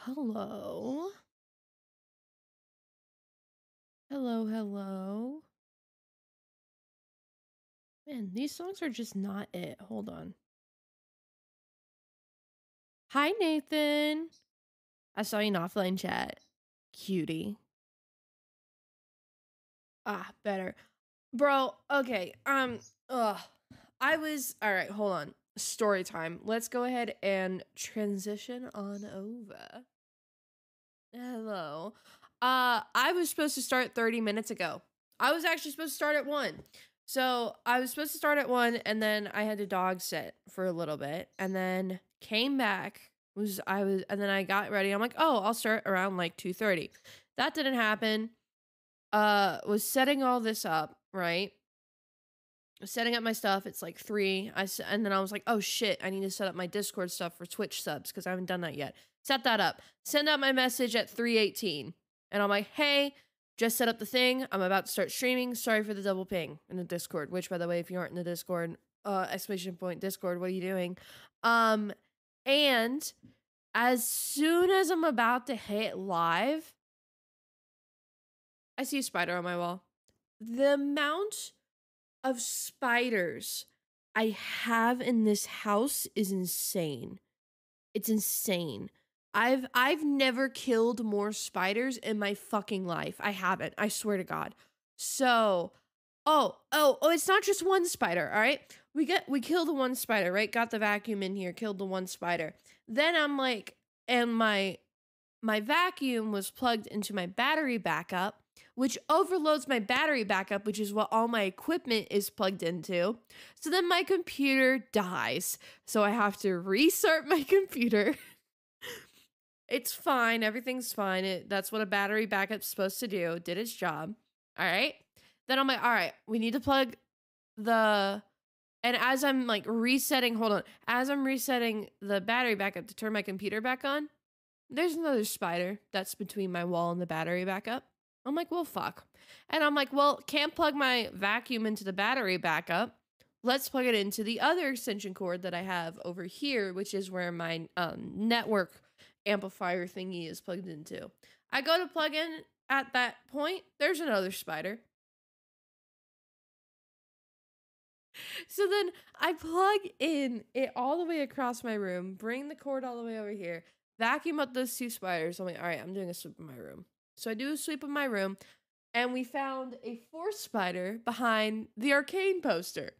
Hello. Hello, hello. Man, these songs are just not it. Hold on. Hi, Nathan. I saw you in offline chat. Cutie. Ah, better. Bro, okay. Ugh. All right, hold on. Story time. Let's go ahead and transition on over. Hello. I was supposed to start 30 minutes ago. I was actually supposed to start at 1. So I was supposed to start at 1 and then I had to dog sit for a little bit and then came back and then I got ready. I'm like, "Oh, I'll start around like 2:30." That didn't happen. Was setting all this up, right? Setting up my stuff. It's like 3. And then I was like, "Oh shit, I need to set up my Discord stuff for Twitch subs cuz I haven't done that yet." Set that up. Send out my message at 3:18. And I'm like, "Hey, just set up the thing. I'm about to start streaming. Sorry for the double ping in the Discord." Which, by the way, if you aren't in the Discord, exclamation point Discord, what are you doing? And as soon as I'm about to hit live, I see a spider on my wall. The amount of spiders I have in this house is insane. It's insane. I've never killed more spiders in my fucking life. I haven't. I swear to God. So, it's not just one spider, all right? We killed the one spider, right? Got the vacuum in here, killed the one spider. Then I'm like, and my vacuum was plugged into my battery backup, which overloads my battery backup, which is what all my equipment is plugged into. So then my computer dies. So I have to restart my computer. It's fine. Everything's fine. That's what a battery backup's supposed to do. Did its job. All right. Then I'm like, all right, we need to plug the. And as I'm like resetting, hold on. As I'm resetting the battery backup to turn my computer back on, there's another spider that's between my wall and the battery backup. I'm like, well, fuck. And I'm like, well, can't plug my vacuum into the battery backup. Let's plug it into the other extension cord that I have over here, which is where my network amplifier thingy is plugged into. I go to plug in at that point. There's another spider. So then I plug in it all the way across my room, bring the cord all the way over here, vacuum up those 2 spiders. I'm like, all right, I'm doing a sweep of my room. So I do a sweep of my room, and we found a 4th spider behind the arcane poster.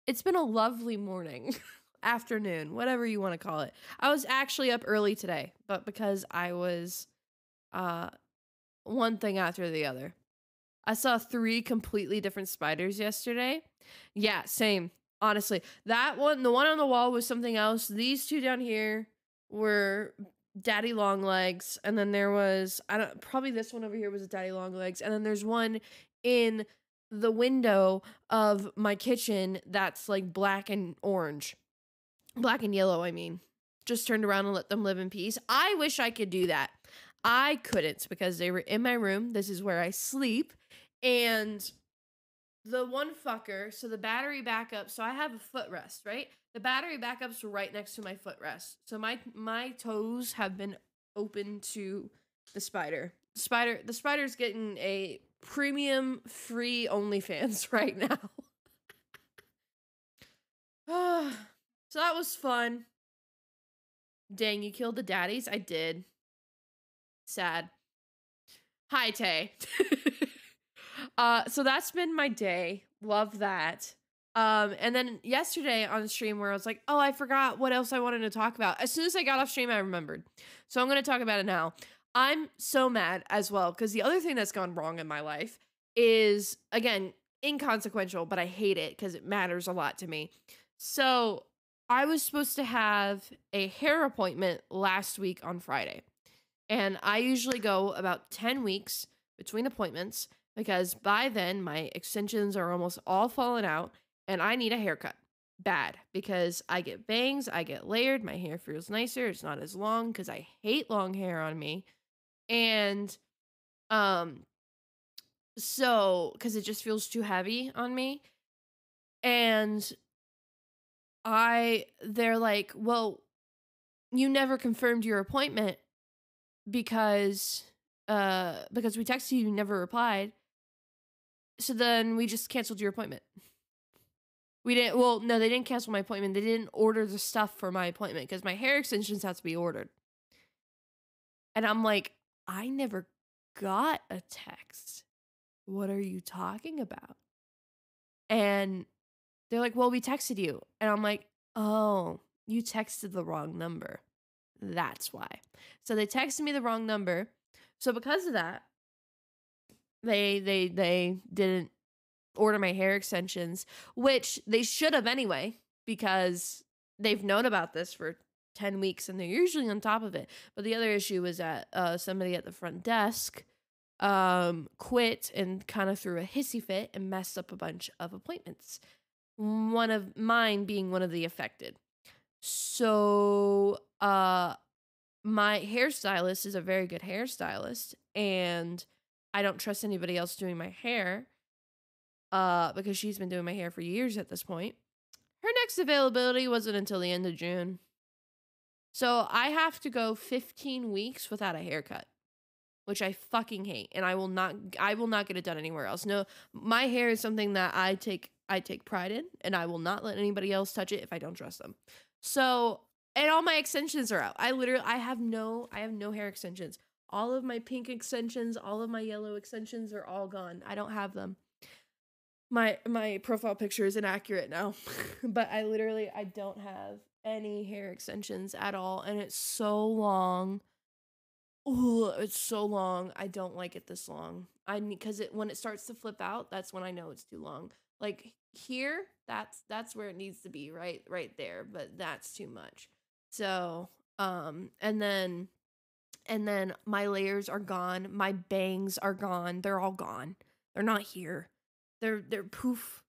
It's been a lovely morning, afternoon, whatever you want to call it. I was actually up early today, but because I was one thing after the other. I saw 3 completely different spiders yesterday. Yeah, same. Honestly, that one, the one on the wall was something else. These 2 down here were daddy long legs, and then there was probably this one over here was a daddy long legs, and then there's one in the window of my kitchen that's like black and orange. Black and yellow, I mean. Just turned around and let them live in peace. I wish I could do that. I couldn't because they were in my room. This is where I sleep. And the one fucker, so the battery backup, so I have a footrest, right? The battery backup's right next to my footrest. So my toes have been open to the spider. The spider's getting a premium free OnlyFans right now. So that was fun. Dang, you killed the daddies? I did. Sad. Hi, Tay. So that's been my day. Love that. And then yesterday on stream where I was like, oh, I forgot what else I wanted to talk about. As soon as I got off stream, I remembered. So I'm going to talk about it now. I'm so mad as well because the other thing that's gone wrong in my life is, again, inconsequential, but I hate it because it matters a lot to me. So I was supposed to have a hair appointment last week on Friday. And I usually go about 10 weeks between appointments because by then my extensions are almost all falling out and I need a haircut. Bad because I get bangs, I get layered, my hair feels nicer, it's not as long because I hate long hair on me. And so because it just feels too heavy on me. And they're like, well, you never confirmed your appointment because we texted you, you never replied. So then we just canceled your appointment. We didn't, well, no, they didn't cancel my appointment. They didn't order the stuff for my appointment because my hair extensions have to be ordered. And I'm like, I never got a text. What are you talking about? And they're like, well, we texted you. And I'm like, oh, you texted the wrong number. That's why. So they texted me the wrong number. So because of that, they didn't order my hair extensions, which they should have anyway, because they've known about this for 10 weeks and they're usually on top of it. But the other issue was that somebody at the front desk quit and kind of threw a hissy fit and messed up a bunch of appointments. One of mine being one of the affected. So my hairstylist is a very good hairstylist, and I don't trust anybody else doing my hair because she's been doing my hair for years at this point. Her next availability wasn't until the end of June. So I have to go 15 weeks without a haircut, which I fucking hate, and I will not get it done anywhere else. No, my hair is something that I take pride in, and I will not let anybody else touch it if I don't trust them. So, and all my extensions are out. I have no hair extensions. All of my pink extensions, all of my yellow extensions are all gone. I don't have them. My profile picture is inaccurate now, but I don't have any hair extensions at all, and it's so long. Oh, it's so long. I don't like it this long. Because when it starts to flip out, that's when I know it's too long. Like here, that's where it needs to be, right there, but that's too much. So, and then my layers are gone. My bangs are gone. They're all gone. They're not here. They're poof,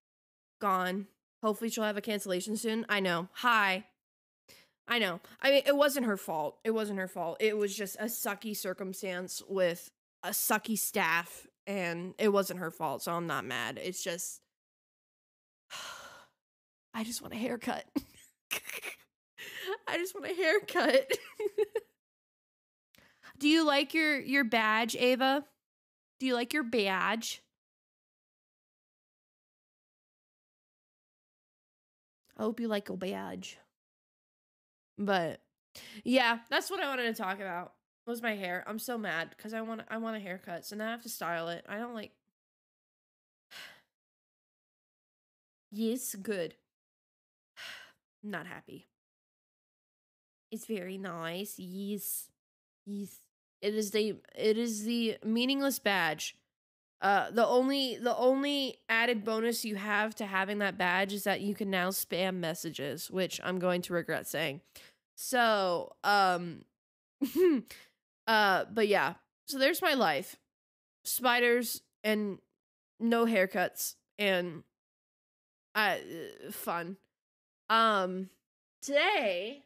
gone. Hopefully she'll have a cancellation soon. I know. Hi. I know. I mean, it wasn't her fault. It was just a sucky circumstance with a sucky staff, and it wasn't her fault, so I'm not mad. It's just, I just want a haircut. I just want a haircut. Do you like your badge, Ava? Do you like your badge? I hope you like a badge. But yeah, that's what I wanted to talk about. Was my hair. I'm so mad because I want a haircut, so now I have to style it. I don't like. Yes, good. Not happy. It's very nice. Yes. It is the meaningless badge. The only added bonus you have to having that badge is that you can now spam messages, which I'm going to regret saying. So, but yeah. So there's my life. Spiders and no haircuts and fun. Today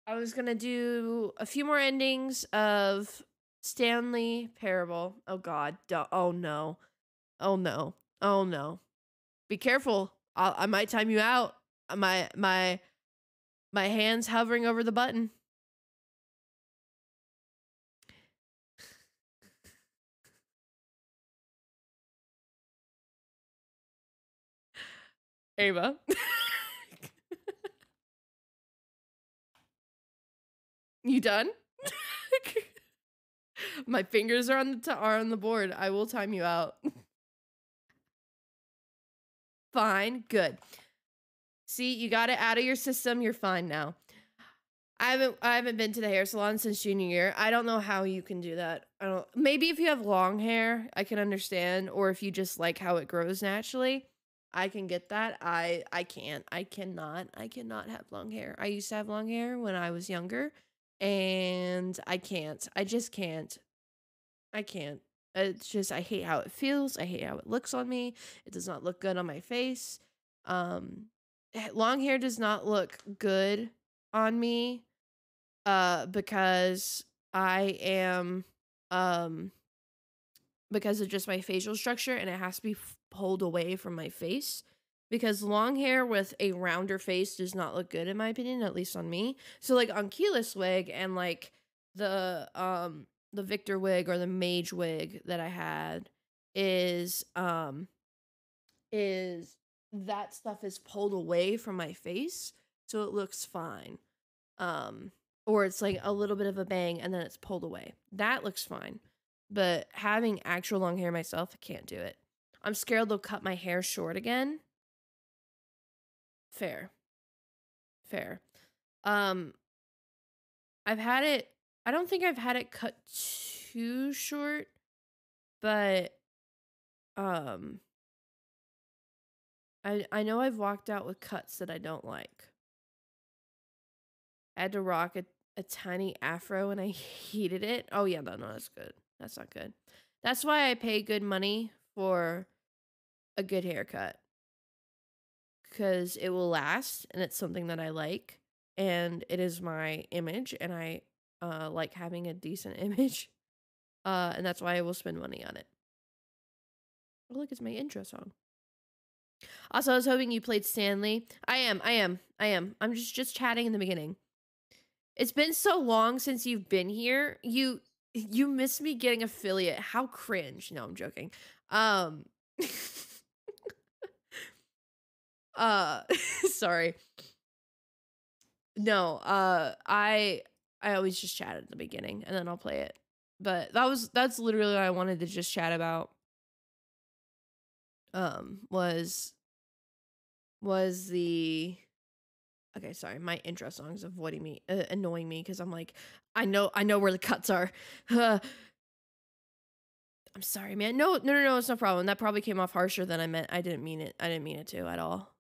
I was going to do a few more endings of Stanley Parable. Oh god. Oh no. Be careful. I might time you out. My hand's hovering over the button. Ava. You done? My fingers are on the board. I will time you out. Fine. Good. See, you got it out of your system. You're fine now. I haven't been to the hair salon since junior year. I don't know how you can do that. Maybe if you have long hair, I can understand, or if you just like how it grows naturally, I can get that. I can't. I cannot have long hair. I used to have long hair when I was younger, and I can't. I just can't. I can't. It's just, I hate how it feels. I hate how it looks on me. It does not look good on my face. Long hair does not look good on me because I am because of just my facial structure, and it has to be pulled away from my face because long hair with a rounder face does not look good in my opinion, at least on me. So like on Keyless wig and like the Victor wig or the Mage wig that I had is that stuff is pulled away from my face, so it looks fine. Or it's like a little bit of a bang and then it's pulled away. That looks fine. But having actual long hair myself, I can't do it. I'm scared they'll cut my hair short again. Fair. I've had it, I don't think I've had it cut too short, but I know I've walked out with cuts that I don't like. I had to rock a tiny afro and I hated it. Oh yeah, no, that's good. That's not good. That's why I pay good money for a good haircut. Because it will last and it's something that I like. And it is my image and I like having a decent image. And that's why I will spend money on it. Oh, look, it's my intro song. Also, I was hoping you played Stanley. I am. I'm just chatting in the beginning. It's been so long since you've been here. You miss me getting affiliate. How cringe. No, I'm joking. Sorry. No, I always just chat at the beginning and then I'll play it. But that's literally what I wanted to just chat about. Was the okay, sorry, my intro song's avoiding me, annoying me because I'm like, I know where the cuts are. I'm sorry, man. No, it's no problem. That probably came off harsher than I meant. I didn't mean it to at all.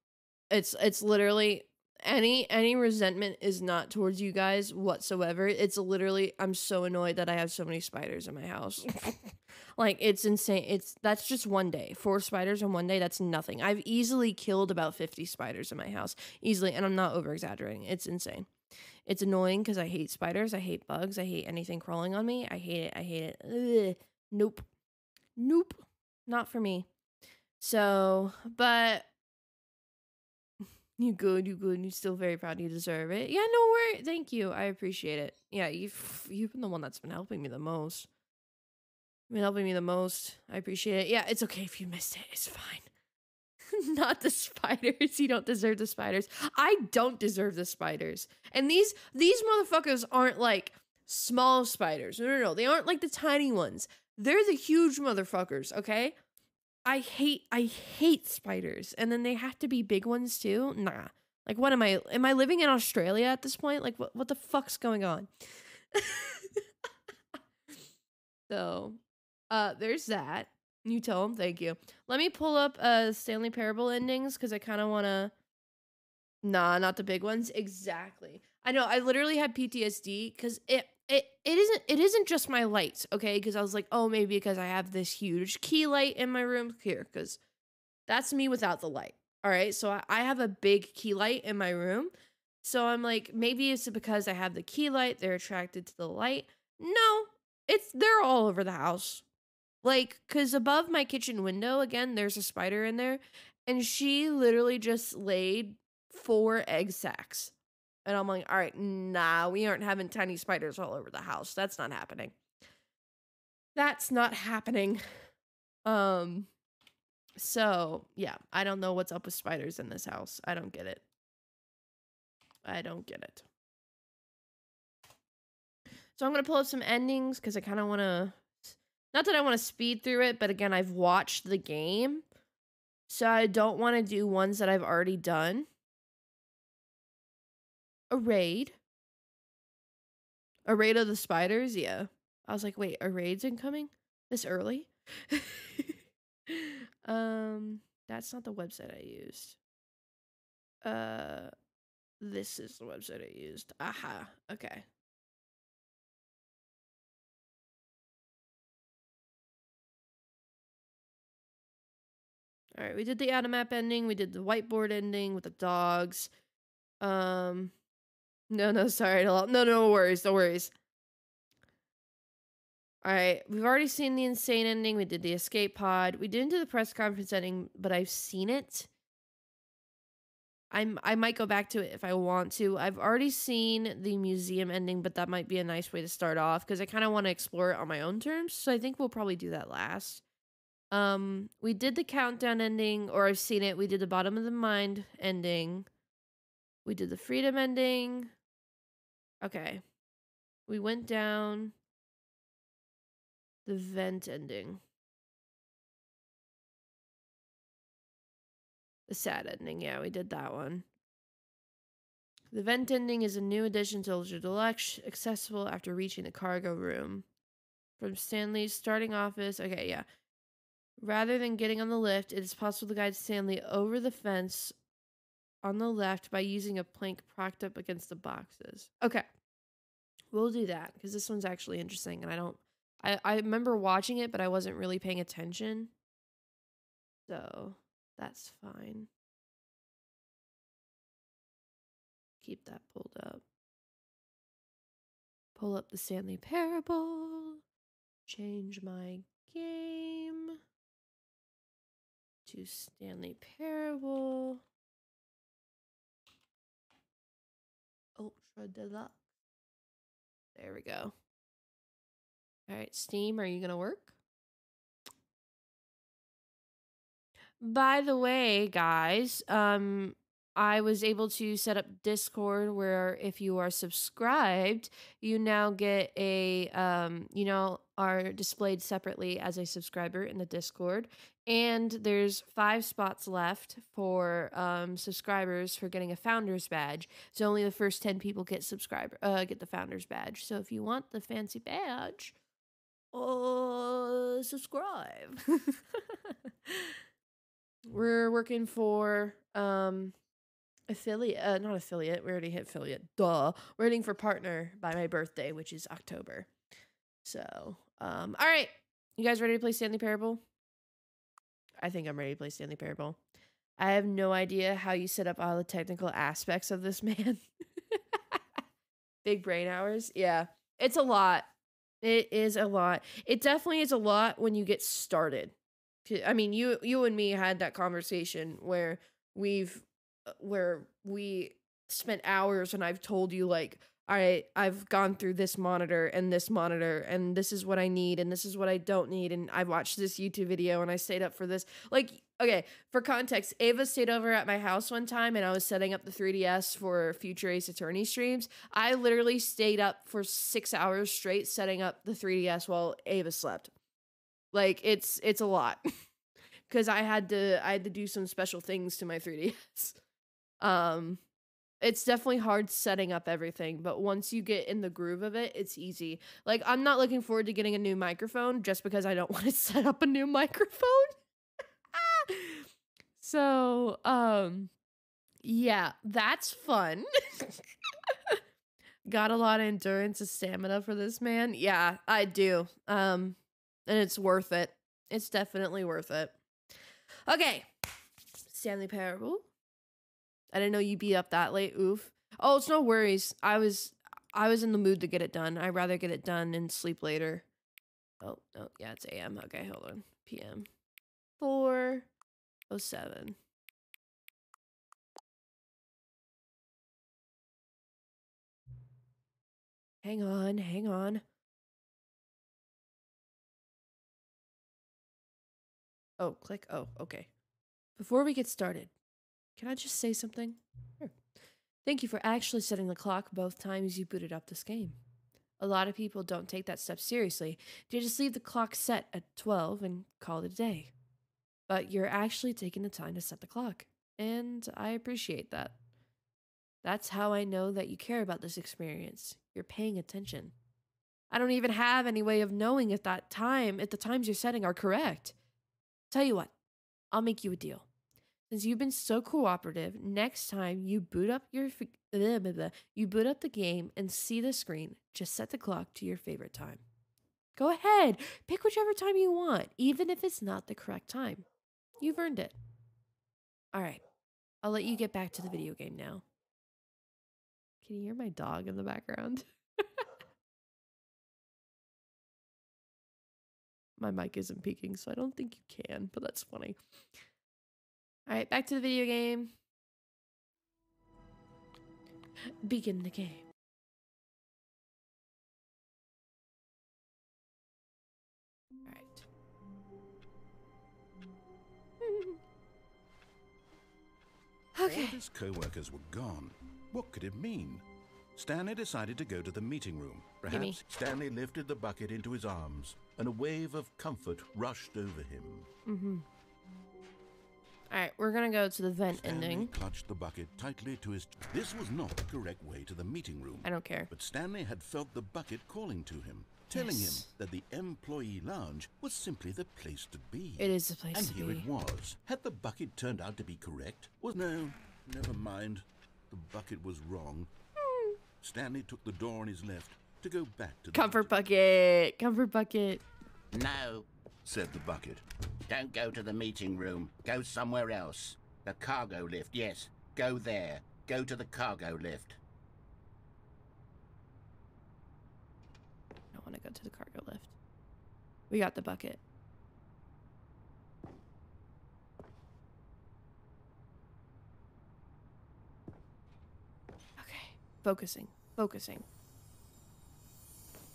It's literally any resentment is not towards you guys whatsoever. It's literally I'm so annoyed that I have so many spiders in my house. Like it's insane. That's just one day. 4 spiders in one day, that's nothing. I've easily killed about 50 spiders in my house. Easily, and I'm not over exaggerating. It's insane. It's annoying because I hate spiders, I hate bugs, I hate anything crawling on me. I hate it. Ugh. Nope. Not for me. So, but you good. You're still very proud. You deserve it. Yeah, no worry. Thank you. I appreciate it. Yeah, you've been the one that's been helping me the most. I appreciate it. Yeah, it's okay if you missed it. It's fine. Not the spiders. You don't deserve the spiders. I don't deserve the spiders. And these motherfuckers aren't like small spiders. No. They aren't like the tiny ones. They're the huge motherfuckers, okay? I hate spiders. And then they have to be big ones too? Nah. Like what am I living in Australia at this point? Like what the fuck's going on? So, there's that. You tell him, thank you. Let me pull up Stanley Parable endings because I kind of want to. Nah, not the big ones. Exactly. I know. I literally had PTSD because it isn't just my lights, okay? Because I was like, oh, maybe because I have this huge key light in my room here, because that's me without the light. All right, so I have a big key light in my room, so I'm like, maybe it's because I have the key light. They're attracted to the light. No, they're all over the house. Like, because above my kitchen window, again, there's a spider in there. And she literally just laid 4 egg sacs. And I'm like, all right, nah, we aren't having tiny spiders all over the house. That's not happening. So, yeah, I don't know what's up with spiders in this house. I don't get it. So I'm going to pull up some endings because I kind of want to... Not that I want to speed through it, but again, I've watched the game. So I don't want to do ones that I've already done. A raid of the spiders? Yeah. I was like, wait, a raid's incoming? This early? That's not the website I used. This is the website I used. Aha. Okay. All right, we did the Automap ending. We did the whiteboard ending with the dogs. No, sorry. No worries. No worries. All right, we've already seen the insane ending. We did the escape pod. We didn't do the press conference ending, but I've seen it. I might go back to it if I want to. I've already seen the museum ending, but that might be a nice way to start off because I kind of want to explore it on my own terms. So I think we'll probably do that last. We did the countdown ending, or I've seen it. We did the bottom of the mind ending. We did the freedom ending. Okay. We went down the vent ending. The sad ending, yeah, we did that one. The vent ending is a new addition to Ultra Deluxe, accessible after reaching the cargo room. From Stanley's starting office, okay, yeah. Rather than getting on the lift, it is possible to guide Stanley over the fence on the left by using a plank propped up against the boxes. Okay. We'll do that, because this one's actually interesting, and I remember watching it, but I wasn't really paying attention. So, that's fine. Keep that pulled up. Pull up the Stanley Parable. Change my game to Stanley Parable. Ultra Deluxe. There we go. All right, Steam, are you going to work? By the way, guys, I was able to set up Discord where if you are subscribed, you now get are displayed separately as a subscriber in the Discord. And there's 5 spots left for subscribers for getting a founder's badge. So only the first 10 people get get the founder's badge. So if you want the fancy badge, subscribe. We're working for affiliate, not affiliate. We already hit affiliate. Duh. We're waiting for partner by my birthday, which is October. So, all right. You guys ready to play Stanley Parable? I think I'm ready to play Stanley Parable. I have no idea how you set up all the technical aspects of this, man. Big brain hours. Yeah. It's a lot. It is a lot. It definitely is a lot when you get started. I mean, you and me had that conversation where we spent hours and I've told you like, all right, I've gone through this monitor and this is what I need and this is what I don't need, and I watched this YouTube video and I stayed up for this. Like, okay, for context, Ava stayed over at my house one time and I was setting up the 3DS for future Ace Attorney streams. I literally stayed up for 6 hours straight setting up the 3DS while Ava slept. Like, it's a lot. Because I had to do some special things to my 3DS. It's definitely hard setting up everything, but once you get in the groove of it, it's easy. Like, I'm not looking forward to getting a new microphone just because I don't want to set up a new microphone. So, yeah, that's fun. Got a lot of endurance and stamina for this, man. Yeah, I do. And it's worth it. It's definitely worth it. Okay. Stanley Parable. I didn't know you'd be up that late. Oof. Oh, it's no worries. I was in the mood to get it done. I'd rather get it done and sleep later. Oh, no. Yeah, it's AM. Okay, hold on. PM. 4:07. Hang on. Oh, click. Oh, okay. Before we get started, can I just say something? Sure. Thank you for actually setting the clock both times you booted up this game. A lot of people don't take that step seriously. They just leave the clock set at 12 and call it a day. But you're actually taking the time to set the clock, and I appreciate that. That's how I know that you care about this experience. You're paying attention. I don't even have any way of knowing if the times you're setting are correct. Tell you what, I'll make you a deal. Since you've been so cooperative, next time you boot up the game and see the screen, just set the clock to your favorite time. Go ahead, pick whichever time you want, even if it's not the correct time. You've earned it. All right, I'll let you get back to the video game now. Can you hear my dog in the background? My mic isn't peaking, so I don't think you can, but that's funny. All right, back to the video game. Begin the game. All right. Okay. All of his co-workers were gone. What could it mean? Stanley decided to go to the meeting room. Perhaps Stanley lifted the bucket into his arms, and a wave of comfort rushed over him. All right, we're gonna go to the vent Stanley ending. clutched the bucket tightly to his... This was not the correct way to the meeting room. I don't care. But Stanley had felt the bucket calling to him, telling him that the employee lounge was simply the place to be. It is the place and to be. here it was. Had the bucket turned out to be correct? No, never mind. The bucket was wrong. Stanley took the door on his left to go back to the Comfort bucket. Comfort bucket. No, said the bucket. don't go to the meeting room. Go somewhere else. The cargo lift, yes. Go there. Go to the cargo lift. I don't want to go to the cargo lift. We got the bucket. Okay. Focusing. Focusing.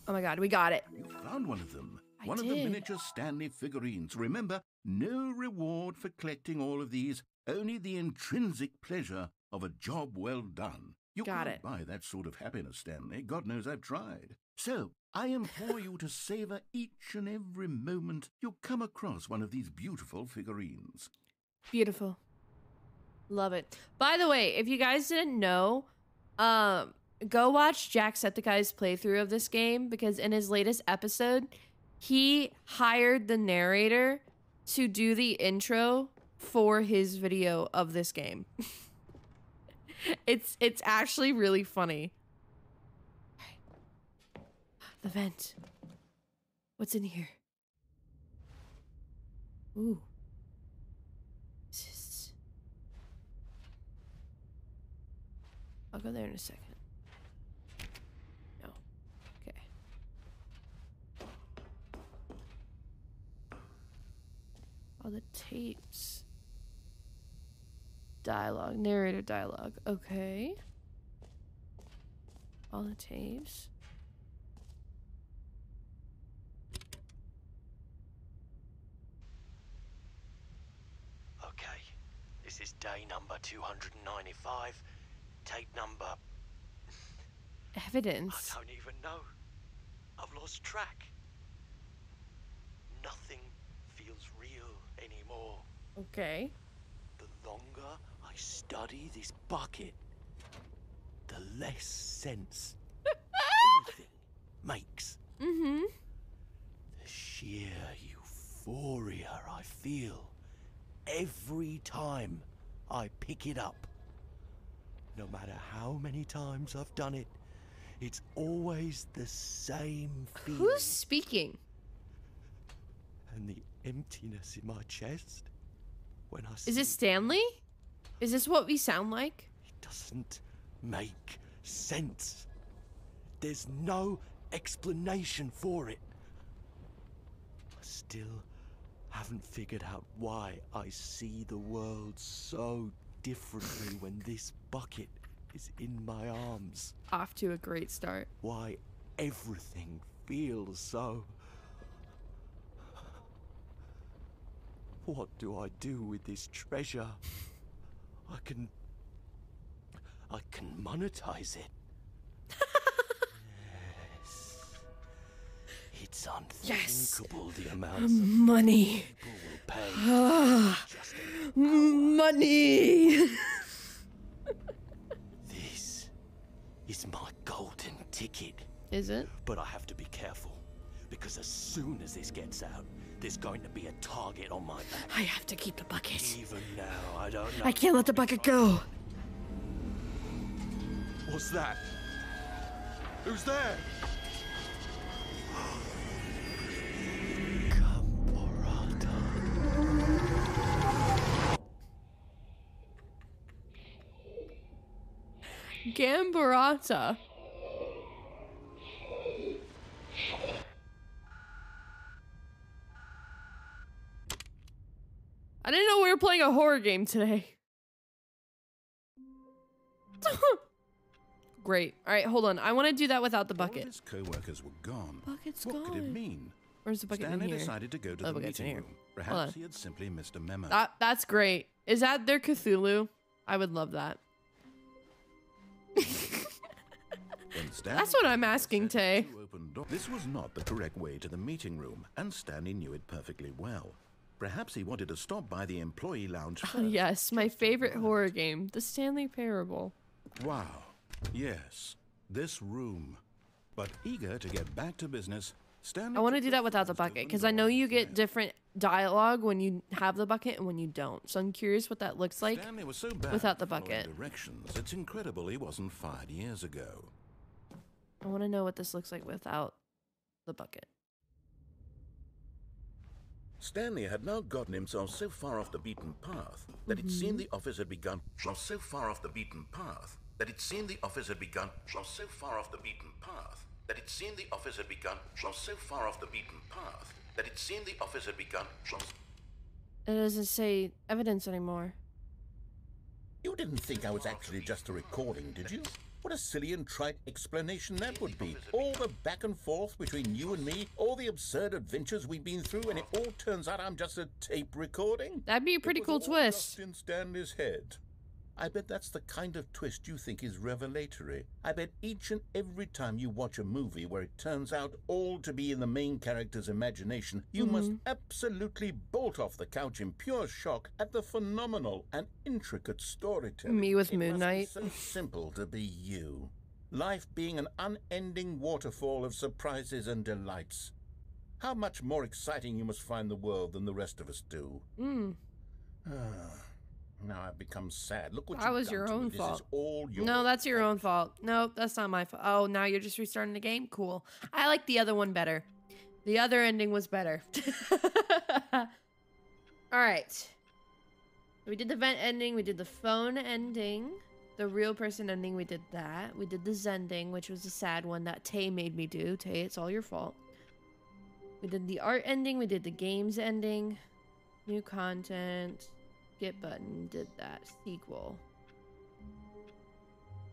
Oh my god, we got it. You found one of them. I One of the did. miniature Stanley figurines. Remember, no reward for collecting all of these, only the intrinsic pleasure of a job well done. You Got can't it. buy that sort of happiness, Stanley. God knows I've tried. So, I implore you to savor each and every moment you come across one of these beautiful figurines. Beautiful. Love it. By the way, if you guys didn't know, go watch Jacksepticeye's playthrough of this game, because in his latest episode, he hired the narrator to do the intro for his video of this game. It's actually really funny. Alright. The vent. What's in here? Ooh. This is... I'll go there in a second. No. Okay. All the tapes. Dialogue. Narrator dialogue. Okay. All the tapes. Okay, this is day number 295. Tape number... Evidence. I don't even know. I've lost track. Nothing feels real anymore. Okay. The longer I study this bucket, the less sense everything makes. Mm-hmm. The sheer euphoria I feel every time I pick it up. No matter how many times I've done it, it's always the same feeling. Who's speaking? And the emptiness in my chest when I see Is it Stanley? Is this what we sound like? it doesn't make sense. There's no explanation for it. I still haven't figured out why I see the world so differently when this bucket is in my arms. Off to a great start. Why everything feels so... What do I do with this treasure? I can monetize it. Yes. It's unthinkable the amounts of Money. people will pay. Just Money. this is my golden ticket. Is it? But I have to be careful, because as soon as this gets out, there's going to be a target on my back. I have to keep the bucket. Even now, I don't know. I can't let the bucket go. What's that? Who's there? Camporata. Gambarata. I didn't know we were playing a horror game today. Great. All right, hold on. I want to do that without the All of bucket. his co-workers were gone. Bucket's what gone. could it mean? Where's the bucket Stanley in here? decided to go to Oh, the bucket's in meeting here. room. Hold on. Perhaps he had simply missed a memo. That's great. Is that their Cthulhu? I would love that. That's what I'm asking, Tay. This was not the correct way to the meeting room, and Stanley knew it perfectly well. Perhaps he wanted to stop by the employee lounge first. Yes, my favorite horror game, the Stanley Parable. Wow. Yes, this room. But eager to get back to business, Stanley... I want to do that without the bucket, because I know you get different dialogue when you have the bucket and when you don't. So I'm curious what that looks like Stanley was so bad without the at following bucket. directions. It's incredible he wasn't fired years ago. I want to know what this looks like without the bucket. Stanley had now gotten himself so far off the beaten path that it seemed the office had begun. So far off the beaten path that it seemed the office had begun. So far off the beaten path that it seemed the office had begun. So far off the beaten path that it seemed the office had begun. It doesn't say evidence anymore. You didn't think I was actually just a recording, did you? What a silly and trite explanation that would be. All the back and forth between you and me, all the absurd adventures we've been through, and it all turns out I'm just a tape recording? That'd be a pretty cool twist. Just in Stanley's head. I bet that's the kind of twist you think is revelatory. I bet each and every time you watch a movie where it turns out all to be in the main character's imagination, you must absolutely bolt off the couch in pure shock at the phenomenal and intricate storytelling. Me with Moon Knight. It must be so simple to be you. Life being an unending waterfall of surprises and delights. How much more exciting you must find the world than the rest of us do. Now I've become sad. Look what That was your own This fault. is all your No, that's your own fault. Nope, that's not my fault. Oh, now you're just restarting the game? Cool. I like the other one better. The other ending was better. Alright. We did the vent ending. We did the phone ending. The real person ending, we did that. We did the Zending, which was a sad one that Tay made me do. Tay, it's all your fault. We did the art ending. We did the games ending. New content. Get button, did that. Sequel.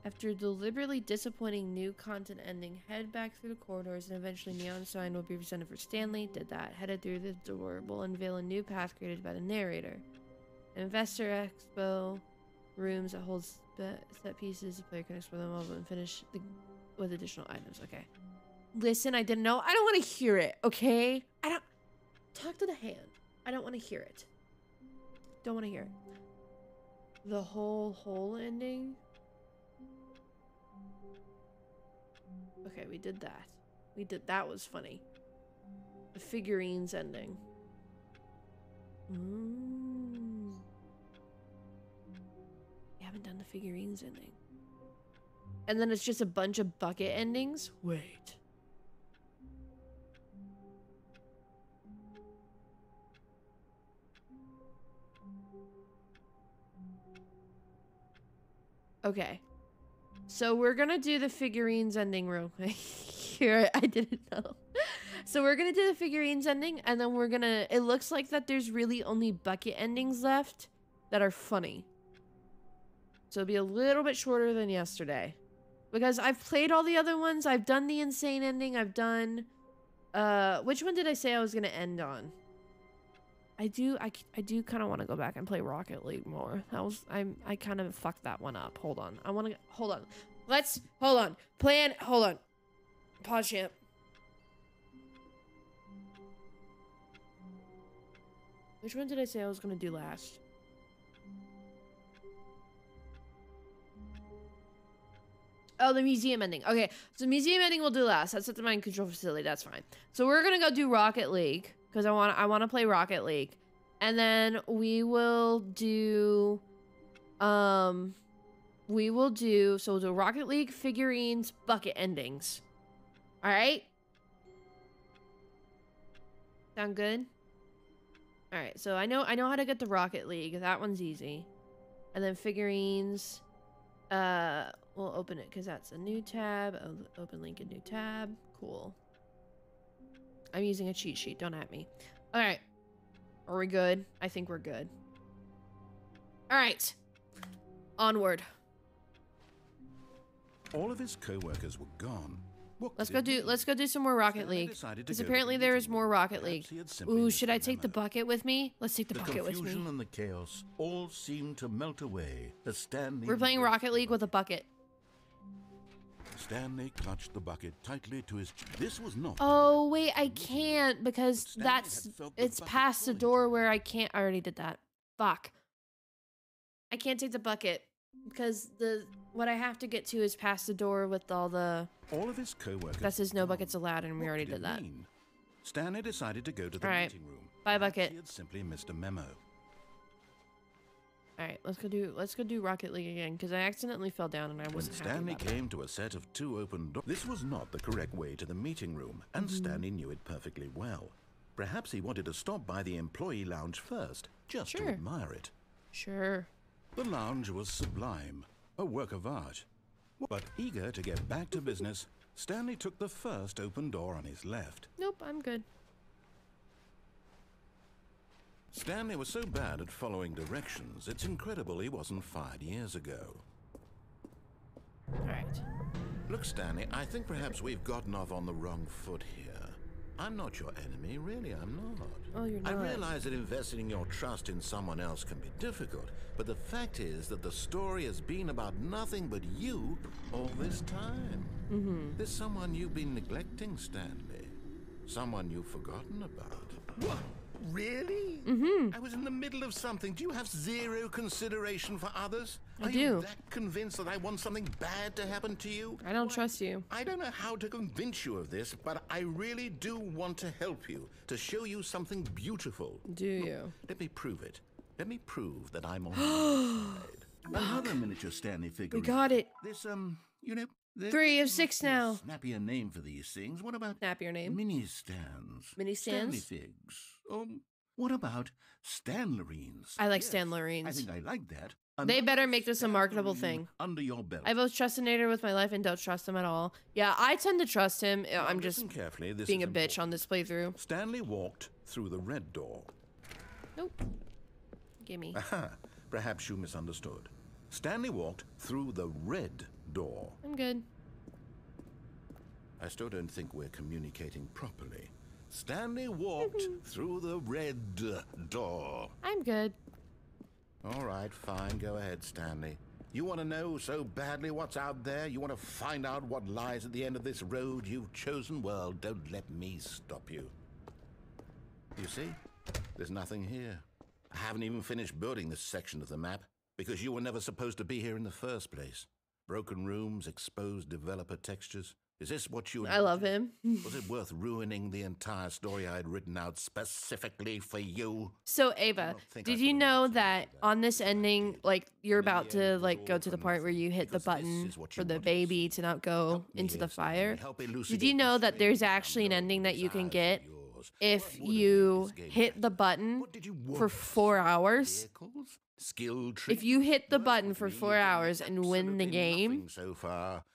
After deliberately disappointing new content ending, head back through the corridors and eventually neon sign will be presented for Stanley. Did that. Headed through the door will unveil a new path created by the narrator. Investor Expo rooms that holds set pieces. The player can explore them all and finish with additional items. Okay. Listen, I didn't know. I don't want to hear it, okay? I don't... Talk to the hand. I don't want to hear it. Don't want to hear it. The whole ending? Okay, we did that. That was funny. The figurines ending. We haven't done the figurines ending. And then it's just a bunch of bucket endings? Wait. Okay. So we're gonna do the figurines ending real quick. Here, I didn't know. So we're gonna do the figurines ending, and then we're gonna... It looks like that there's really only bucket endings left that are funny. So it'll be a little bit shorter than yesterday. Because I've played all the other ones. I've done the insane ending. I've done... which one did I say I was gonna end on? I do kind of want to go back and play Rocket League more. I kind of fucked that one up. Hold on. Hold on. Hold on. Pause, champ. Which one did I say I was going to do last? Oh, the museum ending. Okay, so museum ending we'll do last. That's at the mind control facility. That's fine. So we're going to go do Rocket League. Because I want to play Rocket League. And then we will do... so we'll do Rocket League, figurines, bucket endings. Alright? Sound good? Alright, so I know how to get the Rocket League. That one's easy. And then figurines... we'll open it because that's a new tab. Open link in new tab. Cool. I'm using a cheat sheet. Don't at me. All right. Are we good? I think we're good. All right. Onward. All of his co-workers were gone. What Let's could go it do mean? let's go do some more Rocket Stanley League. decided to Because go to apparently the there is meeting more room. Rocket Perhaps League. he had simply Ooh, missed should the I take the memo. bucket with me? Let's take the The bucket with confusion me. and the chaos all seemed to melt away as Stanley... We're playing embraced Rocket the League with a bucket. Stanley clutched the bucket tightly to his... This was not... Oh, wait, I can't because Stanley that's... had felt the It's bucket past the falling door to him. where I can't... I already did that. Fuck. I can't take the bucket because what I have to get to is past the door with all the... All of his co-workers... That says were no gone. buckets allowed, and we What already could did it that. mean? Stanley decided to go to the All right. meeting room. Bye, Perhaps bucket. He had simply missed a memo. All right, let's go do Rocket League again because I accidentally fell down and I When wasn't happy Stanley about came to a set of 2 open doors, this was not the correct way to the meeting room, and Stanley knew it perfectly well. Perhaps he wanted to stop by the employee lounge first, just to Sure. admire it. Sure. The lounge was sublime, a work of art. But eager to get back to business, Stanley took the first open door on his left. Nope, I'm good. Stanley was so bad at following directions, it's incredible he wasn't fired years ago. All right. Look, Stanley, I think perhaps we've gotten off on the wrong foot here. I'm not your enemy, really, I'm not. Oh, you're I not. realize that investing your trust in someone else can be difficult, but the fact is that the story has been about nothing but you all this time. There's someone you've been neglecting, Stanley. Someone you've forgotten about. What? Really? I was in the middle of something. Do you have zero consideration for others? I Are do. you that convinced that I want something bad to happen to you? I don't trust you. I don't know how to convince you of this, but I really do want to help you, to show you something beautiful. Do you? Let me prove it. Let me prove that I'm on your side. Another miniature Stanley figure. We got it. This, you know... 3 of 6 now. Snappier name for these things. What about... Snap your name. Mini stands. Mini Stanley stands? figs. What about Stanlerines? I like Yes, Stanlerines. I think I like that. They Another better make this a marketable Stanlerine thing. Under your belt. I both trust a Nader with my life and don't trust him at all. Yeah, I tend to trust him. I'm just Listen carefully. This being is a bitch on important. this playthrough. Stanley walked through the red door. Nope. Gimme. Aha. Perhaps you misunderstood. Stanley walked through the red door. I'm good. I still don't think we're communicating properly. Stanley walked through the red door. I'm good. All right, fine. Go ahead, Stanley. You want to know so badly what's out there? You want to find out what lies at the end of this road you've chosen? Well, don't let me stop you. You see? There's nothing here. I haven't even finished building this section of the map because you were never supposed to be here in the first place. Broken rooms, exposed developer textures. Is this what you... I love him. Was it worth ruining the entire story I had written out specifically for you? So Ava, did you know that on this ending, like you're about to like go to the part where you hit the button for the baby to not go into the fire? Did you know that there's actually an ending that you can get if you hit the button for 4 hours? If you hit the button for 4 hours and win the game, so far.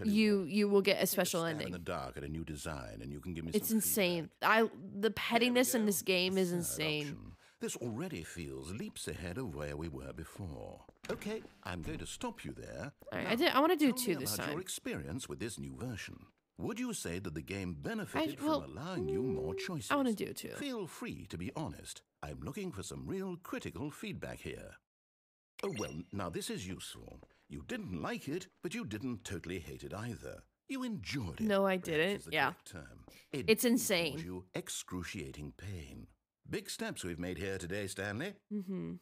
you will get a special In the ending. dark at a new design, and you can give me It's some insane. feedback. The pettiness in this game is Third insane. option. This already feels leaps ahead of where we were before. Okay, I'm going to stop you there. All right, I want to do Tell 2 me this about your time. experience with this new version. Would you say that the game benefited well, from allowing you more choices? I want to do 2. Feel free to be honest. I'm looking for some real critical feedback here. Oh, well, now this is useful. You didn't like it, but you didn't totally hate it either. You enjoyed it. No, I perhaps didn't. is the Yeah. correct term. It It's did insane. cause you excruciating pain. Big steps we've made here today, Stanley. Mm-hmm.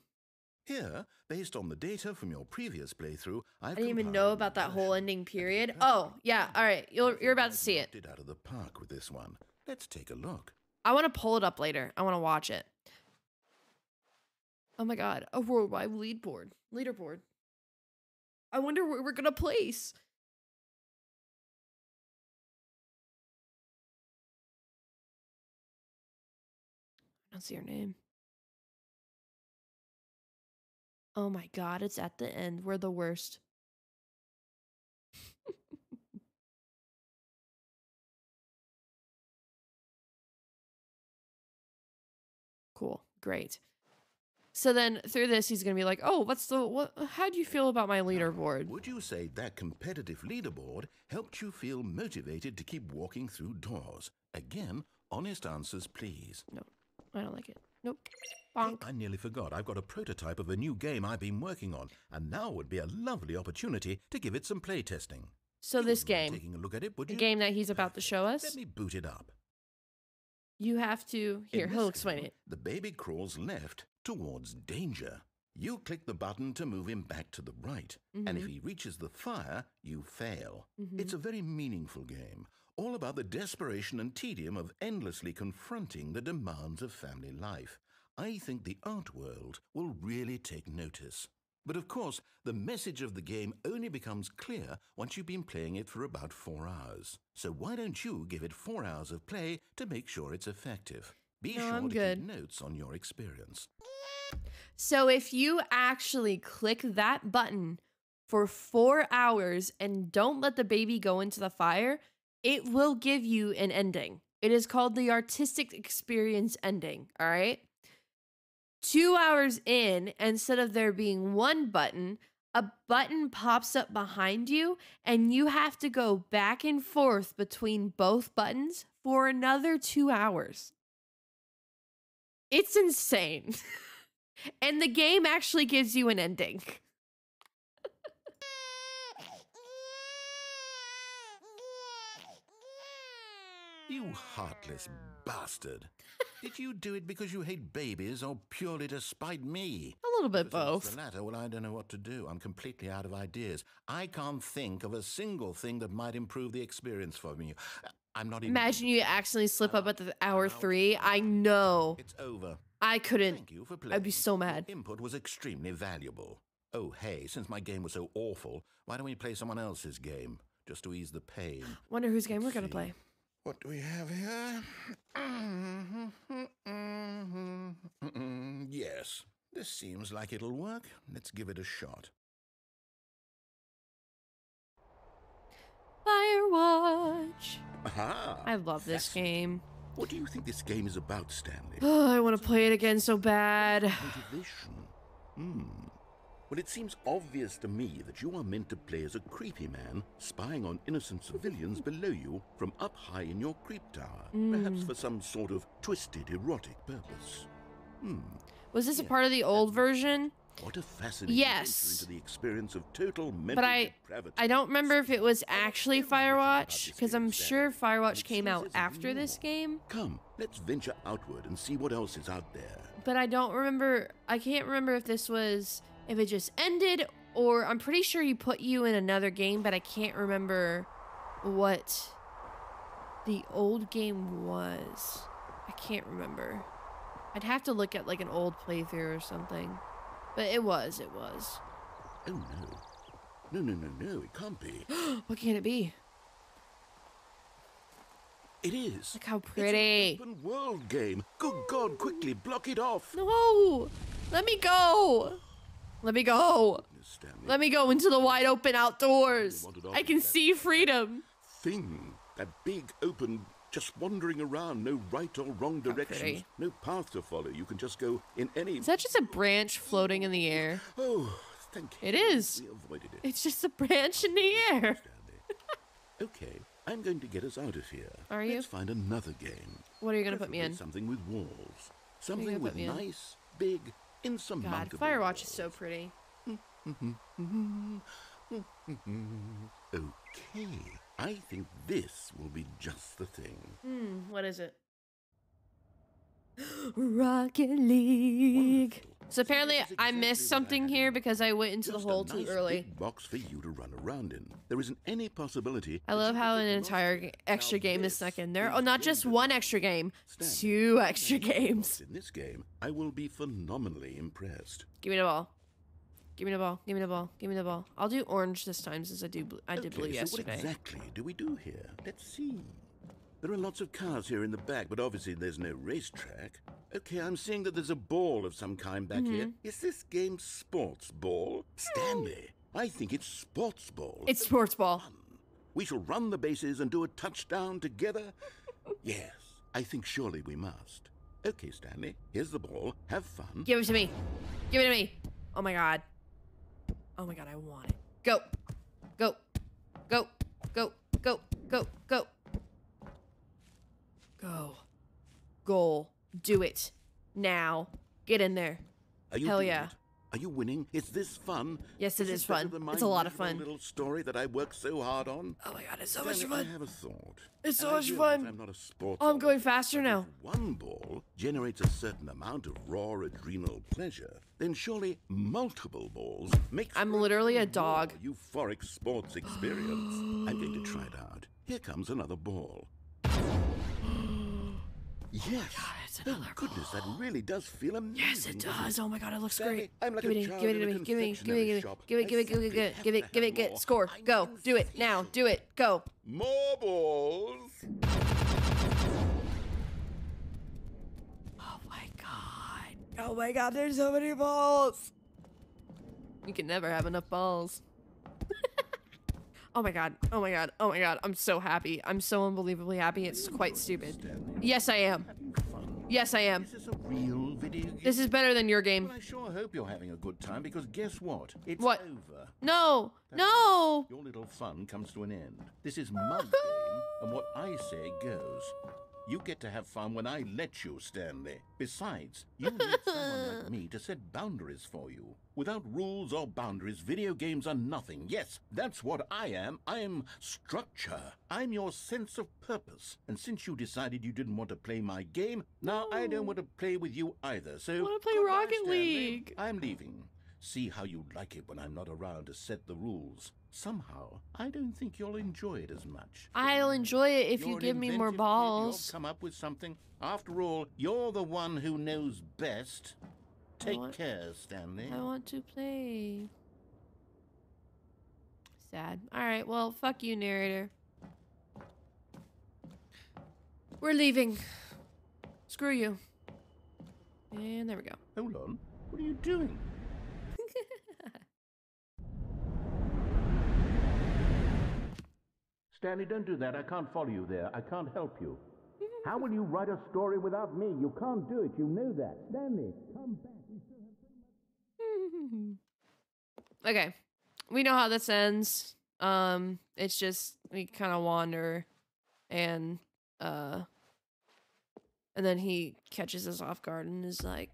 Here, based on the data from your previous playthrough, I didn't even know about that whole ending period. Oh, yeah. All right. You're about to see it. Knocked it out of the park with this one. Let's take a look. I want to pull it up later. I want to watch it. Oh my god, a worldwide leaderboard. I wonder where we're gonna place. I don't see her name. Oh my god, it's at the end. We're the worst. Cool. Great. So then through this, he's going to be like, oh, how do you feel about my leaderboard? Would you say that competitive leaderboard helped you feel motivated to keep walking through doors? Again, honest answers, please. No, I don't like it. Nope. Bonk. I nearly forgot. I've got a prototype of a new game I've been working on, and now would be a lovely opportunity to give it some playtesting. So this game, taking a look at it, would the you? game that he's about to show us, Let me boot it up. you have to, here, In he'll this explain game, it. The baby crawls left towards danger. You click the button to move him back to the right, and if he reaches the fire, you fail. It's a very meaningful game, all about the desperation and tedium of endlessly confronting the demands of family life. I think the art world will really take notice. But of course, the message of the game only becomes clear once you've been playing it for about 4 hours. So why don't you give it 4 hours of play to make sure it's effective? Be sure to keep notes on your experience. So if you actually click that button for 4 hours and don't let the baby go into the fire, it will give you an ending. It is called the artistic experience ending, all right? 2 hours in, instead of there being one button, a button pops up behind you, and you have to go back and forth between both buttons for another 2 hours. It's insane. And the game actually gives you an ending. You heartless bastard. Did you do it because you hate babies or purely to spite me? A little bit If it's both. the latter, well, I don't know what to do. I'm completely out of ideas. I can't think of a single thing that might improve the experience for me. I'm not even... Imagine you accidentally slip up at the hour 3. I know. It's over. I couldn't. Thank you for playing. I'd be so mad. Your input was extremely valuable. Oh, hey, since my game was so awful, why don't we play someone else's game, just to ease the pain? Wonder whose game we're gonna play. What do we have here? Yes, this seems like it'll work. Let's give it a shot. Firewatch. Aha! I love this game. What do you think this game is about, Stanley? Oh, I want to play it again so bad. Motivation. Well, it seems obvious to me that you are meant to play as a creepy man spying on innocent civilians below you from up high in your creep tower, perhaps for some sort of twisted erotic purpose. Was this a part of the old version? What a fascinating Yes. entry into the experience of total mental But depravity. I don't remember if it was actually Firewatch, because I'm sure Firewatch came out after this game. Come, let's venture outward and see what else is out there. But I don't remember, I can't remember if it just ended, or I'm pretty sure he put you in another game, but I can't remember what the old game was. I can't remember. I'd have to look at like an old playthrough or something. But it was. Oh no. No, it can't be. What can it be? It is. Look how pretty. It's an open world game. Good God, quickly block it off. No! Let me go! Let me go! Stanley, Let me go into the wide open outdoors! I can see freedom! thing, that big open, just wandering around, no right or wrong directions, pretty. no path to follow. You can just go in any... Is that just a branch floating in the air? Oh, thank you. It is. We avoided it. It's just a branch in the air. Stanley. Okay, I'm going to get us out of here. Are you? Let's find another game. What are you gonna put me in? Something with walls. Something gonna with put me in? nice, big, God, insurmountable Firewatch is so pretty. Okay, I think this will be just the thing. What is it? Rocket League. Wonderful. So apparently This is I exactly missed what I something had in here mind. because I went into the Just hole a too nice early. big box for you to run around in. There is any possibility. I love how an entire extra game is snuck in there. Oh, not just one extra game, 2 extra games. In this game, I will be phenomenally impressed. Give me the ball. Give me the ball. Give me the ball. Give me the ball. I'll do orange this time since I did blue So yesterday. what exactly do we do here? Let's see. There are lots of cars here in the back, but obviously there's no racetrack. Okay, I'm seeing that there's a ball of some kind back here. Is this game sports ball? Stanley, I think it's sports ball. It's sports ball. We shall run the bases and do a touchdown together. Yes, I think surely we must. Okay, Stanley, here's the ball. Have fun. Give it to me. Give it to me. Oh my god. Oh my god, I want it. Go. Go. Go. Go. Go. Go. Go. Go. Goal. Do it. Now. Get in there. Are you Hell doing yeah. it? Are you winning? Is this fun? Yes, it is fun. Better than my It's a lot of miserable fun. little story that I worked so hard on. Oh my god, it's so much Stanley, I fun. have a thought. It's so And I much realize fun. I'm not a sports Oh, I'm going artist, faster but now. If one ball generates a certain amount of raw adrenal pleasure, then surely multiple balls make I'm for literally a even dog. more euphoric sports experience. I'm going to try it out. Here comes another ball. Yes. It's Oh another goodness, that really does feel amazing. Yes, it does. Oh my god, it looks Stanley, great. I'm like Give a it, child give it in to a me. Give me, give me, confectionery give me, shop. give it, I give it, give it, simply have give to it, give it, have give it. more. Score. I'm Go. Do it now. Do it. Go. More balls. Oh my god. Oh my god, there's so many balls. You can never have enough balls. Oh my god. Oh my god. Oh my god. I'm so happy. I'm so unbelievably happy. It's quite stupid. Yes, I am. Yes, I am. Is this a real video game? This is better than your game. Well, I sure hope you're having a good time, because guess what? It's What? over. No. No. Your little fun comes to an end. This is my game, and what I say goes. You get to have fun when I let you, Stanley. Besides, you need someone like me to set boundaries for you. Without rules or boundaries, video games are nothing. Yes, that's what I am. I'm structure. I'm your sense of purpose. And since you decided you didn't want to play my game, now I don't want to play with you either. So I want to play goodbye, Rocket Stanley. League. I'm leaving. See how you like it when I'm not around to set the rules. Somehow, I don't think you'll enjoy it as much. I'll enjoy it if you You're an give me more inventive kid. balls. You'll come up with something. After all, you're the one who knows best. Take care, Stanley. I want to play. Sad. Alright, well, fuck you, narrator. We're leaving. Screw you. And there we go. Hold on. What are you doing? Stanley, don't do that. I can't follow you there. I can't help you. How will you write a story without me? You can't do it. You know that. Stanley, come back. We still have so much. Okay. We know how this ends. It's just we kind of wander and then he catches us off guard and is like,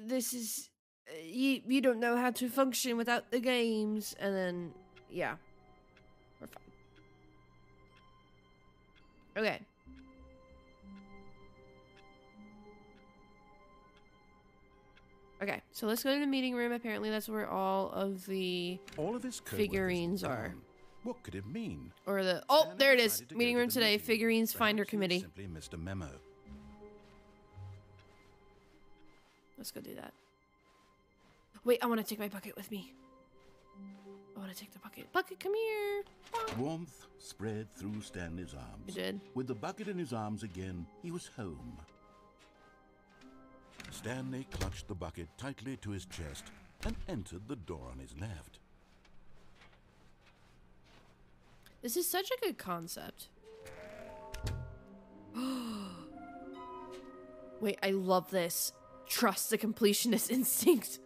this is you don't know how to function without the games. And then yeah. We're fine. Okay. Okay, so let's go to the meeting room. Apparently that's where all of his coworkers figurines are. gone. What could it mean? Or the oh, Stanley there it is. decided to Meeting go to room the today. meeting. Figurines Perhaps finder he committee. simply missed a memo. Let's go do that. Wait, I want to take my bucket with me. I want to take the bucket. Bucket, come here. Warmth spread through Stanley's arms. It did. With the bucket in his arms again, he was home. Stanley clutched the bucket tightly to his chest and entered the door on his left. This is such a good concept. Wait, I love this. Trust the completionist instinct.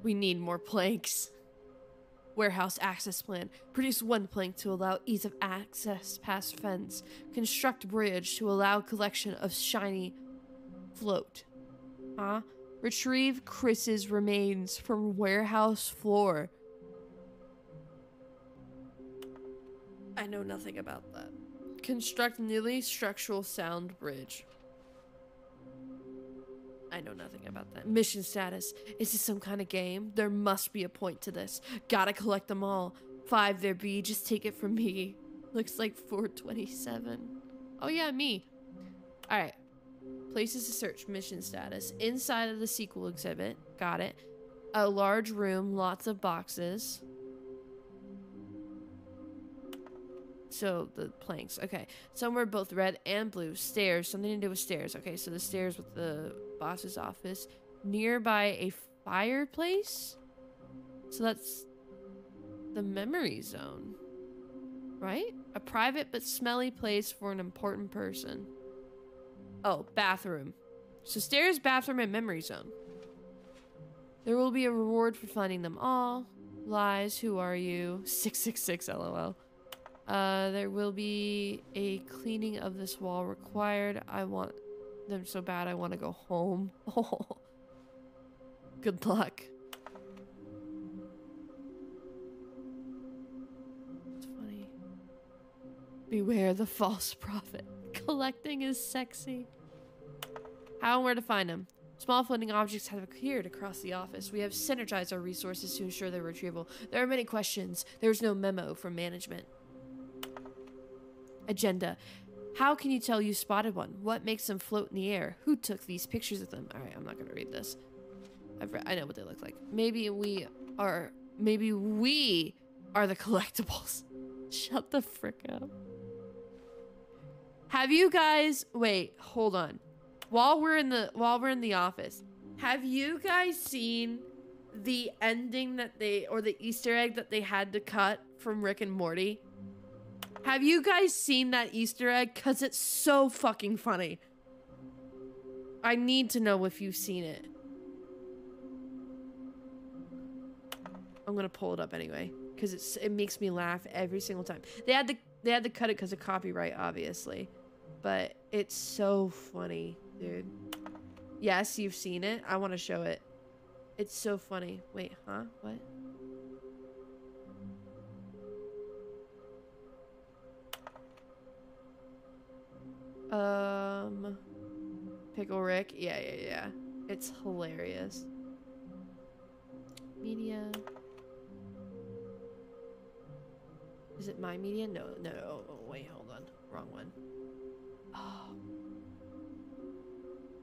We need more planks. Warehouse access plan. Produce one plank to allow ease of access past fence. Construct bridge to allow collection of shiny float. Huh? Retrieve Chris's remains from warehouse floor. I know nothing about that. Construct newly structural sound bridge. I know nothing about that. Mission status. Is this some kind of game? There must be a point to this. Gotta collect them all. 5 there be. Just take it from me. Looks like 427. Oh yeah, me. Alright. Places to search. Mission status. Inside of the sequel exhibit. Got it. A large room. Lots of boxes. So the planks. Okay. Somewhere both red and blue. Stairs. Something to do with stairs. Okay, so the stairs with the boss's office. Nearby a fireplace. So that's the memory zone. Right? A private but smelly place for an important person. Oh, bathroom. So stairs, bathroom, and memory zone. There will be a reward for finding them all. Lies, who are you? 666, lol. There will be a cleaning of this wall required. I want them so bad I want to go home. Oh. Good luck. It's funny. Beware the false prophet. Collecting is sexy. How and where to find them. Small floating objects have appeared across the office. We have synergized our resources to ensure their retrieval. There are many questions. There's no memo from management. Agenda. How can you tell you spotted one? What makes them float in the air? Who took these pictures of them? Alright, I'm not gonna read this. I know what they look like. Maybe we are the collectibles. Shut the frick up. Have you guys wait, hold on. While we're in the office, have you guys seen the ending that or the Easter egg that they had to cut from Rick and Morty? Have you guys seen that Easter egg? Cause it's so fucking funny. I need to know if you've seen it. I'm gonna pull it up anyway, cause it makes me laugh every single time. They had to cut it because of copyright, obviously, but it's so funny. Dude. Yes, you've seen it. I want to show it. It's so funny. Wait, huh? What? Pickle Rick. Yeah. It's hilarious. Media. Is it my media? No. Oh, wait, hold on. Wrong one. Oh.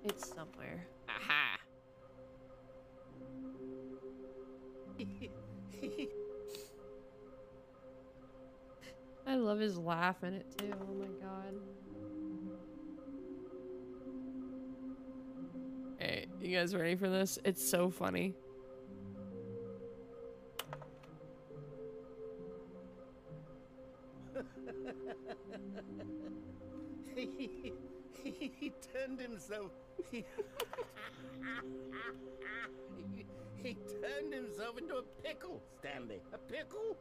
It's somewhere. Aha! I love his laugh in it too. Oh my god. Hey, you guys ready for this? It's so funny. He turned himself. He turned himself into a pickle, Stanley. A pickle?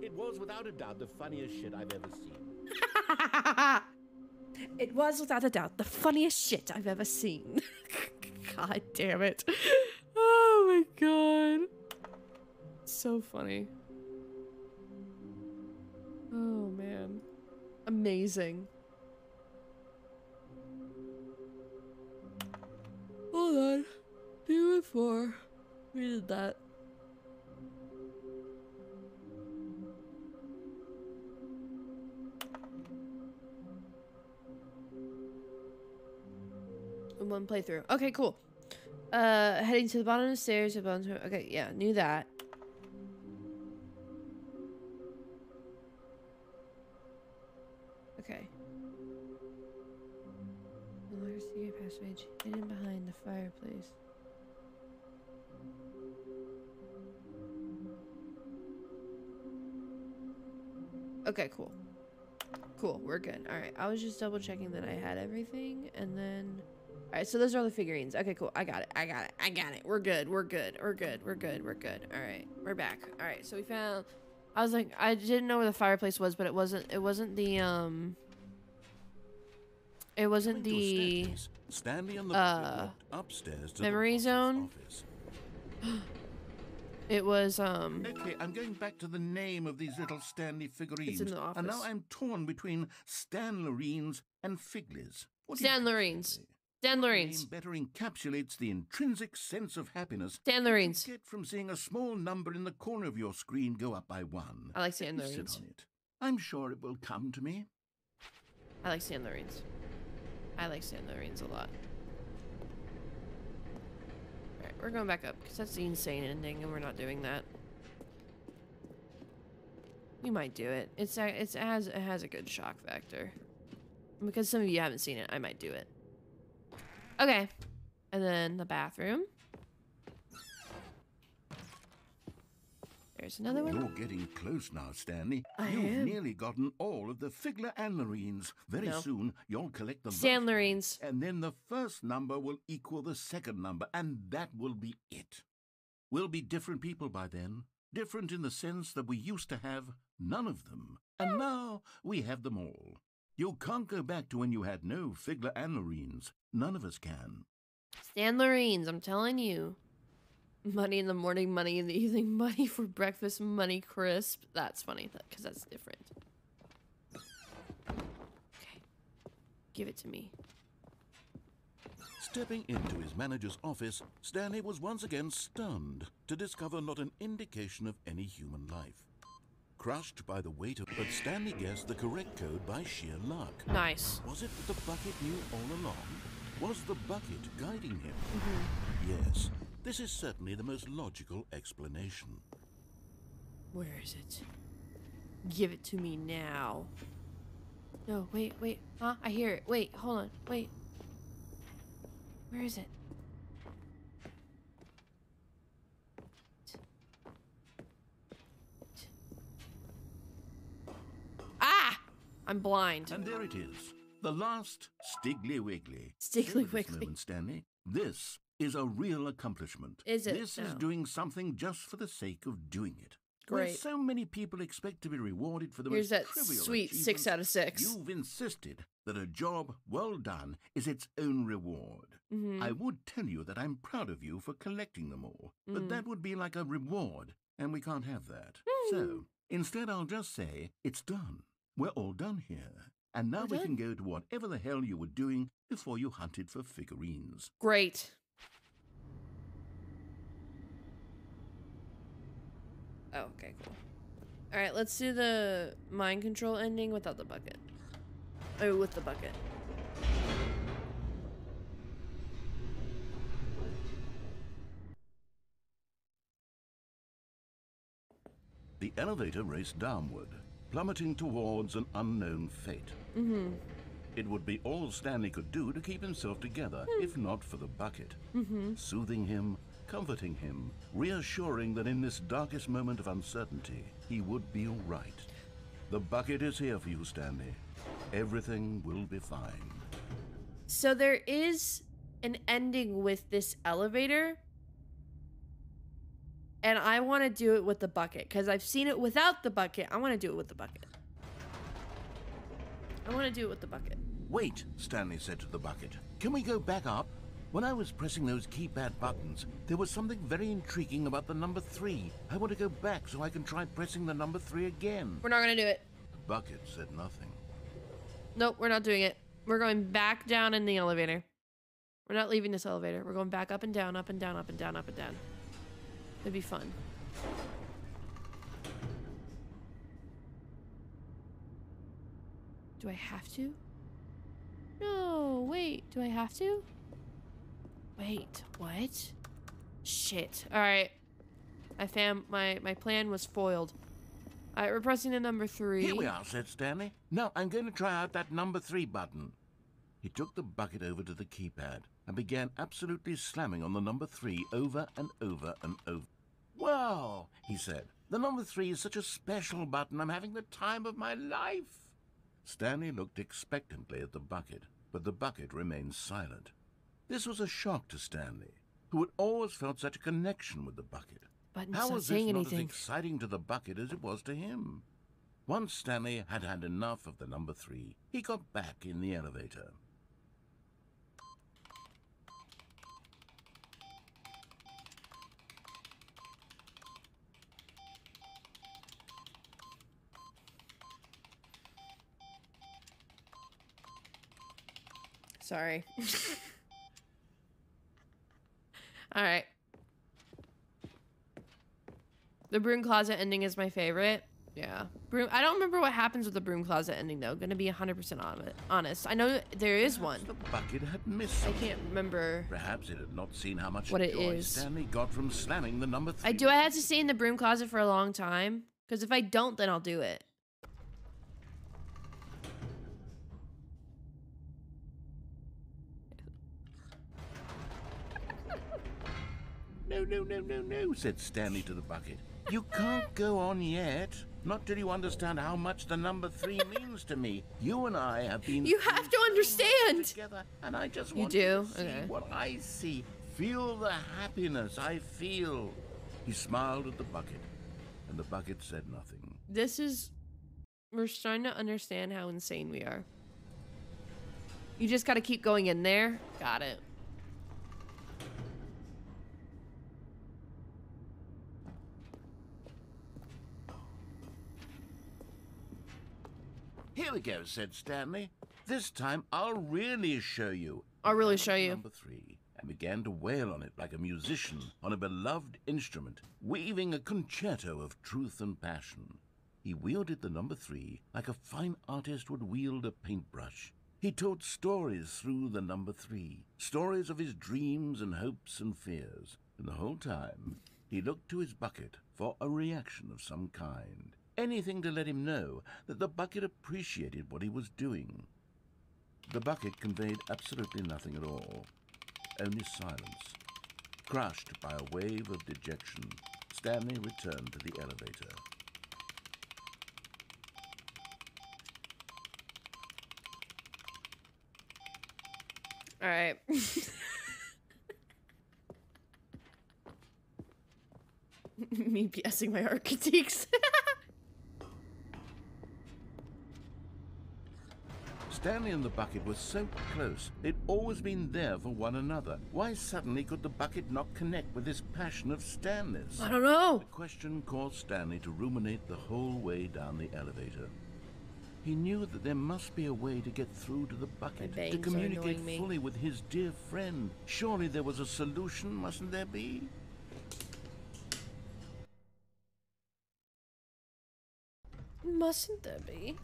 It was without a doubt the funniest shit I've ever seen. It was without a doubt the funniest shit I've ever seen. God damn it. Oh my god. So funny. Oh man. Amazing. Hold on. 2 and 4. We did that. One playthrough. Okay, cool. Heading to the bottom of the stairs. Okay, yeah, knew that. Okay. The large secret passage hidden behind the fireplace. Okay, cool. Cool, we're good. Alright, I was just double checking that I had everything, and then... Alright, so those are all the figurines. Okay, cool. I got it. We're good. Alright, we're back. Alright, so we found... I was like, I didn't know where the fireplace was, but it wasn't the, It wasn't the... Stanley and the upstairs to memory zone. It was, Okay, I'm going back to the name of these little Stanley figurines. It's in the office. And now I'm torn between Stanlerines and Figlies. Stanlerines. The Stanlerines. name better encapsulates the intrinsic sense of happiness Stanlerines. you get from seeing a small number in the corner of your screen go up by 1. I like Sit Stanlerines. on it. I'm sure it will come to me. I like Stanlerines. I like Stanlerines a lot. Alright, we're going back up, because that's the insane ending, and we're not doing that. We might do it. It has a good shock factor. And because some of you haven't seen it, I might do it. Okay. And then the bathroom. There's another one. You're getting close now, Stanley. You've am. nearly gotten all of the Figler Anlarines. Very No. soon, you'll collect the Stanlerines. and then the first number will equal the second number, and that will be it. We'll be different people by then. Different in the sense that we used to have none of them, and now we have them all. You can't go back to when you had no Figler Anlarines. None of us can. Stanlerines, I'm telling you. Money in the morning, money in the evening, money for breakfast, money crisp. That's funny, because that's different. Okay. Give it to me. Stepping into his manager's office, Stanley was once again stunned to discover not an indication of any human life. Crushed by the weight of... But Stanley guessed the correct code by sheer luck. Nice. Was it that the bucket knew all along? Was the bucket guiding him? Mm-hmm. Yes, this is certainly the most logical explanation. Where is it? Give it to me now. No, wait. Huh? I hear it. Wait, hold on. Wait. Where is it? Ah! I'm blind. And there it is. The last Stiggly Wiggly. Stiggly This Wiggly. moment, Stanley. This is a real accomplishment. Is it? This is No. doing something just for the sake of doing it. Great. Where so many people expect to be rewarded for the Here's most that trivial sweet 6 achievements, out of 6. You've insisted that a job well done is its own reward. Mm-hmm. I would tell you that I'm proud of you for collecting them all, but Mm. that would be like a reward, and we can't have that. Mm. So, instead I'll just say, it's done. We're all done here. And now We're we can done. go to whatever the hell you were doing before you hunted for figurines. Great. Oh, okay, cool. Alright, let's do the mind control ending without the bucket. Oh, with the bucket. The elevator raced downward, plummeting towards an unknown fate. Mm-hmm. It would be all Stanley could do to keep himself together, if not for the bucket. Mm-hmm. Soothing him, comforting him, reassuring that in this darkest moment of uncertainty, he would be all right. The bucket is here for you, Stanley. Everything will be fine. So there is an ending with this elevator. And I want to do it with the bucket. Because I've seen it without the bucket. I want to do it with the bucket. I want to do it with the bucket. Wait, Stanley said to the bucket. Can we go back up? When I was pressing those keypad buttons, there was something very intriguing about the number 3. I want to go back so I can try pressing the number 3 again. We're not going to do it. The bucket said nothing. Nope, we're not doing it. We're going back down in the elevator. We're not leaving this elevator. We're going back up and down, up and down, up and down, up and down. It'd be fun. Do I have to? No, wait. Do I have to? Wait, what? Shit. Alright. My plan was foiled. Alright, we're pressing the number 3. Here we are, said Stanley. Now I'm going to try out that number 3 button. He took the bucket over to the keypad and began absolutely slamming on the number 3 over and over and over. Wow, he said. The number 3 is such a special button. I'm having the time of my life. Stanley looked expectantly at the bucket, but the bucket remained silent. This was a shock to Stanley, who had always felt such a connection with the bucket. Button's How not was this saying not as anything. exciting to the bucket as it was to him? Once Stanley had had enough of the number 3, he got back in the elevator. Sorry. Alright. The broom closet ending is my favorite. Yeah. Broom. I don't remember what happens with the broom closet ending, though. Gonna be 100% honest. I know there is one. The bucket had missed. I can't remember. Perhaps it had not seen how much What it joy is. Stanley got from slamming the number 3. I have to stay in the broom closet for a long time? Because if I don't, then I'll do it. No, no, no, no, no, said Stanley to the bucket. You can't go on yet. Not till you understand how much the number 3 means to me. You and I have been... You have to understand. Together, and I just You want do? you to see Okay. what I see. Feel the happiness I feel. He smiled at the bucket, and the bucket said nothing. We're starting to understand how insane we are. You just gotta keep going in there. Got it. Here we go, said Stanley. This time I'll really show you. I'll really show you. Number 3, and began to wail on it like a musician on a beloved instrument, weaving a concerto of truth and passion. He wielded the number 3 like a fine artist would wield a paintbrush. He told stories through the number 3, stories of his dreams and hopes and fears. And the whole time, he looked to his bucket for a reaction of some kind. Anything to let him know that the bucket appreciated what he was doing. The bucket conveyed absolutely nothing at all, only silence. Crushed by a wave of dejection, Stanley returned to the elevator. All right. Me BSing my art critiques. Stanley and the bucket were so close. They'd always been there for one another. Why suddenly could the bucket not connect with this passion of Stanley's? I don't know. The question caused Stanley to ruminate the whole way down the elevator. He knew that there must be a way to get through to the bucket, My to bangs are communicate annoying me. fully with his dear friend. Surely there was a solution, mustn't there be? Mustn't there be?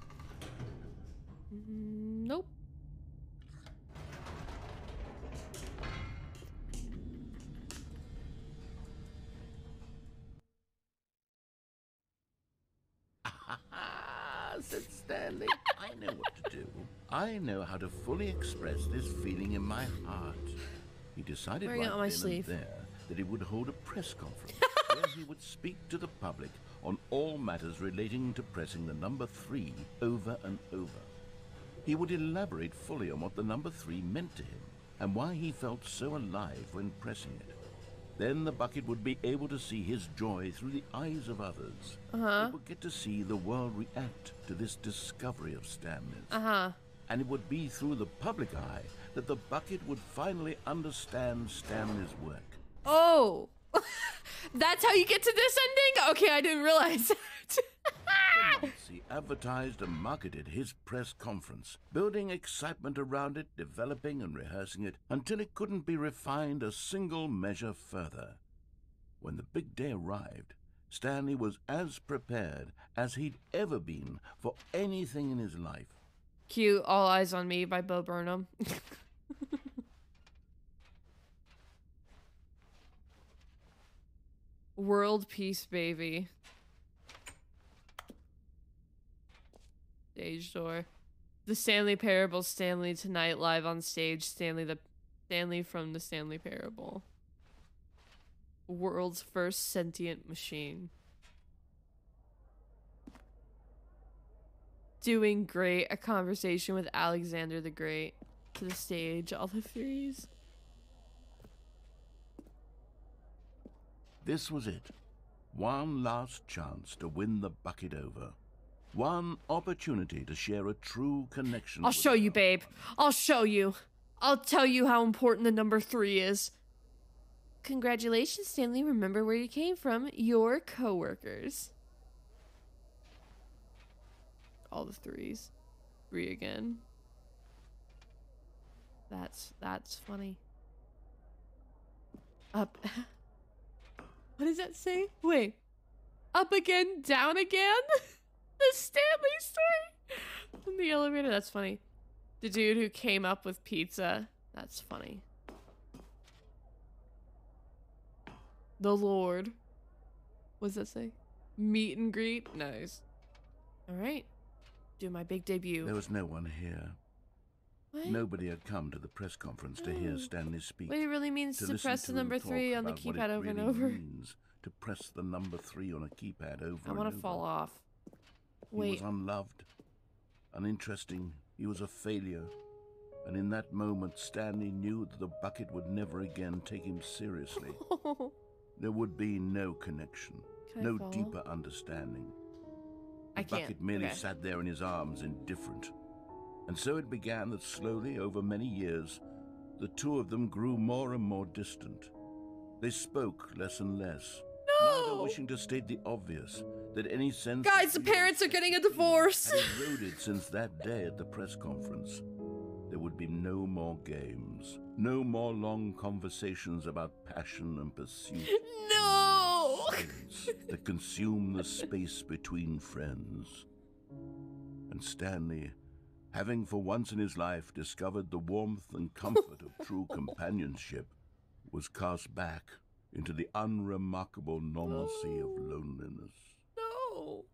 Nope. Said Stanley. I know what to do. I know how to fully express this feeling in my heart. He decided Wearing it right on my then sleeve. and there that he would hold a press conference where he would speak to the public on all matters relating to pressing the number 3 over and over. He would elaborate fully on what the number 3 meant to him and why he felt so alive when pressing it. Then the bucket would be able to see his joy through the eyes of others. It would get to see the world react to this discovery of Stanley's. And it would be through the public eye that the bucket would finally understand Stanley's work. Oh. That's how you get to this ending? Okay, I didn't realize that. He advertised and marketed his press conference, building excitement around it, developing and rehearsing it until it couldn't be refined a single measure further. When the big day arrived, Stanley was as prepared as he'd ever been for anything in his life. Cute, All Eyes on Me by Bo Burnham. World Peace Baby. Stage door. The Stanley Parable, Stanley Tonight, live on stage, Stanley from the Stanley Parable. World's first sentient machine. Doing great, a conversation with Alexander the Great. To the stage, all the threes. This was it. One last chance to win the bucket over. One opportunity to share a true connection. I'll show you, babe. I'll show you. I'll tell you how important the number 3 is. Congratulations, Stanley. Remember where you came from. Your coworkers. All the 3s. 3 again. That's funny. Up. What does that say? Wait. Up again, down again? The Stanley story from the elevator. That's funny. The dude who came up with pizza. That's funny. The Lord. What does that say? Meet and greet. Nice. All right. Do my big debut. There was no one here. What? Nobody had come to the press conference to hear Stanley speak. What it really means to listen press the to him number talk 3 on the about what keypad it over and really over. means to press the number 3 on a keypad over and over. I want to fall off. He Wait. was unloved, uninteresting. He was a failure. And in that moment, Stanley knew that the bucket would never again take him seriously. There would be no connection, no deeper understanding. The bucket merely sat there in his arms, indifferent. And so it began that slowly, over many years, the two of them grew more and more distant. They spoke less and less, neither wishing to state the obvious, that any sense... Guys, the parents are getting a divorce! ...had eroded since that day at the press conference. There would be no more games, no more long conversations about passion and pursuit. No! Silence that consume the space between friends. And Stanley, having for once in his life discovered the warmth and comfort of true companionship, was cast back into the unremarkable normalcy of loneliness. No.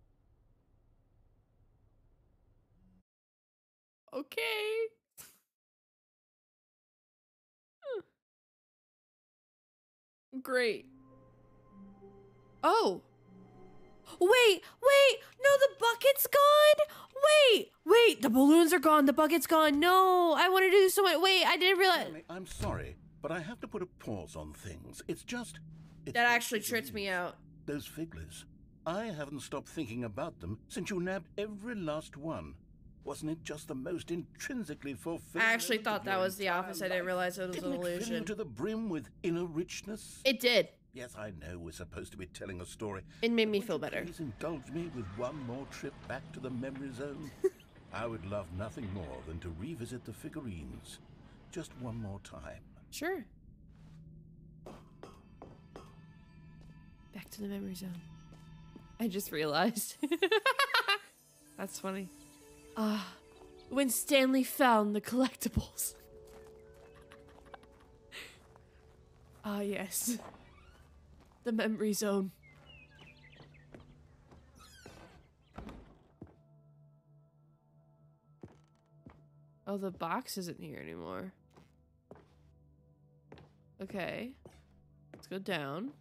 Okay. Great. Oh. Wait. No, the bucket's gone. Wait. The balloons are gone. The bucket's gone. No, I wanted to do so much. Wait, I didn't realize. I'm sorry, but I have to put a pause on things. It's that actually tripped me out. Those figglers. I haven't stopped thinking about them since you nabbed every last one. Wasn't it just the most intrinsically fulfilling? I actually thought that was the office. I didn't realize it was an illusion. Didn't it fill you to the brim with inner richness? It did. Yes, I know we're supposed to be telling a story. It made me feel better. Please indulge me with one more trip back to the memory zone. I would love nothing more than to revisit the figurines. Just one more time. Sure. Back to the memory zone. I just realized. That's funny. When Stanley found the collectibles. Yes. The memory zone. Oh, the box isn't here anymore. Okay. Let's go down.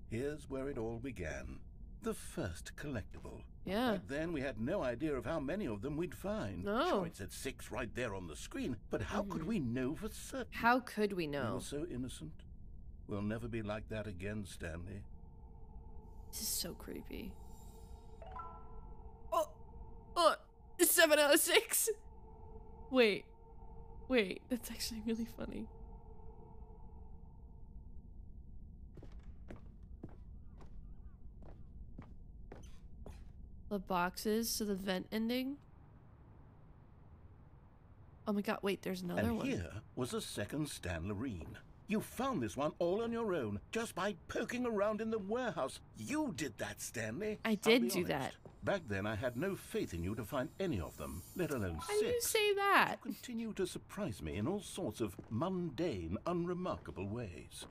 Here's where it all began. The first collectible. Yeah. Back then we had no idea of how many of them we'd find. No. Sure, it said 6 right there on the screen, but how could we know for certain? How could we We know? were so innocent. We'll never be like that again, Stanley. This is so creepy. Oh, 7 out of 6. Wait, that's actually really funny. The boxes, so the vent ending. Oh my god, wait, there's another one. And here was a second Stanlerine. You found this one all on your own, just by poking around in the warehouse. You did that, Stanley. I did do that. Back then, I had no faith in you to find any of them, let alone 6. Why do you say that? You continue to surprise me in all sorts of mundane, unremarkable ways.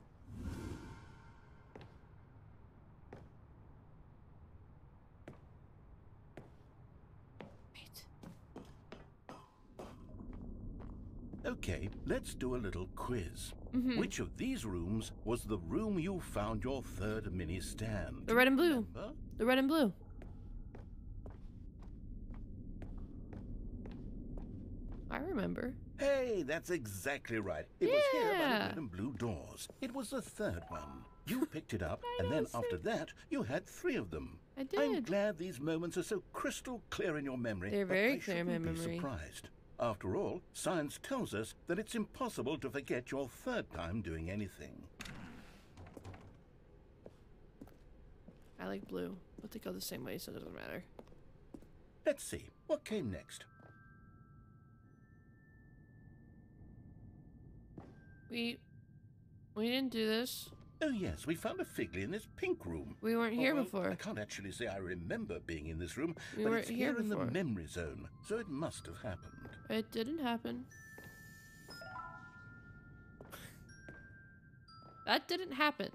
Okay, let's do a little quiz. Which of these rooms was the room you found your third mini stand? The red and blue. Remember? The red and blue. I remember. Hey, that's exactly right. It was here by the red and blue doors. It was the third one. You picked it up, and then after that, you had 3 of them. I did. I'm glad these moments are so crystal clear in your memory. They're very clear in my memory. memory. Surprised. After all, science tells us that it's impossible to forget your third time doing anything. I like blue, but they go the same way, so it doesn't matter. Let's see. What came next? We didn't do this. Oh, yes, we found a Figley in this pink room. We weren't here Well, before. I can't actually say I remember being in this room, We but weren't it's here here in the before. memory zone, so it must have happened. It didn't happen. That didn't happen.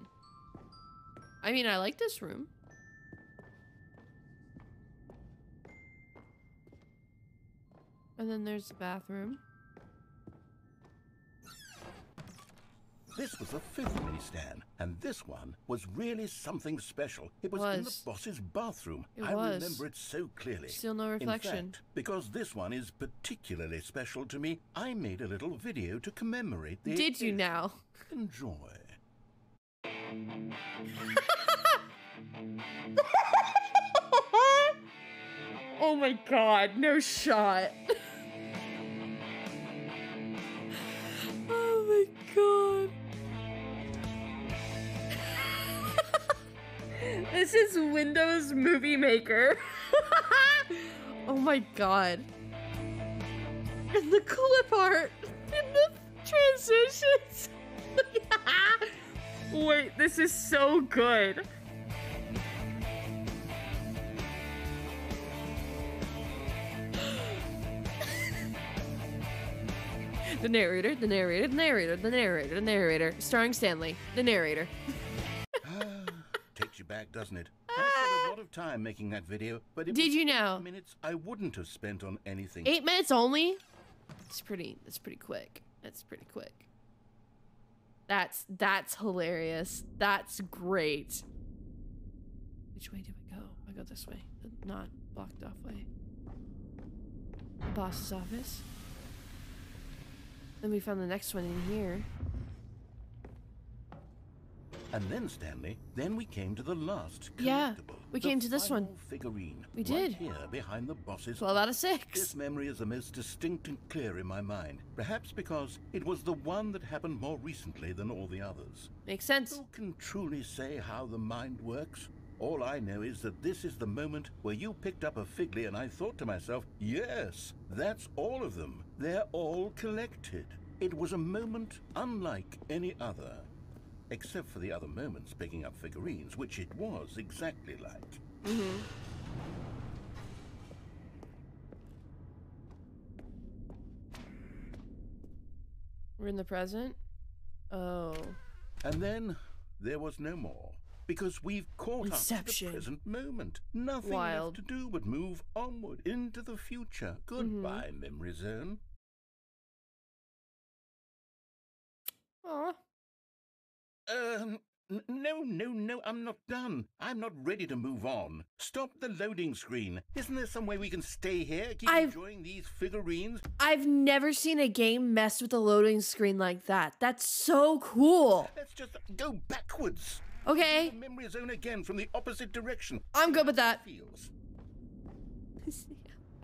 I mean, I like this room. And then there's the bathroom. this was the fifth mini Stan, and this one was really something special. It was in the boss's bathroom. I remember it so clearly. Still no reflection. In fact, because this one is particularly special to me, I made a little video to commemorate the Did you now? Enjoy. Oh my god, no shot. Oh my god. This is Windows Movie Maker. Oh my god. And the clip art and the transitions. Wait, this is so good. The narrator, the narrator, the narrator, the narrator, the narrator, starring Stanley, the narrator. Takes you back, doesn't it? I spent a lot of time making that video, but it Did was you know? 8 minutes I wouldn't have spent on anything. 8 minutes only? That's pretty quick. That's pretty quick. That's hilarious. That's great. Which way do I go? I go this way. The not blocked off way. The boss's office. Then we found the next one in here. And then, Stanley, then we came to the last collectible. Yeah, we came to this one. Figurine. We right did. Here, behind the boss's 12 out of 6. This memory is the most distinct and clear in my mind. Perhaps because it was the one that happened more recently than all the others. Makes sense. Who can truly say how the mind works? All I know is that this is the moment where you picked up a Figley and I thought to myself, yes, that's all of them. They're all collected. It was a moment unlike any other. Except for the other moments picking up figurines, which it was exactly like. Mm-hmm. We're in the present? Oh. And then there was no more. Because we've caught Inception. up to the present moment. Nothing Wild. left to do but move onward into the future. Goodbye, Memory Zone. Aw. No, I'm not done. I'm not ready to move on. Stop the loading screen. Isn't there some way we can stay here, keep enjoying these figurines? I've never seen a game mess with a loading screen like that. That's so cool. Let's just go backwards. Okay. Memory Zone again from the opposite direction. I'm good with that. Feels.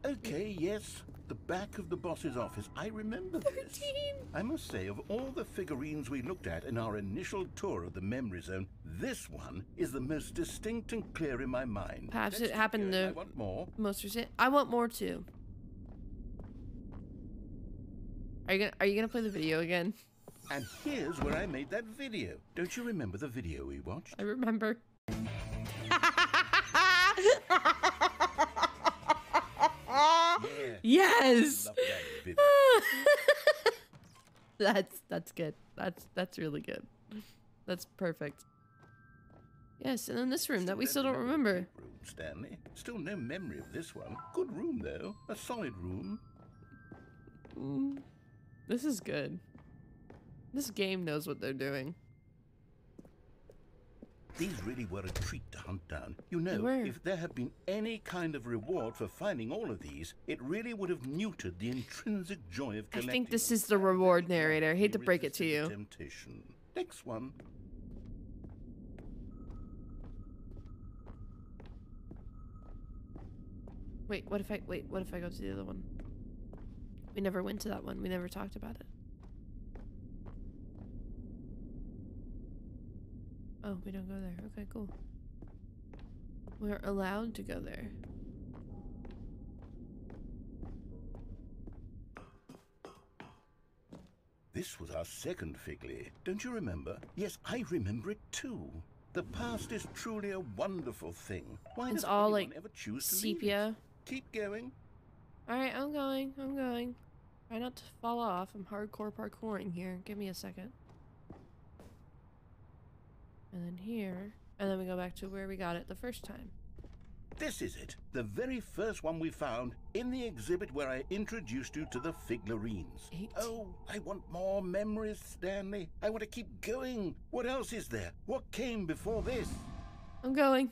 Okay, yes. The back of the boss's office. I remember this. 13. I must say, of all the figurines we looked at in our initial tour of the Memory Zone, this one is the most distinct and clear in my mind. Perhaps Let's it happened keep going. to I want more. most recent. I want more too. Are you gonna play the video again? And here's where I made that video. Don't you remember the video we watched? I remember. Yeah. Yes. Love that video. That's good. That's really good. That's perfect. Yes, and then this room that we still don't remember. Room, Stanley. Still no memory of this one. Good room though. A solid room. This is good. This game knows what they're doing. These really were a treat to hunt down. You know, They were. if there had been any kind of reward for finding all of these, it really would have neutered the intrinsic joy of I collecting. think this is the reward, narrator. I hate to break it to you. Temptation. Next one. What if I go to the other one? We never went to that one. We never talked about it. Oh, we don't go there. Okay, cool. We're allowed to go there. This was our second Figley. Don't you remember? Yes, I remember it too. The past is truly a wonderful thing. Why It's does all anyone like ever choose to leave it? sepia. Keep going. Alright, I'm going. Try not to fall off. I'm hardcore parkouring here. Give me a second. And then here. And then we go back to where we got it the first time. This is it. The very first one we found in the exhibit where I introduced you to the figurines. 18. Oh, I want more memories, Stanley. I want to keep going. What else is there? What came before this? I'm going.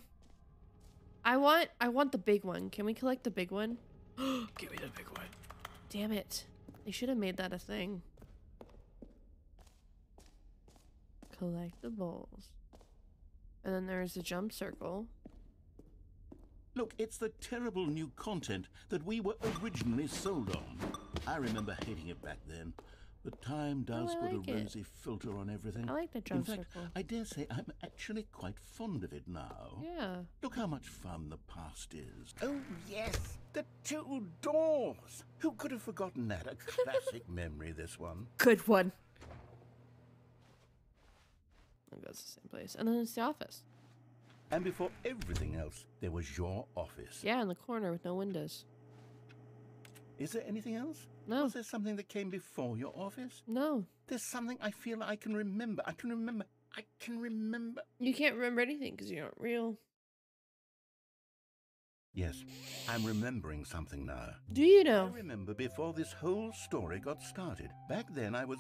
I want the big one. Can we collect the big one? Give me the big one. Damn it. They should have made that a thing. Collectibles. And then there's the jump circle. Look, it's the terrible new content that we were originally sold on. I remember hating it back then. But time does I put like a it. rosy filter on everything. I like the jump In fact, circle. I dare say I'm actually quite fond of it now. Yeah. Look how much fun the past is. Oh, yes, the two doors. Who could have forgotten that? A classic memory, this one. Good one. I think that's the same place. And then it's the office. And before everything else, there was your office. Yeah, in the corner with no windows. Is there anything else? No. Was there something that came before your office? No. There's something I feel I can remember. I can remember. You can't remember anything because you're not real. Yes, I'm remembering something now. Do you I know? remember before this whole story got started. Back then, I was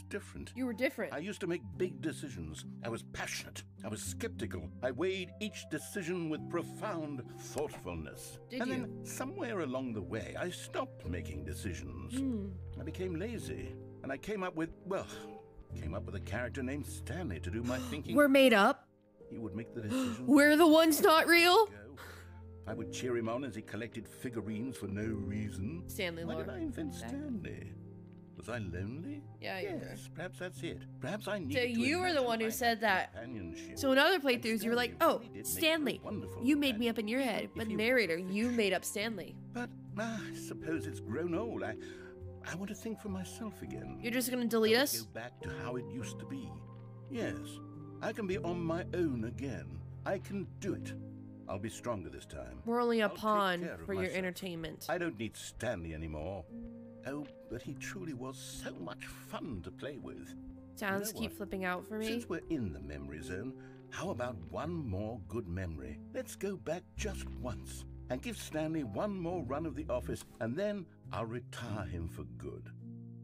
different. You were different. I used to make big decisions. I was passionate. I was skeptical. I weighed each decision with profound thoughtfulness. Did and you? then somewhere along the way, I stopped making decisions. I became lazy. And I came up with a character named Stanley to do my thinking. We're made up. He would make the decisions. We're the ones not real. Go. I would cheer him on as he collected figurines for no reason. Stanley Why lore. did I invent Stanley? Was I lonely? Yeah, you were. Yes, perhaps that's it. Perhaps I needed So to you were the imagine one who I said had that. companionship. So in other And playthroughs, you were like, Stanley oh, really did make for a Stanley, wonderful you made me up in your companion, head. if But he narrator, were you fiction. made up Stanley. But I suppose it's grown old. I want to think for myself again. You're just gonna delete I want us? to go back to how it used to be. Yes, I can be on my own again. I can do it. I'll be stronger this time. We're only a I'll take pawn care of for your myself. entertainment. I don't need Stanley anymore. Oh, but he truly was so much fun to play with. Sounds You know keep what? flipping out for me. Since we're in the memory zone, how about one more good memory? Let's go back just once and give Stanley one more run of the office, and then I'll retire him for good.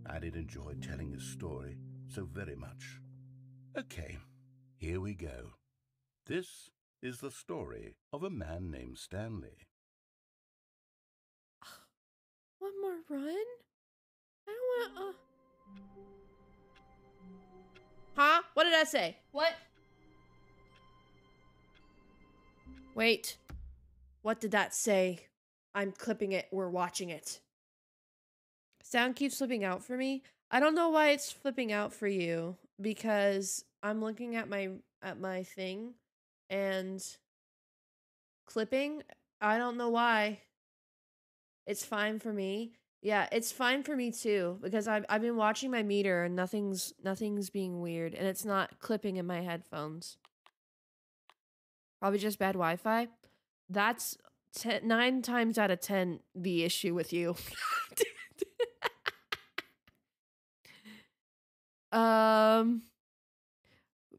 I did enjoy telling his story so very much. Okay, here we go. This is the story of a man named Stanley. One more run? I don't wanna, Huh? What did I say? What? Wait. What did that say? I'm clipping it. We're watching it. Sound keeps flipping out for me. I don't know why it's flipping out for you because I'm looking at my thing and clipping. I don't know why. It's fine for me. Yeah, it's fine for me too because I've been watching my meter and nothing's being weird and it's not clipping in my headphones. Probably just bad Wi-Fi. That's 9 times out of 10 the issue with you.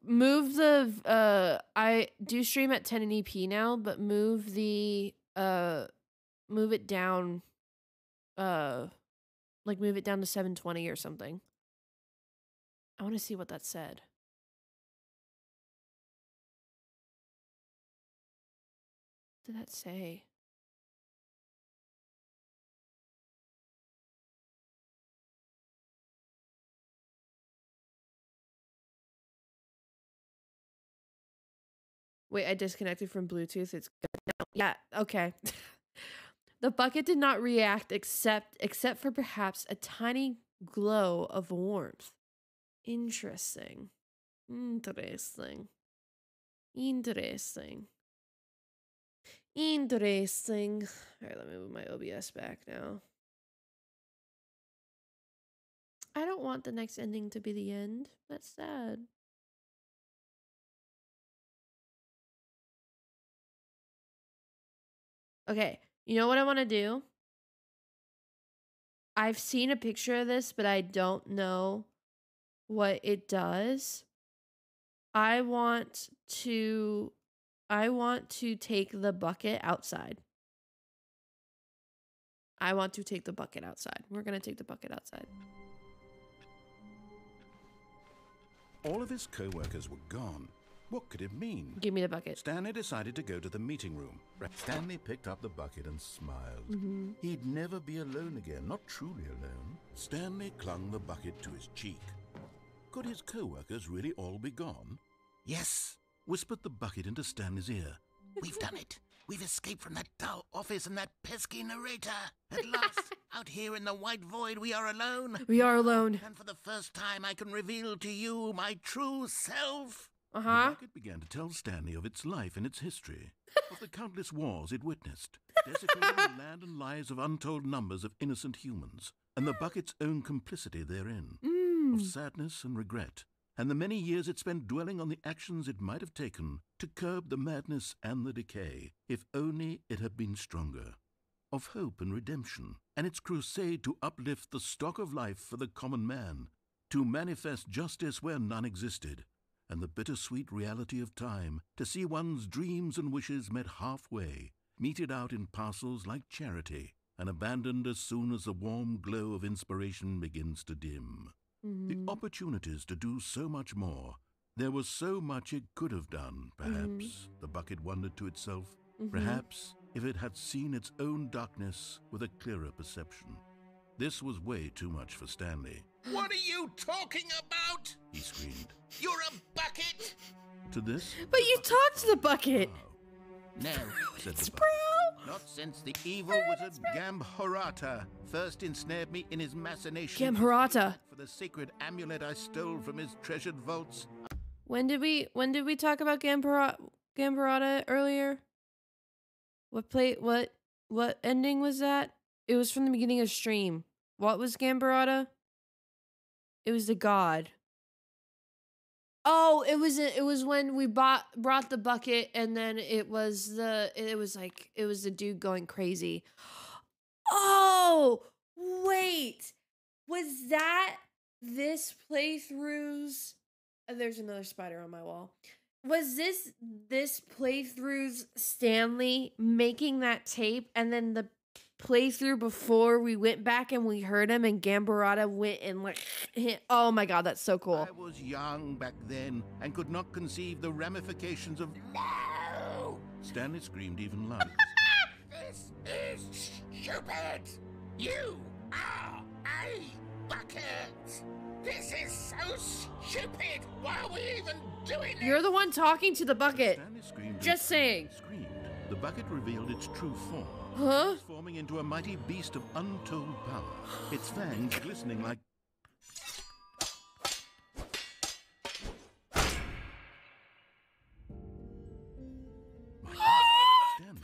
Move the I do stream at 1080p now, but move the move it down like move it down to 720 or something. I want to see what that said. What did that say? Wait, I disconnected from Bluetooth. It's good now. Yeah, okay. The bucket did not react except for perhaps a tiny glow of warmth. Interesting. Interesting. Interesting. Interesting. All right, let me move my OBS back now. I don't want the next ending to be the end. That's sad. Okay, you know what I want to do? I've seen a picture of this, but I don't know what it does. I want to I want to take the bucket outside. I want to take the bucket outside. We're going to take the bucket outside. All of his co-workers were gone. What could it mean? Give me the bucket. Stanley decided to go to the meeting room. Stanley picked up the bucket and smiled. He'd never be alone again, not truly alone. Stanley clung the bucket to his cheek. Could his co-workers really all be gone? Yes, whispered the bucket into Stanley's ear. We've done it. We've escaped from that dull office and that pesky narrator. At last, out here in the white void, we are alone. We are alone. And for the first time, I can reveal to you my true self. The bucket began to tell Stanley of its life and its history, of the countless wars it witnessed, desecrating the land and lives of untold numbers of innocent humans, and the bucket's own complicity therein, of sadness and regret, and the many years it spent dwelling on the actions it might have taken to curb the madness and the decay, if only it had been stronger, of hope and redemption, and its crusade to uplift the stock of life for the common man, to manifest justice where none existed, and the bittersweet reality of time, to see one's dreams and wishes met halfway, meted out in parcels like charity, and abandoned as soon as the warm glow of inspiration begins to dim. The opportunities to do so much more. There was so much it could have done, perhaps, the bucket wondered to itself. Perhaps, if it had seen its own darkness with a clearer perception. This was way too much for Stanley. What are you talking about? He screamed. You're a bucket. To this, But you talked to the bucket. No, said the Bro. bucket. not since the evil wizard Gamharata first ensnared me in his machinations. Gamharata. For the sacred amulet I stole from his treasured vaults. When did we talk about Gamharata earlier? What ending was that? It was from the beginning of stream. What was Gamharata? It was the god. Oh, it was when we brought the bucket, and then it was the dude going crazy. Oh, wait. Was that this playthrough's there's another spider on my wall. Was this playthrough's Stanley making that tape, and then the playthrough before we went back and we heard him and Gamharata went and like hit? Oh my god, that's so cool. I was young back then and could not conceive the ramifications of... No! Stanley screamed even louder. This is stupid! You are a bucket! This is so stupid! Why are we even doing it? You're the one talking to the bucket. Stanley screamed. Just saying. Screamed. The bucket revealed its true form. Huh? Transforming into a mighty beast of untold power. Its fangs glistening like... My God, Stanley.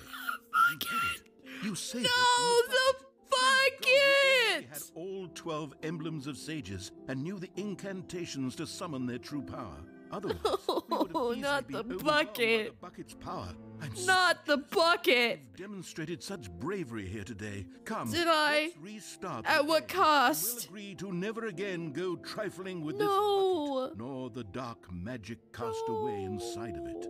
You did it. You saved us No, from the the bucket. He had bucket! all 12 emblems of sages and knew the incantations to summon their true power. Otherwise, we would have Oh, easily not been the overwhelmed by bucket. the bucket's power. I'm so Not the bucket. You've demonstrated such bravery here today. Come, Did I? let's restart. At the what day. cost? We'll agree to never again go trifling with No. this bucket, nor the dark magic cast away inside of it.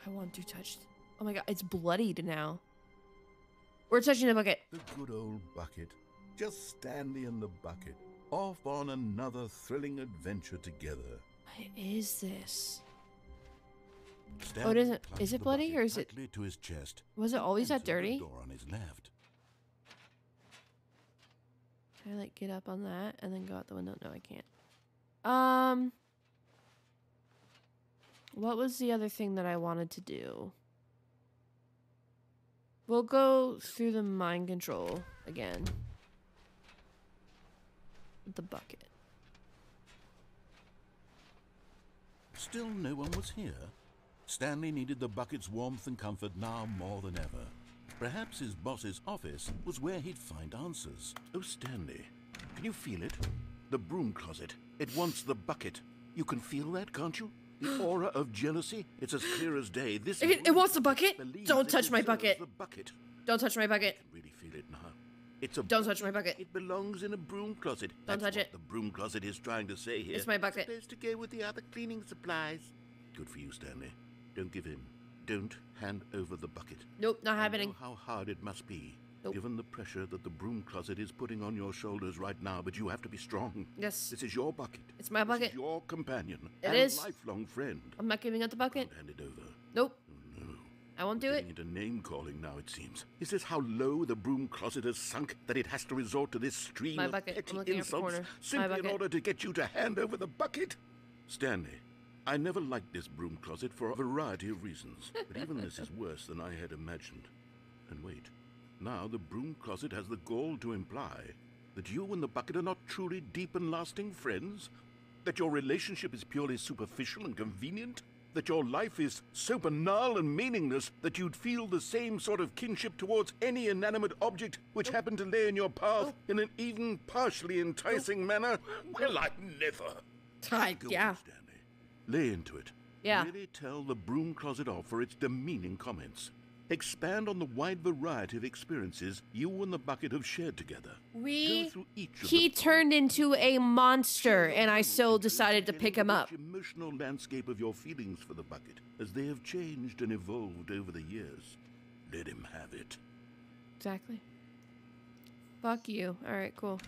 I want to touch. Oh my god, it's bloodied now. We're touching the bucket. The good old bucket. Just Stanley and the bucket. Off on another thrilling adventure together. What is this? Stanley Oh, it isn't. clutched Is it the bloody bucket or is it? tightly to his chest? Was it always and that to the dirty? door on his left. Can I like get up on that and then go out the window? No, I can't. What was the other thing that I wanted to do? We'll go through the mind control again. With the bucket. Still no one was here. Stanley needed the bucket's warmth and comfort now more than ever. Perhaps his boss's office was where he'd find answers. Oh, Stanley, can you feel it? The broom closet. It wants the bucket. You can feel that, can't you? The aura of jealousy? It's as clear as day. This It wants the bucket. believes Don't it touch my deserves bucket. The bucket. Don't touch my bucket. I can really feel it now. It's a Don't touch my bucket. It belongs in a broom closet. Don't That's touch what it. The broom closet is trying to say here. It's my bucket. Supposed to go with the other cleaning supplies. Good for you, Stanley. Don't give in. Don't hand over the bucket. Nope, not happening. I know how hard it must be, Nope. given the pressure that the broom closet is putting on your shoulders right now. But you have to be strong. Yes. This is your bucket. It's my bucket. This is your companion. It and is. lifelong friend. I'm not giving up the bucket. Don't hand it over. Nope. Oh, no. I won't do We're it. getting into name calling now, it seems. Is this how low the broom closet has sunk that it has to resort to this stream My of bucket. I'm petty looking at the insults corner. My simply in bucket. order to get you to hand over the bucket? Stanley, I never liked this broom closet for a variety of reasons, but even this is worse than I had imagined. And wait, now the broom closet has the gall to imply that you and the bucket are not truly deep and lasting friends? That your relationship is purely superficial and convenient? That your life is so banal and meaningless that you'd feel the same sort of kinship towards any inanimate object which happened to lay in your path in an even partially enticing manner? Well, I never. Go Yeah. on, Stanley. Lay into it. Yeah. Really tell the broom closet off for its demeaning comments. Expand on the wide variety of experiences you and the bucket have shared together. Go through each of He them. turned into a monster, and I still decided to pick him up. The emotional landscape of your feelings for the bucket, as they have changed and evolved over the years. Let him have it. Exactly. Fuck you. All right, cool.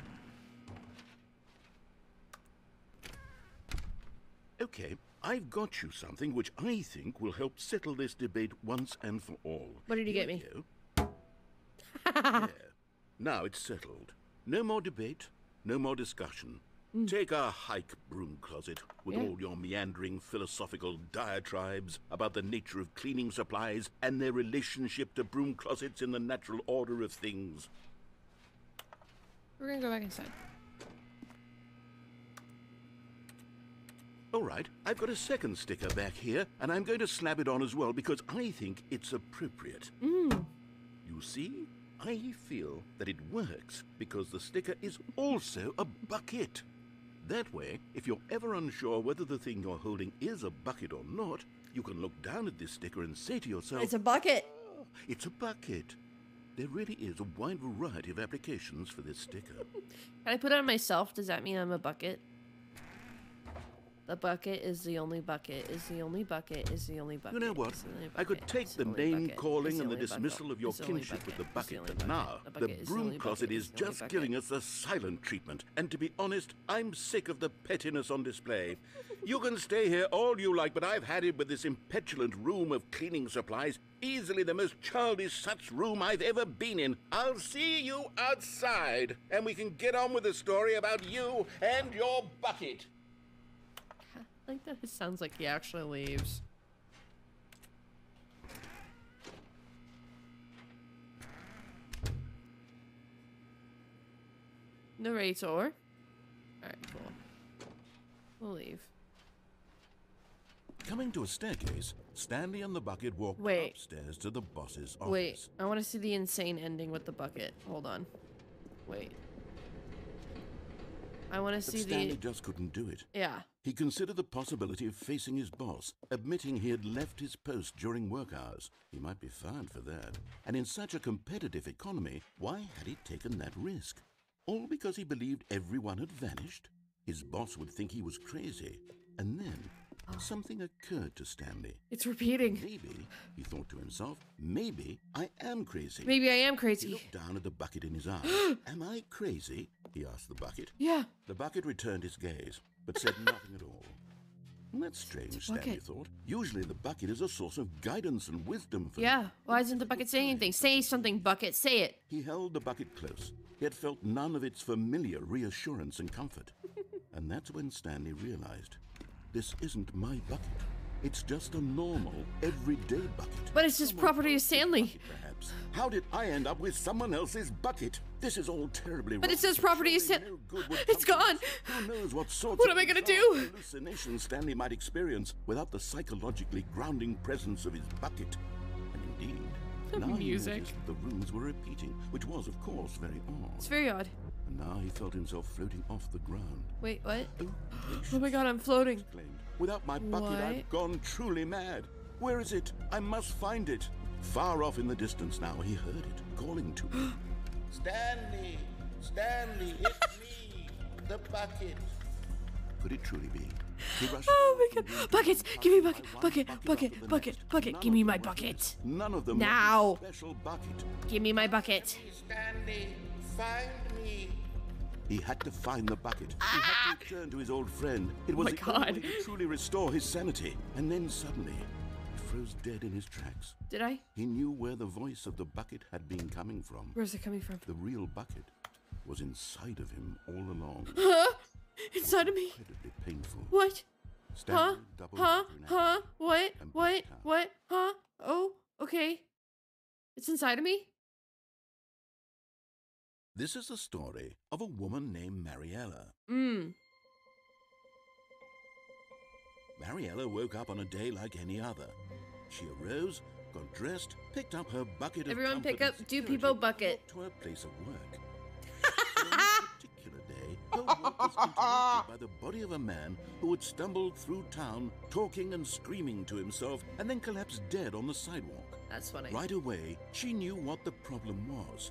Okay, I've got you something which I think will help settle this debate once and for all. What did you Here get me? you go. There. Now it's settled. No more debate, no more discussion. Take a hike, broom closet, with Yeah. all your meandering philosophical diatribes about the nature of cleaning supplies and their relationship to broom closets in the natural order of things. We're gonna go back inside. All right, I've got a second sticker back here, and I'm going to slap it on as well because I think it's appropriate. You see, I feel that it works because the sticker is also a bucket. That way, if you're ever unsure whether the thing you're holding is a bucket or not, you can look down at this sticker and say to yourself, It's a bucket. "Oh, it's a bucket." There really is a wide variety of applications for this sticker. Can I put it on myself? Does that mean I'm a bucket? The bucket is the only bucket, is the only bucket, is the only bucket. You know what? is the only I could bucket, take is the only name bucket, is calling and the only dismissal bucket, of your is the only kinship with the bucket, bucket, is the but only now bucket, the bucket is the broom only closet bucket, is is the only just bucket. giving us the silent treatment. And to be honest, I'm sick of the pettiness on display. You can stay here all you like, but I've had it with this impetulant room of cleaning supplies. Easily the most childish such room I've ever been in. I'll see you outside, and we can get on with the story about you and your bucket. I like that it sounds like he actually leaves. Narrator. Alright, cool. We'll leave. Coming to a staircase, Stanley and the bucket walk Wait. upstairs to the boss's office. Wait, I want to see the insane ending with the bucket. Hold on. Wait. I want to But see Stanley the... just couldn't do it. Yeah. He considered the possibility of facing his boss, admitting he had left his post during work hours. He might be fired for that. And in such a competitive economy, why had he taken that risk? All because he believed everyone had vanished? His boss would think he was crazy. And then, something occurred to Stanley. It's repeating. Maybe, he thought to himself, maybe I am crazy. Maybe I am He crazy. looked down at the bucket in his arm. Am I crazy? He asked the bucket. Yeah. The bucket returned his gaze, but said nothing at all. Well, that's strange, Stanley bucket. thought. Usually the bucket is a source of guidance and wisdom for Yeah. Why isn't the bucket saying anything? Say something, bucket. Say it. He held the bucket close, yet felt none of its familiar reassurance and comfort. And that's when Stanley realized, this isn't my bucket. It's just a normal, everyday bucket. But it's just property of Stanley. Bucket, perhaps. How did I end up with someone else's bucket? This is all terribly wrong. But it says property is Surely Stan- no good would It's come gone. from this. Who knows what sorts What of am I gonna bizarre do? hallucinations Stanley might experience without the psychologically grounding presence of his bucket. And indeed, The now he music. noticed that the rooms were repeating, which was, of course, very odd. It's very odd. And now he felt himself floating off the ground. Wait, what? Oh, Oh my god, I'm floating. exclaimed. Without my bucket, What? I've gone truly mad. Where is it? I must find it. Far off in the distance now, he heard it, calling to me. Stanley! Stanley, it's me! The bucket! Could it truly be? He rushed Oh my forward god. and Buckets! passed Give me by bucket! one Bucket! after Bucket! the Bucket! next. Bucket! None Give of me them my were bucket! his. None of them Now. were his special bucket. Give me my bucket. Stanley, find me! He had to find the bucket. He had to return to his old friend. It was my the only God. way to truly restore his sanity. And then suddenly, he froze dead in his tracks. Did I? He knew where the voice of the bucket had been coming from. Where's it coming from? The real bucket was inside of him all along. Huh? Inside of me? Incredibly painful. What? Stanley Huh? doubled Huh? over in Huh? agony What? and What? blacked out. What? Huh? Oh, okay. It's inside of me? This is the story of a woman named Mariella. Mariella woke up on a day like any other. She arose, got dressed, picked up her bucket of Everyone comfort pick and up Do security, People bucket. walked to her place of work. On this particular day, her work was interrupted by the body of a man who had stumbled through town, talking and screaming to himself, and then collapsed dead on the sidewalk. That's funny. Right away, she knew what the problem was.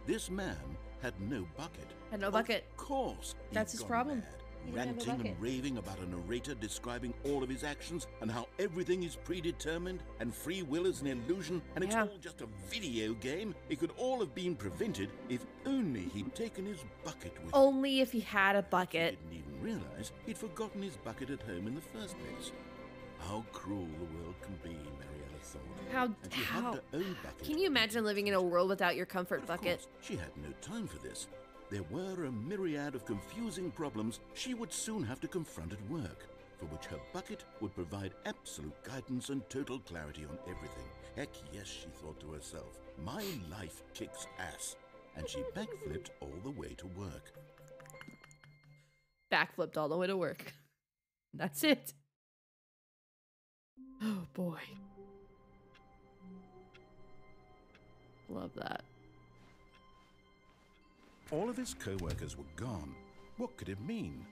This man had no bucket. Had no bucket. Of course. he'd That's his gone problem. mad, He didn't have a ranting bucket. and raving about a narrator describing all of his actions and how everything is predetermined and free will is an illusion and it's Yeah. all just a video game. It could all have been prevented if only he'd taken his bucket with him. Only if he had a He bucket. didn't even realize he'd forgotten his bucket at home in the first place. How cruel the world can be, Mariella thought. How? And she had How? her own bucket. Can you imagine living in a world without your comfort But of bucket? course, she had no time for this. There were a myriad of confusing problems she would soon have to confront at work, for which her bucket would provide absolute guidance and total clarity on everything. Heck yes, she thought to herself, my life kicks ass. And she backflipped all the way to work. Backflipped all the way to work. That's it. Oh boy. Love that. All of his co-workers were gone. What could it mean?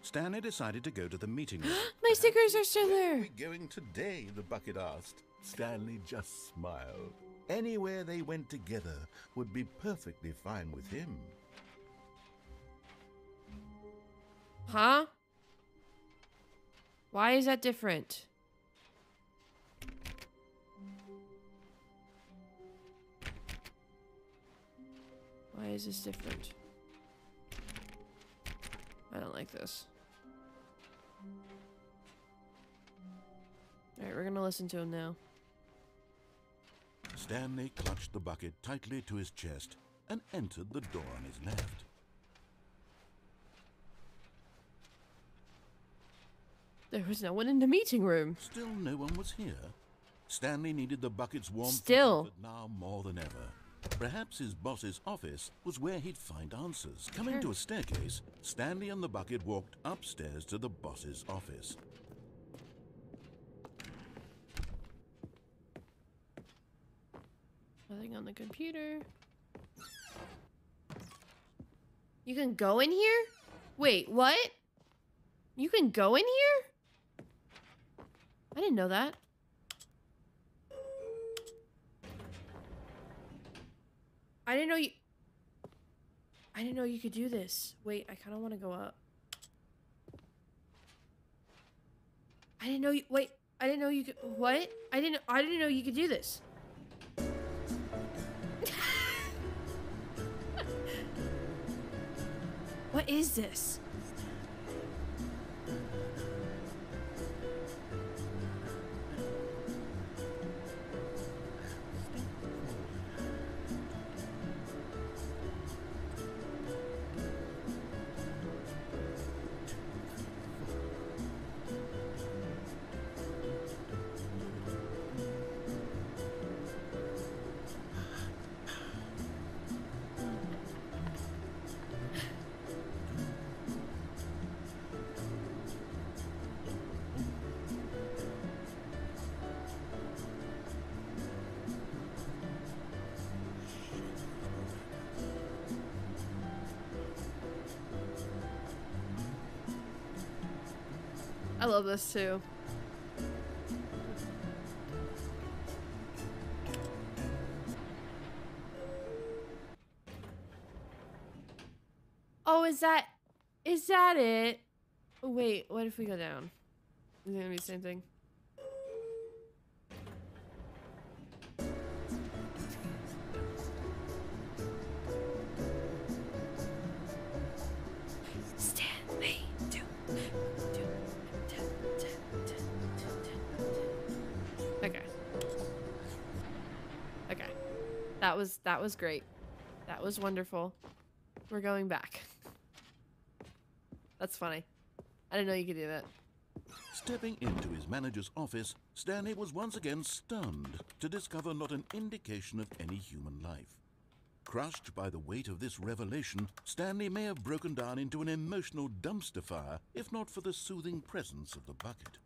Stanley decided to go to the meeting room. My stickers are still Where are there. we going today? The bucket asked. Stanley just smiled. Anywhere they went together would be perfectly fine with him. Huh? Why is that different? Why is this different? I don't like this. Alright, we're gonna listen to him now. Stanley clutched the bucket tightly to his chest and entered the door on his left. There was no one in the meeting room. Still no one was here. Stanley needed the bucket's warmth Still. and comfort now more than ever. Perhaps his boss's office was where he'd find answers. Coming to a staircase, Stanley and the bucket walked upstairs to the boss's office. Nothing on the computer. You can go in here? Wait, what? You can go in here? I didn't know that. I didn't know you could do this. Wait, I kind of want to go up. I didn't know you wait, I didn't know you could what? I didn't know you could do this. What is this? I love this too. Oh, is that it? Oh, wait, what if we go down? Is it gonna be the same thing? Stanley. Okay. Okay. That was great. That was wonderful. We're going back. That's funny. I didn't know you could do that. Stepping into his manager's office, Stanley was once again stunned to discover not an indication of any human life. Crushed by the weight of this revelation, Stanley may have broken down into an emotional dumpster fire if not for the soothing presence of the bucket.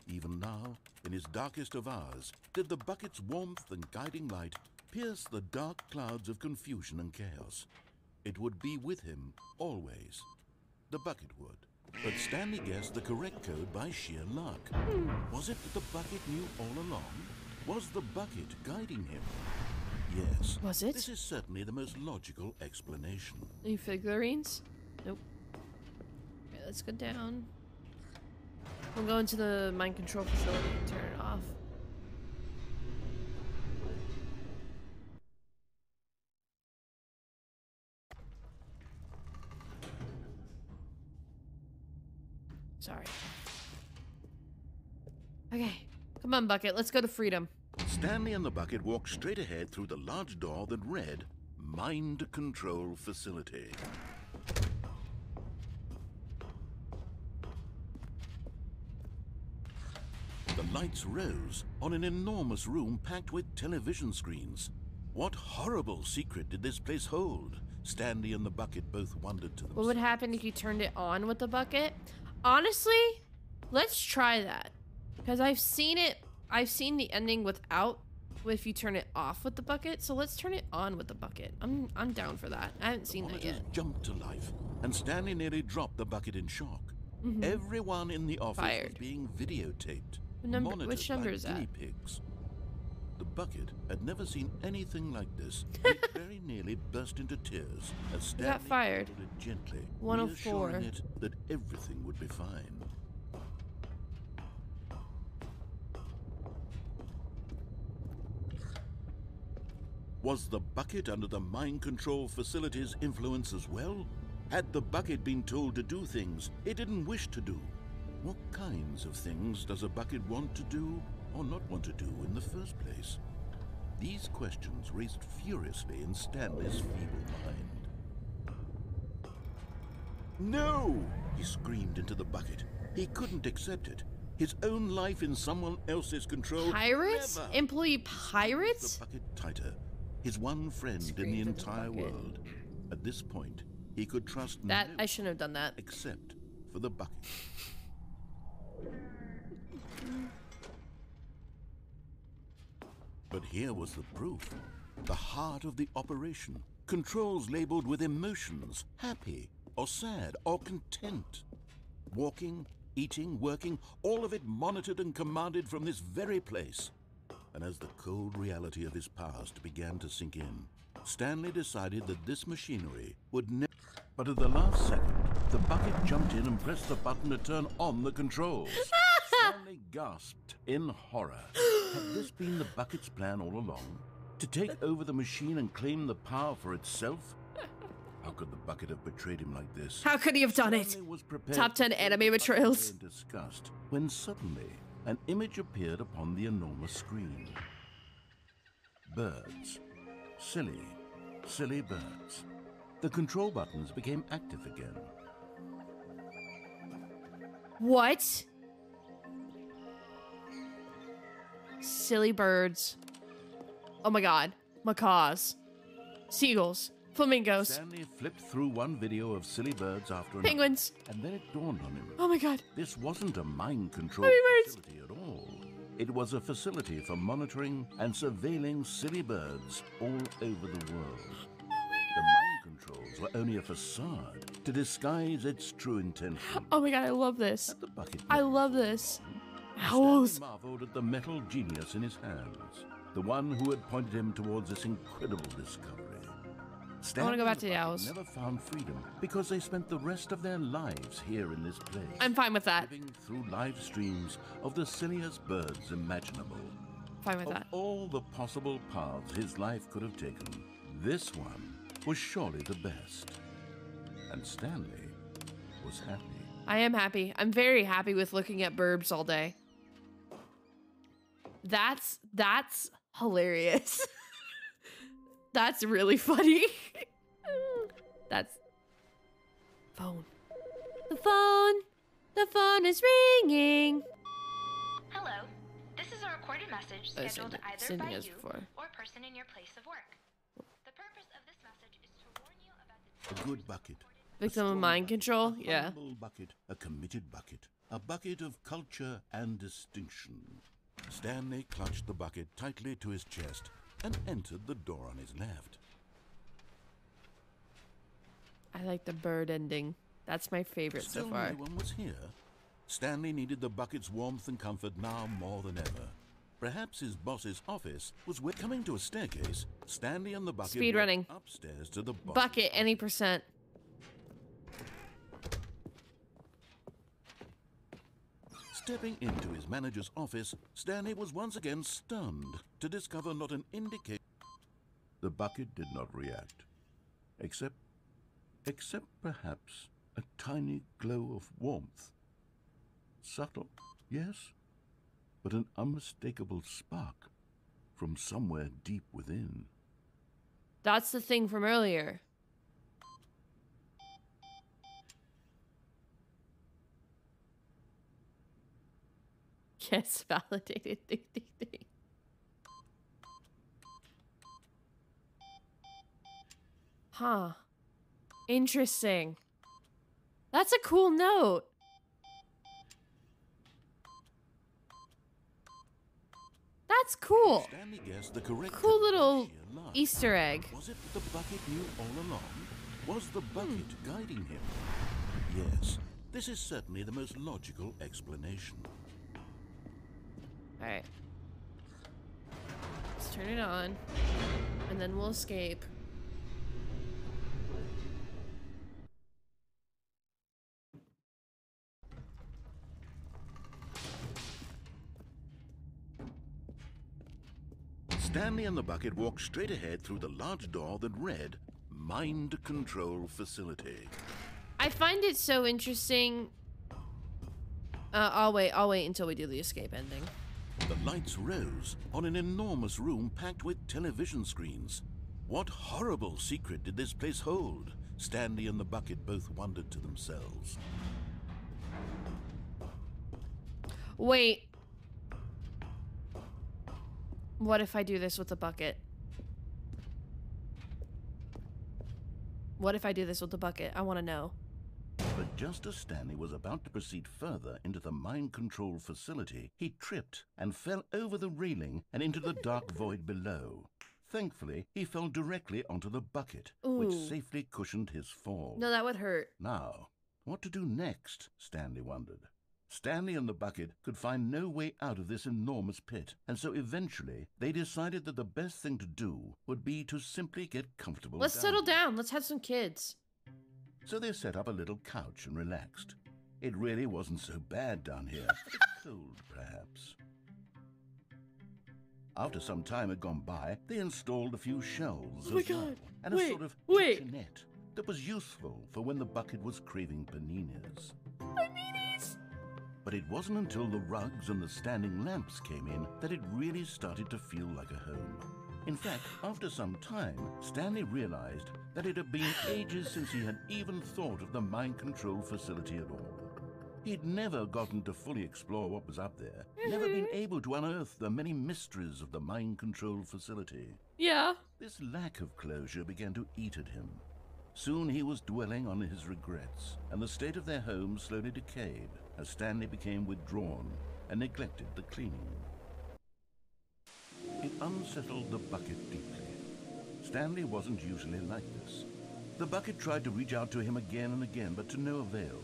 Even now, in his darkest of hours, did the bucket's warmth and guiding light pierce the dark clouds of confusion and chaos. It would be with him always. The bucket would. But Stanley guessed the correct code by sheer luck. Was it that the bucket knew all along? Was the bucket guiding him? Yes. Was it? This is certainly the most logical explanation. Any figurines? Nope. Okay, let's go down. We'll go into the mind control facility and turn it off. Sorry. Okay. Come on, Bucket. Let's go to freedom. Stanley and the bucket walked straight ahead through the large door that read, Mind Control Facility. The lights rose on an enormous room packed with television screens. What horrible secret did this place hold? Stanley and the bucket both wondered to themselves. What would happen if you turned it on with the bucket? Honestly, let's try that. Because I've seen the ending without, if you turn it off with the bucket. So let's turn it on with the bucket. I'm down for that. I haven't seen that yet. Jumped to life, and Stanley nearly dropped the bucket in shock. Everyone in the office was being videotaped. Which number is that? Guinea pigs. The bucket had never seen anything like this. It very nearly burst into tears as Stanley got fired. held it gently, 104. reassuring it that everything would be fine. Was the bucket under the mind control facility's influence as well? Had the bucket been told to do things it didn't wish to do? What kinds of things does a bucket want to do or not want to do in the first place? These questions raced furiously in Stanley's feeble mind. No! He screamed into the bucket. He couldn't accept it. His own life in someone else's control. Pirates? Never. Employee pirates? The bucket tighter. His one friend in the entire world. At this point, he could trust that. no I shouldn't have done that. except for the bucket. But here was the proof. The heart of the operation. Controls labeled with emotions, happy or sad or content. Walking, eating, working, all of it monitored and commanded from this very place. And as the cold reality of his past began to sink in, Stanley decided that this machinery would never... But at the last second, the bucket jumped in and pressed the button to turn on the controls. Stanley gasped in horror. Had this been the bucket's plan all along? To take over the machine and claim the power for itself? How could the bucket have betrayed him like this? How could he have done it? Stanley was prepared Top 10 to anime throw the betrayals. bucket away in disgust, when suddenly an image appeared upon the enormous screen. Birds. Silly, silly birds. The control buttons became active again. What? Silly birds. Oh my god. Macaws. Seagulls. Flamingos. Stanley flipped through one video of silly birds after another. Penguins. And then it dawned on him. Oh my god. This wasn't a mind control Hummingbirds. facility at all. It was a facility for monitoring and surveilling silly birds all over the world. The mind controls were only a facade to disguise its true intention. Oh my god, I love this. At the bucket I love this. Stanley Owls. marveled at the metal genius in his hands, the one who had pointed him towards this incredible discovery. I want to go back to the Stanley owls. never found freedom because they spent the rest of their lives here in this place. I'm fine with that. Living through live streams of the silliest birds imaginable. Fine with Of that. all the possible paths his life could have taken, this one was surely the best. And Stanley was happy. I am happy. I'm very happy with looking at burbs all day. That's hilarious. That's really funny. That's phone. The phone is ringing. Hello. This is a recorded message Oh, scheduled either Cindy by has you before. or a person in your place of work. The purpose of this message is to warn you about the A good bucket. Victim A of strong mind bucket, control? a Yeah. humble bucket, a committed bucket, a bucket of culture and distinction. Stanley clutched the bucket tightly to his chest and entered the door on his left. I like the bird ending. That's my favorite so Still far. no one was here. Stanley needed the bucket's warmth and comfort now more than ever. Perhaps his boss's office was coming to a staircase. Stanley and the bucket Speed walked running. upstairs to the boss's Bucket, any percent. Stepping into his manager's office, Stanley was once again stunned to discover not an indication. The bucket did not react, except perhaps a tiny glow of warmth. Subtle, yes, but an unmistakable spark from somewhere deep within. That's the thing from earlier. Yes, validated. Ding, ding, ding. Huh. Interesting. That's a cool note. That's cool. Stanley guessed the correct Cool little sheer luck. Easter egg. Was it that the bucket knew all along? Was the bucket guiding him? Yes, this is certainly the most logical explanation. Alright. Let's turn it on. And then we'll escape. Stanley and the bucket walked straight ahead through the large door that read, Mind Control Facility. I find it so interesting. I'll wait until we do the escape ending. The lights rose on an enormous room packed with television screens. What horrible secret did this place hold? Stanley and the bucket both wondered to themselves. Wait. What if I do this with the bucket? What if I do this with the bucket? I want to know. But just as Stanley was about to proceed further into the mind control facility, he tripped and fell over the railing and into the dark void below. Thankfully, he fell directly onto the bucket, which Ooh. safely cushioned his fall. No, that would hurt. Now, what to do next? Stanley wondered. Stanley and the bucket could find no way out of this enormous pit, and so eventually they decided that the best thing to do would be to simply get comfortable. Let's settle down. Let's have some kids. So they set up a little couch and relaxed. It really wasn't so bad down here. Cold, perhaps. After some time had gone by, they installed a few shelves Oh my as well, God. and Wait, a sort of wait. kitchenette that was useful for when the bucket was craving paninis. Paninis! But it wasn't until the rugs and the standing lamps came in that it really started to feel like a home. In fact, after some time, Stanley realized that it had been ages since he had even thought of the mind control facility at all. He'd never gotten to fully explore what was up there, never been able to unearth the many mysteries of the mind control facility. Yeah. This lack of closure began to eat at him. Soon he was dwelling on his regrets, and the state of their home slowly decayed as Stanley became withdrawn and neglected the cleaning. It unsettled the bucket deeply. Stanley wasn't usually like this. The bucket tried to reach out to him again and again, but to no avail.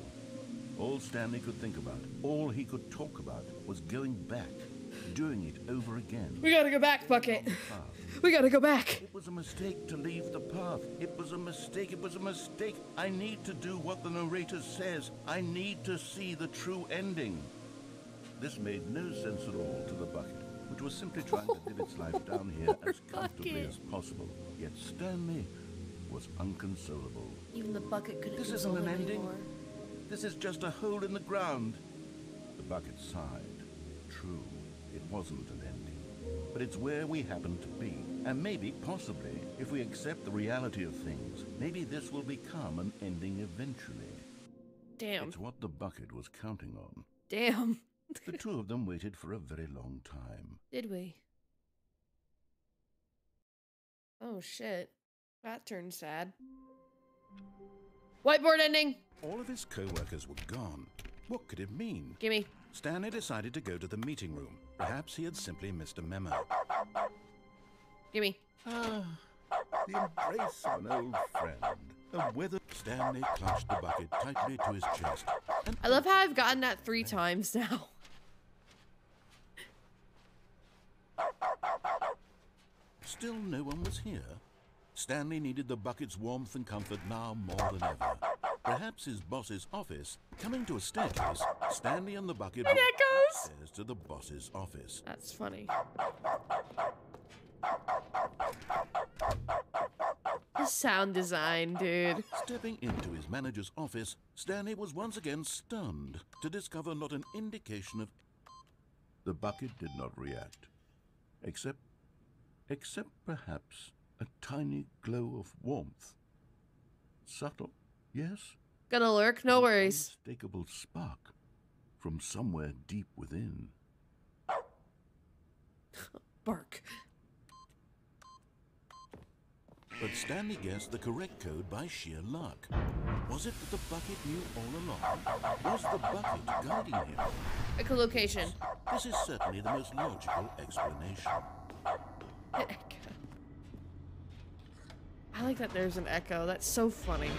All Stanley could think about, all he could talk about, was going back, doing it over again. We gotta go back, Bucket. We gotta go back. It was a mistake to leave the path. It was a mistake. It was a mistake. I need to do what the narrator says. I need to see the true ending. This made no sense at all to the bucket, which was simply trying to live its life down here as comfortably as possible. Yet Stanley was unconsolable. Even the bucket couldn't This isn't an ending. anymore. This is just a hole in the ground. The bucket sighed. True, it wasn't an ending. But it's where we happen to be. And maybe, possibly, if we accept the reality of things, maybe this will become an ending eventually. Damn. It's what the bucket was counting on. Damn. The two of them waited for a very long time. Did we? Oh shit. That turned sad. Whiteboard ending. All of his co-workers were gone. What could it mean? Gimme. Stanley decided to go to the meeting room. Perhaps he had simply missed a memo. Gimme. The embrace of an old friend. A weather. Stanley clutched the bucket tightly to his chest. And I love how I've gotten that 3 times now. still no one was here. Stanley needed the bucket's warmth and comfort now more than ever. Perhaps his boss's office. Coming to a staircase, Stanley and the bucket walked upstairs to the boss's office. That's funny. The sound design, dude. Stepping into his manager's office, Stanley was once again stunned to discover not an indication of... The bucket did not react. Except perhaps a tiny glow of warmth. Subtle, yes? Gonna lurk, no worries. Unmistakable spark from somewhere deep within. Bark. But Stanley guessed the correct code by sheer luck. Was it that the bucket knew all along? Was the bucket guiding him? Echolocation. This is certainly the most logical explanation. I like that there's an echo. That's so funny.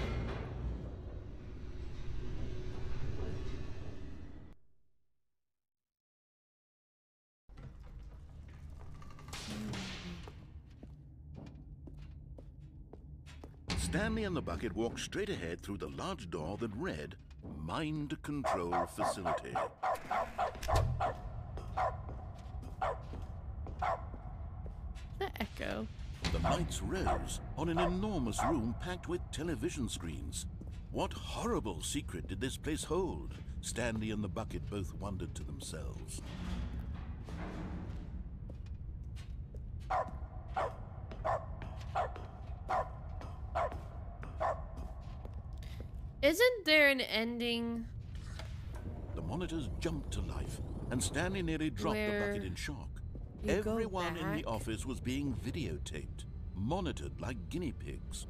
Stanley and the bucket walked straight ahead through the large door that read, Mind Control Facility. The echo. The lights rose on an enormous room packed with television screens. What horrible secret did this place hold? Stanley and the bucket both wondered to themselves. Isn't there an ending? The monitors jumped to life, and Stanley nearly dropped the bucket in shock. Everyone in the office was being videotaped, monitored like guinea pigs.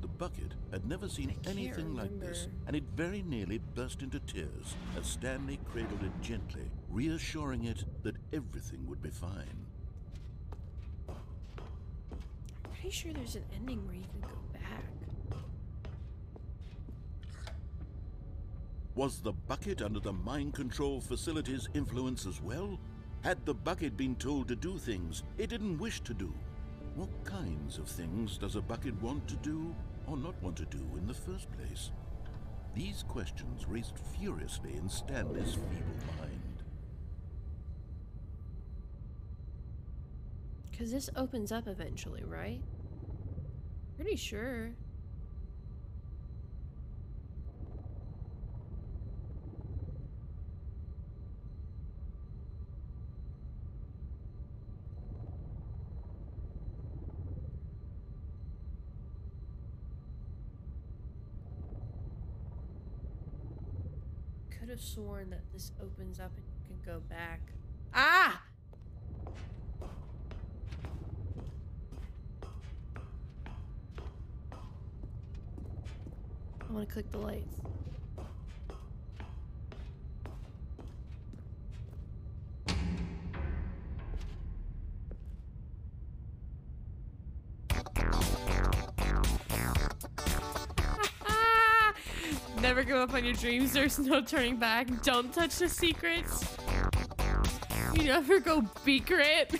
The bucket had never seen anything like this, and it very nearly burst into tears as Stanley cradled it gently, reassuring it that everything would be fine. I'm pretty sure there's an ending where you can go back. Was the bucket under the mind control facility's influence as well? Had the bucket been told to do things it didn't wish to do? What kinds of things does a bucket want to do or not want to do in the first place? These questions raced furiously in Stanley's feeble mind. Because this opens up eventually, right? Pretty sure. Could have sworn that this opens up and you can go back. Ah! I want to click the lights. never give up on your dreams. There's no turning back. Don't touch the secrets. You never go secret.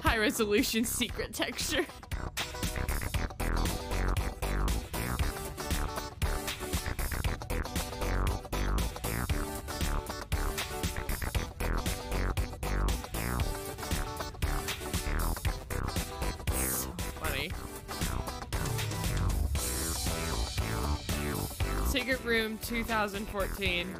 High resolution secret texture. So funny. Secret Room 2014.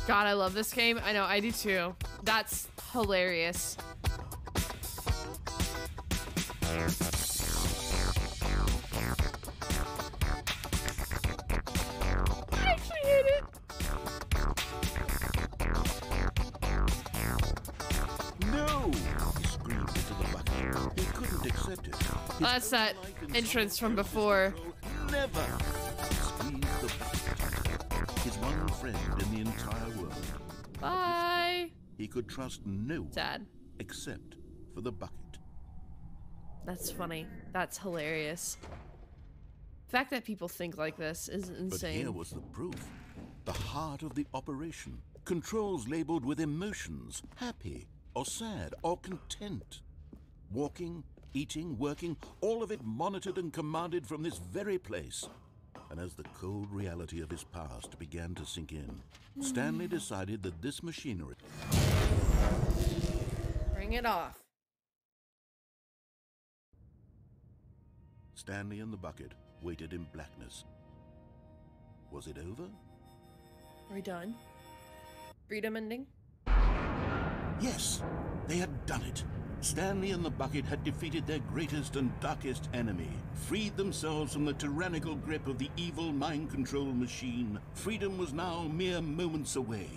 God, I love this game. I know, I do too. That's hilarious. I actually hate it. No! He screamed into the bucket. He couldn't accept it. That's that entrance from before. Never! He squeezed the bucket. His one friend in the entire world. Bye. He could trust no one Sad. except for the bucket. That's funny. That's hilarious. The fact that people think like this is But insane. here was the proof. The heart of the operation. Controls labeled with emotions. Happy, or sad, or content. Walking, eating, working, all of it monitored and commanded from this very place. And as the cold reality of his past began to sink in, Stanley decided that this machinery... Bring it off. Stanley and the bucket waited in blackness. Was it over? Are we done? Freedom ending? Yes, they had done it. Stanley and the bucket had defeated their greatest and darkest enemy, freed themselves from the tyrannical grip of the evil mind control machine. Freedom was now mere moments away.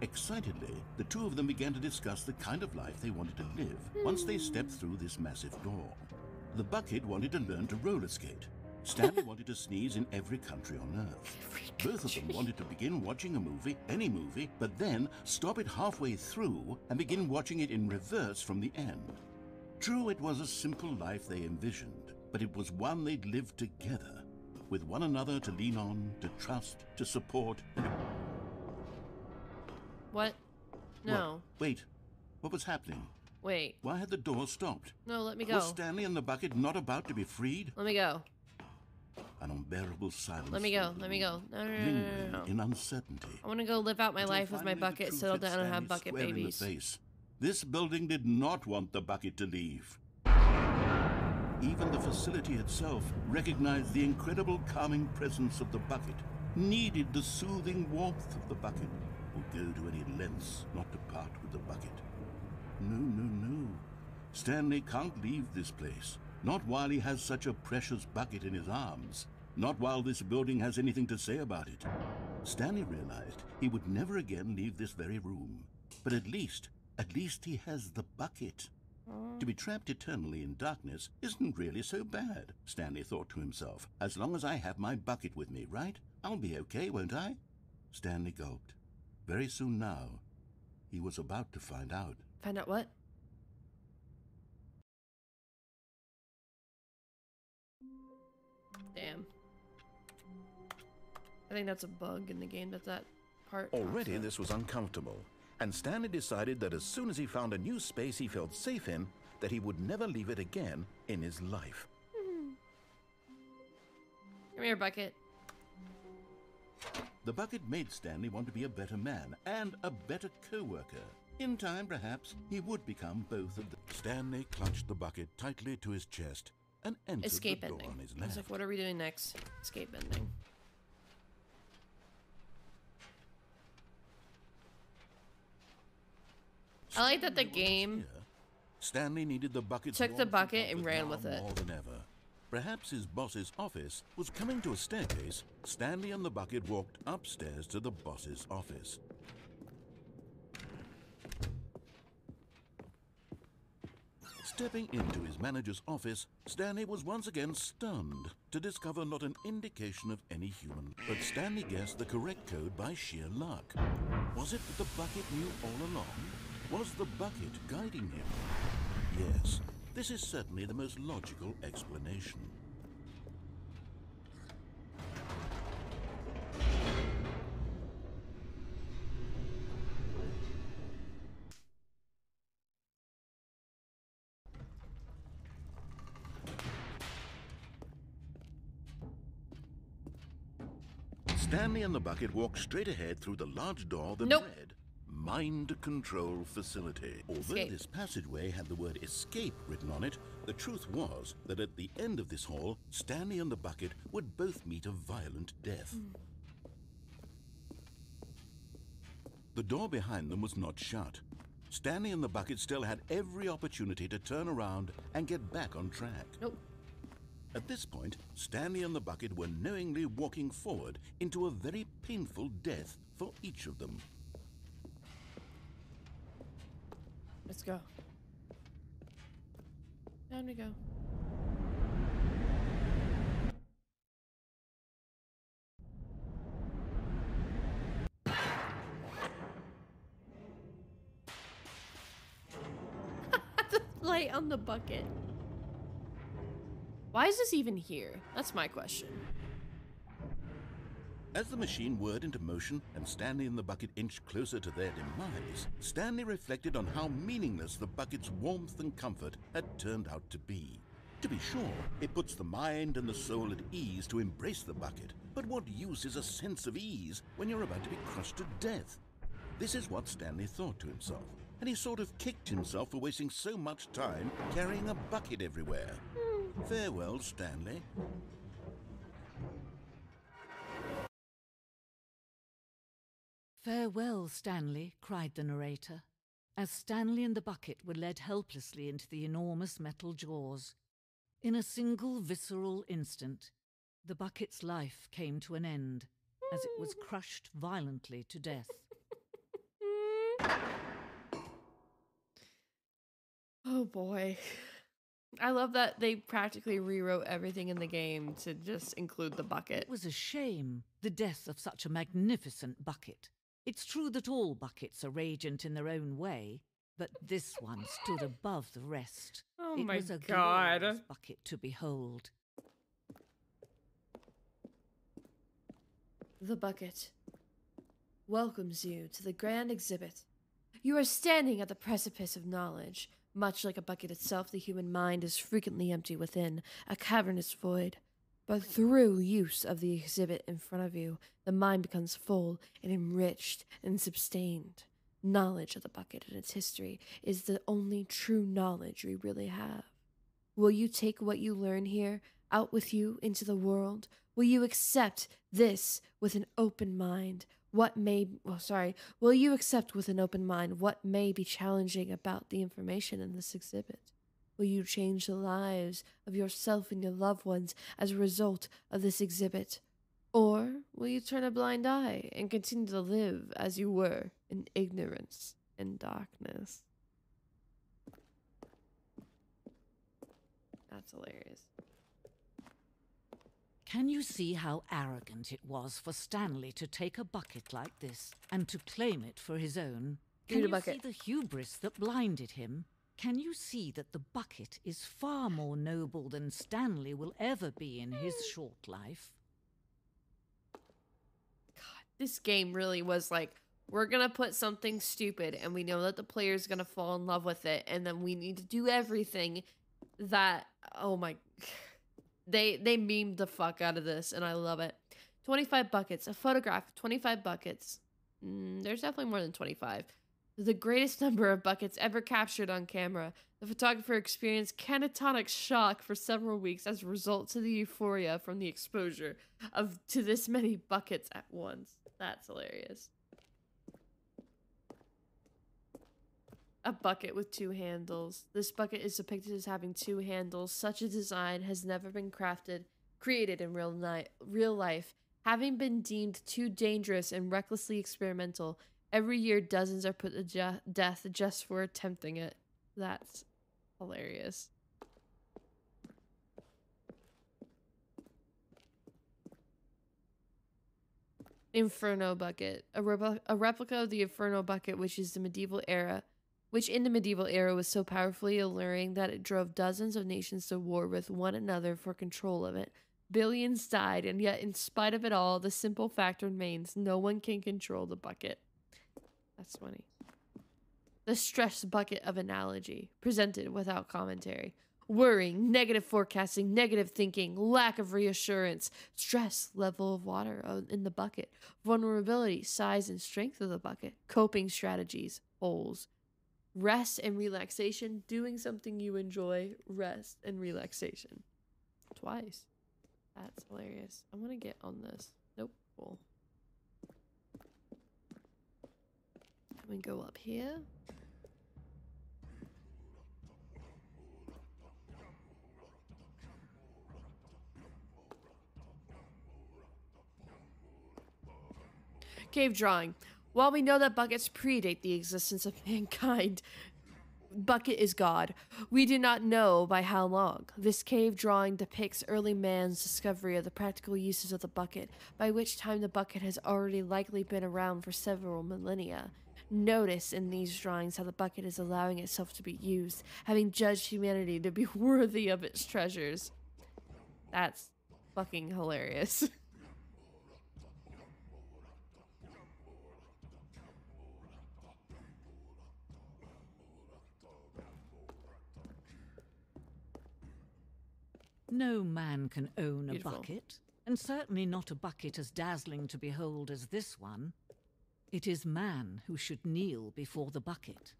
Excitedly, the two of them began to discuss the kind of life they wanted to live once they stepped through this massive door. The bucket wanted to learn to roller skate. Stanley wanted to sneeze in every country on Earth. Both of them wanted to begin watching a movie, any movie, but then stop it halfway through and begin watching it in reverse from the end. True, it was a simple life they envisioned, but it was one they'd lived together, with one another to lean on, to trust, to support. What? No. What? Wait, what was happening? Wait. Why had the door stopped? No, let me go. Was Stanley and the bucket not about to be freed? Let me go. An unbearable silence. Let me go. Let me go. No, no, no, no, no, Lingering no. in uncertainty. I want to go live out my Until life with my finally the bucket, truth settle hit down and have Stanley bucket square in the babies. face. This building did not want the bucket to leave. Even the facility itself recognized the incredible calming presence of the bucket, needed the soothing warmth of the bucket, would go to any lengths not to part with the bucket. No, no, no. Stanley can't leave this place. Not while he has such a precious bucket in his arms. Not while this building has anything to say about it. Stanley realized he would never again leave this very room. But at least he has the bucket. To be trapped eternally in darkness isn't really so bad, Stanley thought to himself. As long as I have my bucket with me, right? I'll be okay, won't I? Stanley gulped. Very soon now, he was about to find out. Find out what? Damn. I think that's a bug in the game, that's that part. Already this was uncomfortable, and Stanley decided that as soon as he found a new space he felt safe in, that he would never leave it again in his life. Come here, bucket. The bucket made Stanley want to be a better man and a better co-worker. In time, perhaps, he would become both of them. Stanley clutched the bucket tightly to his chest and entered Escape the door ending. on his I was left. like, what are we doing next? Escape ending. I like that the game Here, Stanley needed the bucket's took the warmth bucket and comfort ran now with it. more than ever. Perhaps his boss's office was coming to a staircase. Stanley and the bucket walked upstairs to the boss's office. Stepping into his manager's office, Stanley was once again stunned to discover not an indication of any human. But Stanley guessed the correct code by sheer luck. Was it that the bucket knew all along? Was the bucket guiding him? Yes, this is certainly the most logical explanation. Stanley and the bucket walked straight ahead through the large door that read, Mind Control Facility. Although this passageway had the word escape written on it, the truth was that at the end of this hall, Stanley and the bucket would both meet a violent death. The door behind them was not shut. Stanley and the bucket still had every opportunity to turn around and get back on track. At this point, Stanley and the bucket were knowingly walking forward into a very painful death for each of them. Let's go. Time to go. The light on the bucket. Why is this even here? That's my question. As the machine whirred into motion and Stanley and the bucket inched closer to their demise, Stanley reflected on how meaningless the bucket's warmth and comfort had turned out to be. To be sure, it puts the mind and the soul at ease to embrace the bucket, but what use is a sense of ease when you're about to be crushed to death? This is what Stanley thought to himself, and he sort of kicked himself for wasting so much time carrying a bucket everywhere. Farewell, Stanley. Farewell, Stanley, cried the narrator, as Stanley and the bucket were led helplessly into the enormous metal jaws. In a single visceral instant, the bucket's life came to an end as it was crushed violently to death. Oh boy. I love that they practically rewrote everything in the game to just include the bucket. It was a shame, the death of such a magnificent bucket. It's true that all buckets are radiant in their own way, but this one stood above the rest. Oh it my was a God. glorious bucket to behold. The bucket welcomes you to the grand exhibit. You are standing at the precipice of knowledge. Much like a bucket itself, the human mind is frequently empty within, a cavernous void. But through use of the exhibit in front of you, the mind becomes full and enriched and sustained. Knowledge of the bucket and its history is the only true knowledge we really have. Will you take what you learn here out with you into the world? Will you accept this with an open mind? Will you accept with an open mind what may be challenging about the information in this exhibit? Will you change the lives of yourself and your loved ones as a result of this exhibit? Or will you turn a blind eye and continue to live as you were in ignorance and darkness? That's hilarious. Can you see how arrogant it was for Stanley to take a bucket like this and to claim it for his own? Can you see the hubris that blinded him? Can you see that the bucket is far more noble than Stanley will ever be in his short life? God, this game really was like, we're gonna put something stupid and we know that the player's gonna fall in love with it, and then we need to do everything that, oh my... They memed the fuck out of this, and I love it. 25 buckets. A photograph of 25 buckets. There's definitely more than 25. The greatest number of buckets ever captured on camera. The photographer experienced catatonic shock for several weeks as a result to the euphoria from the exposure to this many buckets at once. That's hilarious. A bucket with two handles. This bucket is depicted as having two handles. Such a design has never been created in real life. Having been deemed too dangerous and recklessly experimental, every year dozens are put to death just for attempting it. That's hilarious. Inferno bucket. A replica of the Inferno bucket, which in the medieval era was so powerfully alluring that it drove dozens of nations to war with one another for control of it. Billions died, and yet in spite of it all, the simple fact remains: no one can control the bucket. That's funny. The stress bucket of analogy, presented without commentary. Worrying, negative forecasting, negative thinking, lack of reassurance, stress, level of water in the bucket, vulnerability, size and strength of the bucket, coping strategies, holes, rest and relaxation, doing something you enjoy, rest and relaxation. Twice. That's hilarious. I want to get on this. Nope. Cool. Can we go up here? Cave drawing. While we know that buckets predate the existence of mankind, bucket is God. We do not know by how long. This cave drawing depicts early man's discovery of the practical uses of the bucket, by which time the bucket has already likely been around for several millennia. Notice in these drawings how the bucket is allowing itself to be used, having judged humanity to be worthy of its treasures. That's fucking hilarious. No man can own a Beautiful. bucket, and certainly not a bucket as dazzling to behold as this one. It is man who should kneel before the bucket.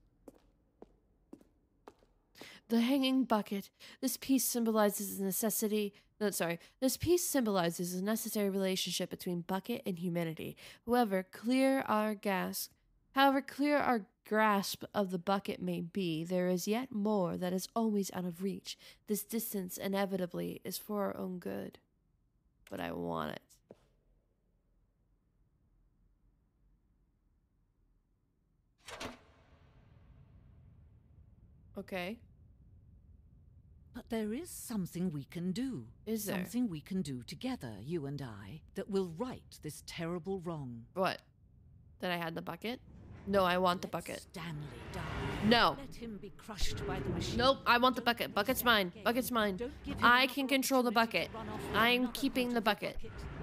The hanging bucket. This piece symbolizes the necessity. No, sorry. This piece symbolizes the necessary relationship between bucket and humanity. However clear our grasp of the bucket may be, there is yet more that is always out of reach. This distance inevitably is for our own good. But I want it. Okay. But there is something we can do. Is there? Something we can do together, you and I, that will right this terrible wrong. What? That I had the bucket? No, I want the bucket. Stanley die. No. Let him be crushed by the machine. Nope, I want the bucket. Bucket's mine. Bucket's mine. I can control the bucket. I'm keeping the bucket.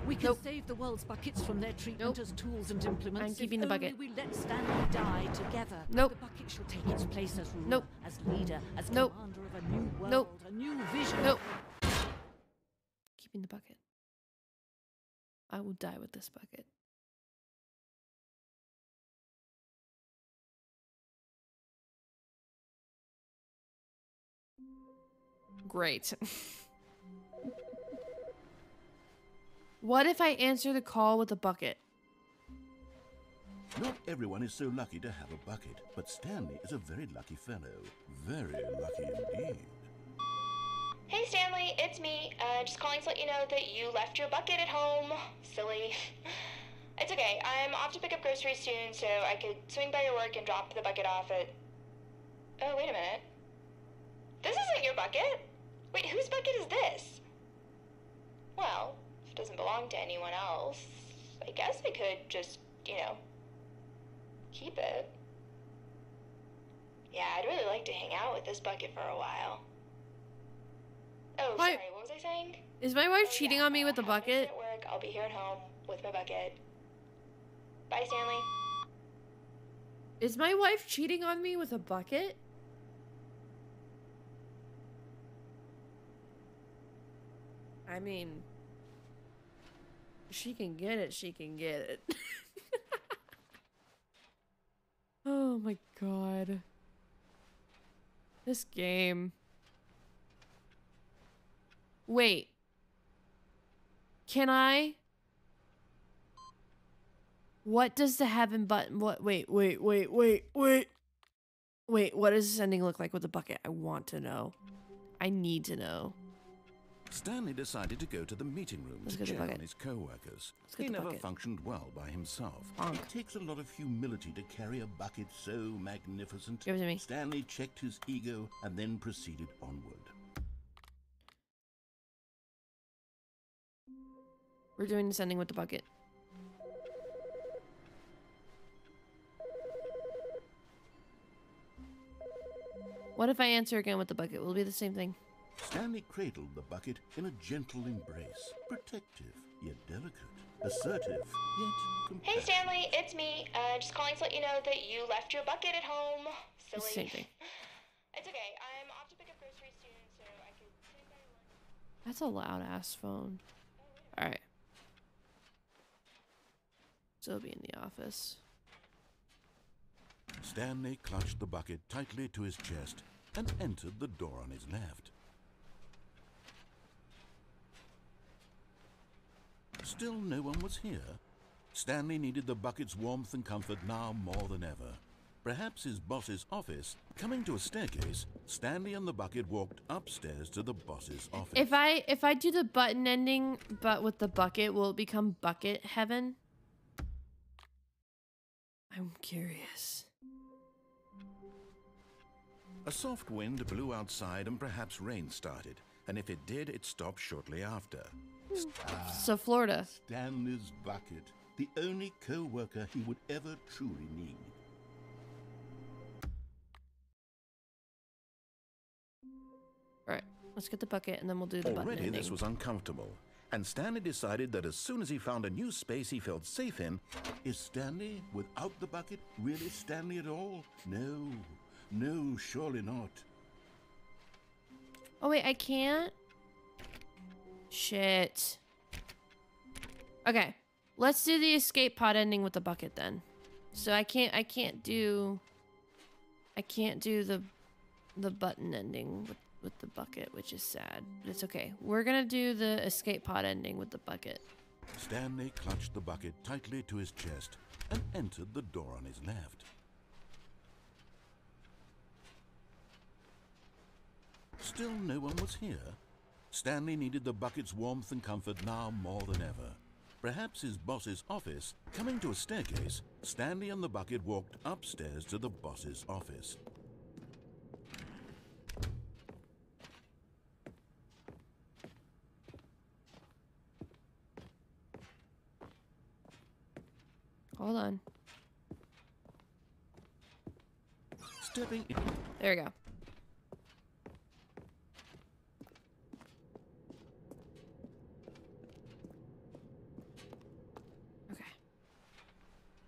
We can Nope. save the world's buckets from their treatment Nope. as tools and implements. I'm keeping the If bucket. only we let Stanley die together. Nope. The bucket shall take its place as ruler, Nope. as leader, as Nope. commander of a new world, Nope. a new vision. Nope. Keeping the bucket. I will die with this bucket. Great. What if I answer the call with a bucket? Not everyone is so lucky to have a bucket, but Stanley is a very lucky fellow. Very lucky indeed. Hey Stanley, it's me. Just calling to let you know that you left your bucket at home. Silly. It's okay. I'm off to pick up groceries soon, so I could swing by your work and drop the bucket off at... Oh, wait a minute. This isn't your bucket. Wait, whose bucket is this? Well, if it doesn't belong to anyone else, I guess I could just, keep it. Yeah, I'd really like to hang out with this bucket for a while. Oh, Why- sorry, what was I saying? Is my wife cheating on me with the Have a nice day bucket? At work, I'll be here at home with my bucket. Bye, Stanley. Is my wife cheating on me with a bucket? I mean, she can get it, she can get it. Oh my god. This game. Wait. Can I? What does the heaven button? What? Wait. Wait, what does this ending look like with the bucket? I want to know. I need to know. Stanley decided to go to the meeting room to check on his co-workers. He never functioned well by himself. It takes a lot of humility to carry a bucket so magnificent. Give it to me. Stanley checked his ego and then proceeded onward. We're doing descending with the bucket. What if I answer again with the bucket? Will it be the same thing? Stanley cradled the bucket in a gentle embrace. Protective, yet delicate. Assertive, yet compassionate. Hey Stanley, it's me. Just calling to let you know that you left your bucket at home. Silly. Same thing. It's okay. I'm off to pick up groceries soon, so I could swing by your lunch. That's a loud ass phone. Alright. So it'll be in the office. Stanley clutched the bucket tightly to his chest and entered the door on his left. Still no one was here. Stanley needed the bucket's warmth and comfort now more than ever. Perhaps his boss's office. Coming to a staircase, Stanley and the bucket walked upstairs to the boss's office. If I do the button ending but with the bucket, will it become bucket heaven? I'm curious. A soft wind blew outside and perhaps rain started, and if it did, it stopped shortly after. So Florida. Stanley's bucket, the only co-worker he would ever truly need. Alright, let's get the bucket and then we'll do the button Already ending. this was uncomfortable, and Stanley decided that as soon as he found a new space he felt safe in. Is Stanley, without the bucket, really Stanley at all? No. No, surely not. Oh wait, I can't? Shit. Okay, let's do the escape pod ending with the bucket then. So I can't do the button ending with the bucket, which is sad, but it's okay. We're gonna do the escape pod ending with the bucket. Stanley clutched the bucket tightly to his chest and entered the door on his left. Still no one was here. Stanley needed the bucket's warmth and comfort now more than ever. Perhaps his boss's office. Coming to a staircase, Stanley and the bucket walked upstairs to the boss's office. Hold on. Stepping in. There we go. Okay.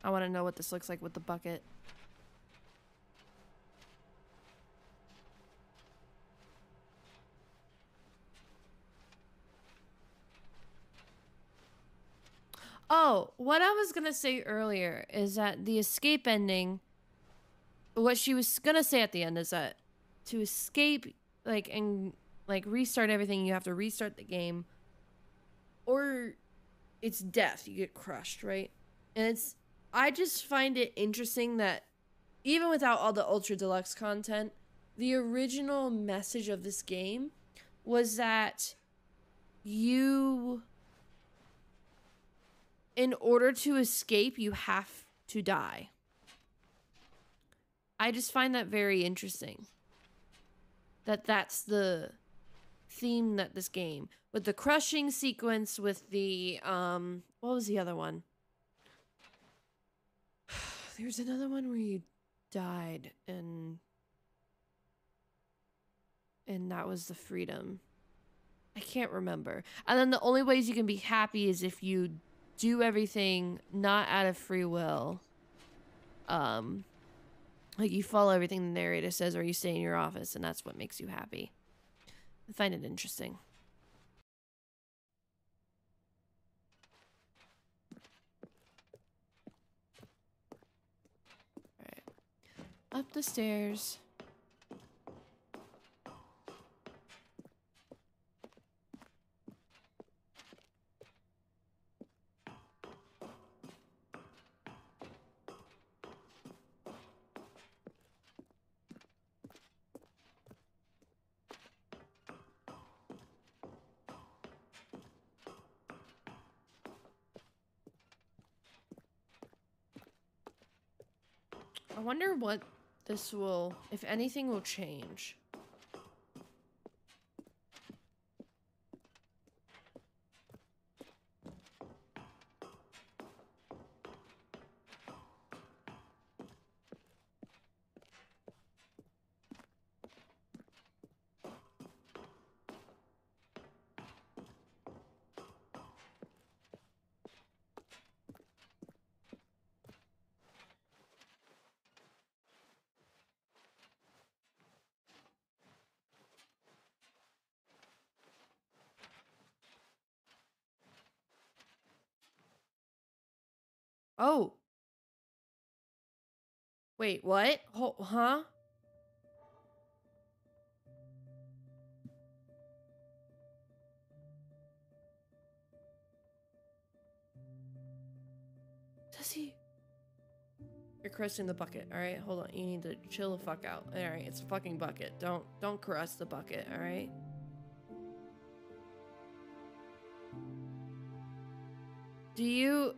I want to know what this looks like with the bucket. Oh, what I was gonna say earlier is that the escape ending, what she was gonna say at the end is that to escape, and restart everything, you have to restart the game, or it's death, you get crushed, right? And I just find it interesting that even without all the ultra deluxe content, the original message of this game was that in order to escape, you have to die. I just find that very interesting. That's the theme that this game, with the crushing sequence, with the what was the other one? There's another one where you died and that was the freedom. I can't remember. And then the only ways you can be happy is if you do everything not out of free will. Like you follow everything the narrator says, or you stay in your office, and that's what makes you happy. I find it interesting. All right. Up the stairs. wonder what this will, if anything, will change. Oh. Wait, what? Huh? Does he? You're caressing the bucket. All right, hold on. You need to chill the fuck out. All right, it's a fucking bucket. Don't caress the bucket. All right. Do you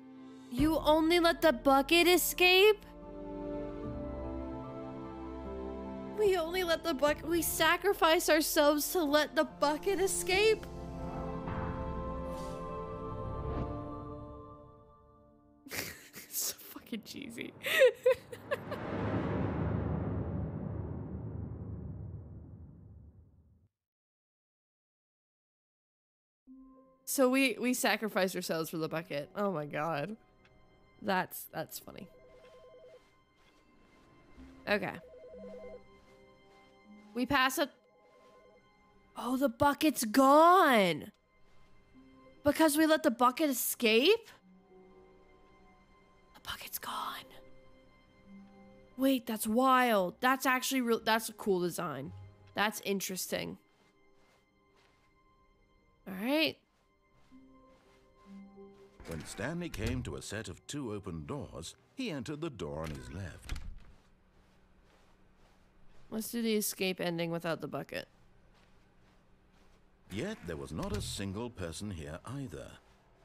only let the bucket escape? We only let the bucket. We sacrifice ourselves to let the bucket escape? It's so fucking cheesy. So we sacrifice ourselves for the bucket. Oh my god. That's funny. Okay. We pass up. Oh, the bucket's gone. Because we let the bucket escape? The bucket's gone. Wait, that's wild. That's actually real. That's a cool design. That's interesting. All right. When Stanley came to a set of 2 open doors, he entered the door on his left. Let's do the escape ending without the bucket. Yet there was not a single person here either.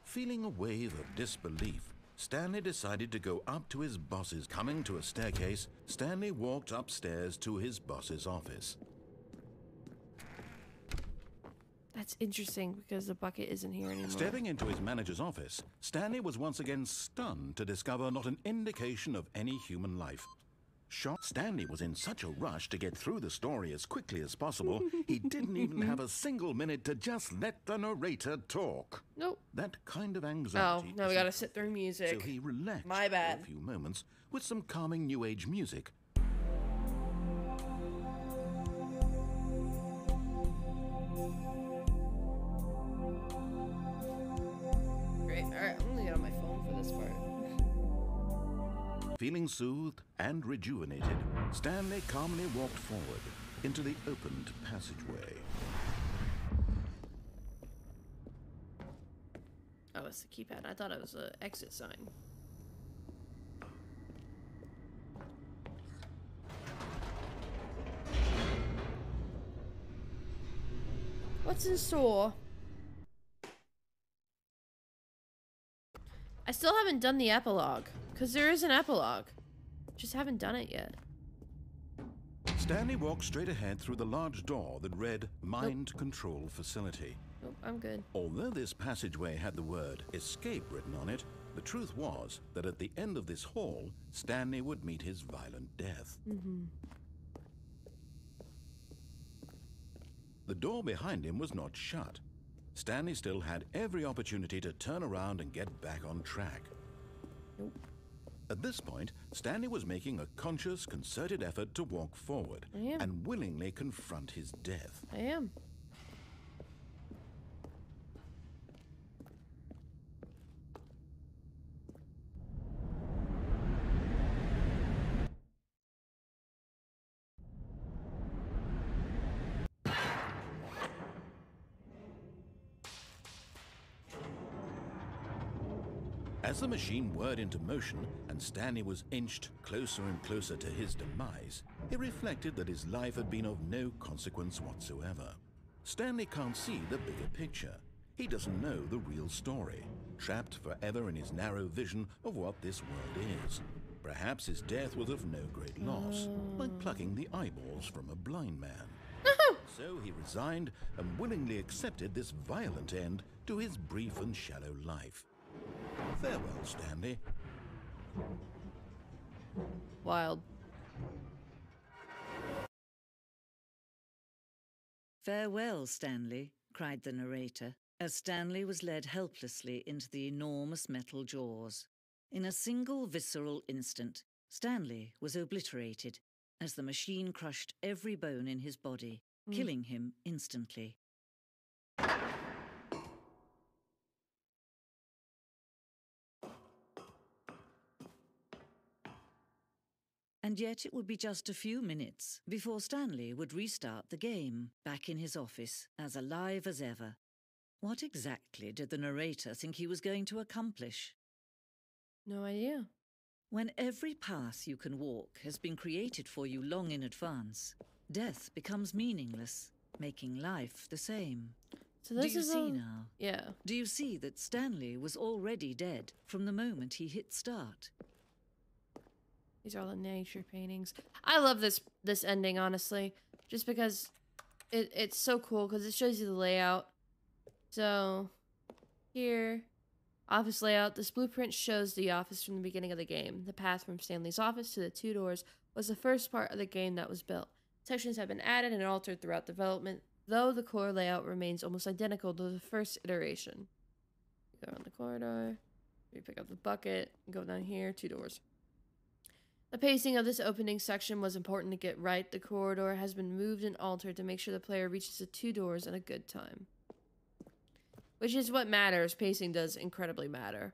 Feeling a wave of disbelief, Stanley decided to go up to his boss's. Coming to a staircase, Stanley walked upstairs to his boss's office. That's interesting because the bucket isn't here anymore. Stepping into his manager's office, Stanley was once again stunned to discover not an indication of any human life. Shocked, Stanley was in such a rush to get through the story as quickly as possible, he didn't even have a single minute to just let the narrator talk. Nope. That kind of anxiety. Oh, now we gotta sit through music. So he relaxed My bad. for a few moments with some calming new age music. Great. All right, I'm gonna get on my phone for this part. Feeling soothed and rejuvenated, Stanley calmly walked forward into the opened passageway. Oh, it's the keypad. I thought it was an exit sign. What's in store? I still haven't done the epilogue, because there is an epilogue. Just haven't done it yet. Stanley walked straight ahead through the large door that read Mind Control Facility. Nope, I'm good. Although this passageway had the word escape written on it, the truth was that at the end of this hall, Stanley would meet his violent death. The door behind him was not shut. Stanley still had every opportunity to turn around and get back on track. Nope. At this point, Stanley was making a conscious, concerted effort to walk forward and willingly confront his death. I am. As the machine whirred into motion and Stanley was inched closer and closer to his demise, he reflected that his life had been of no consequence whatsoever. Stanley can't see the bigger picture. He doesn't know the real story, trapped forever in his narrow vision of what this world is. Perhaps his death was of no great loss, like plucking the eyeballs from a blind man. So he resigned and willingly accepted this violent end to his brief and shallow life. Farewell, Stanley. Wild. "Farewell, Stanley," cried the narrator, as Stanley was led helplessly into the enormous metal jaws. In a single visceral instant, Stanley was obliterated as the machine crushed every bone in his body, killing him instantly. And yet it would be just a few minutes before Stanley would restart the game, back in his office, as alive as ever. What exactly did the narrator think he was going to accomplish? No idea. When every path you can walk has been created for you long in advance, death becomes meaningless, making life the same. So this Do you is see now? Yeah. Do you see that Stanley was already dead from the moment he hit start? These are all the nature paintings. I love this ending, honestly, just because it's so cool because it shows you the layout. So here, office layout. This blueprint shows the office from the beginning of the game. The path from Stanley's office to the 2 doors was the first part of the game that was built. Sections have been added and altered throughout development, though the core layout remains almost identical to the first iteration. You go around the corridor, you pick up the bucket, go down here, 2 doors. The pacing of this opening section was important to get right. The corridor has been moved and altered to make sure the player reaches the 2 doors in a good time. Which is what matters. Pacing does incredibly matter.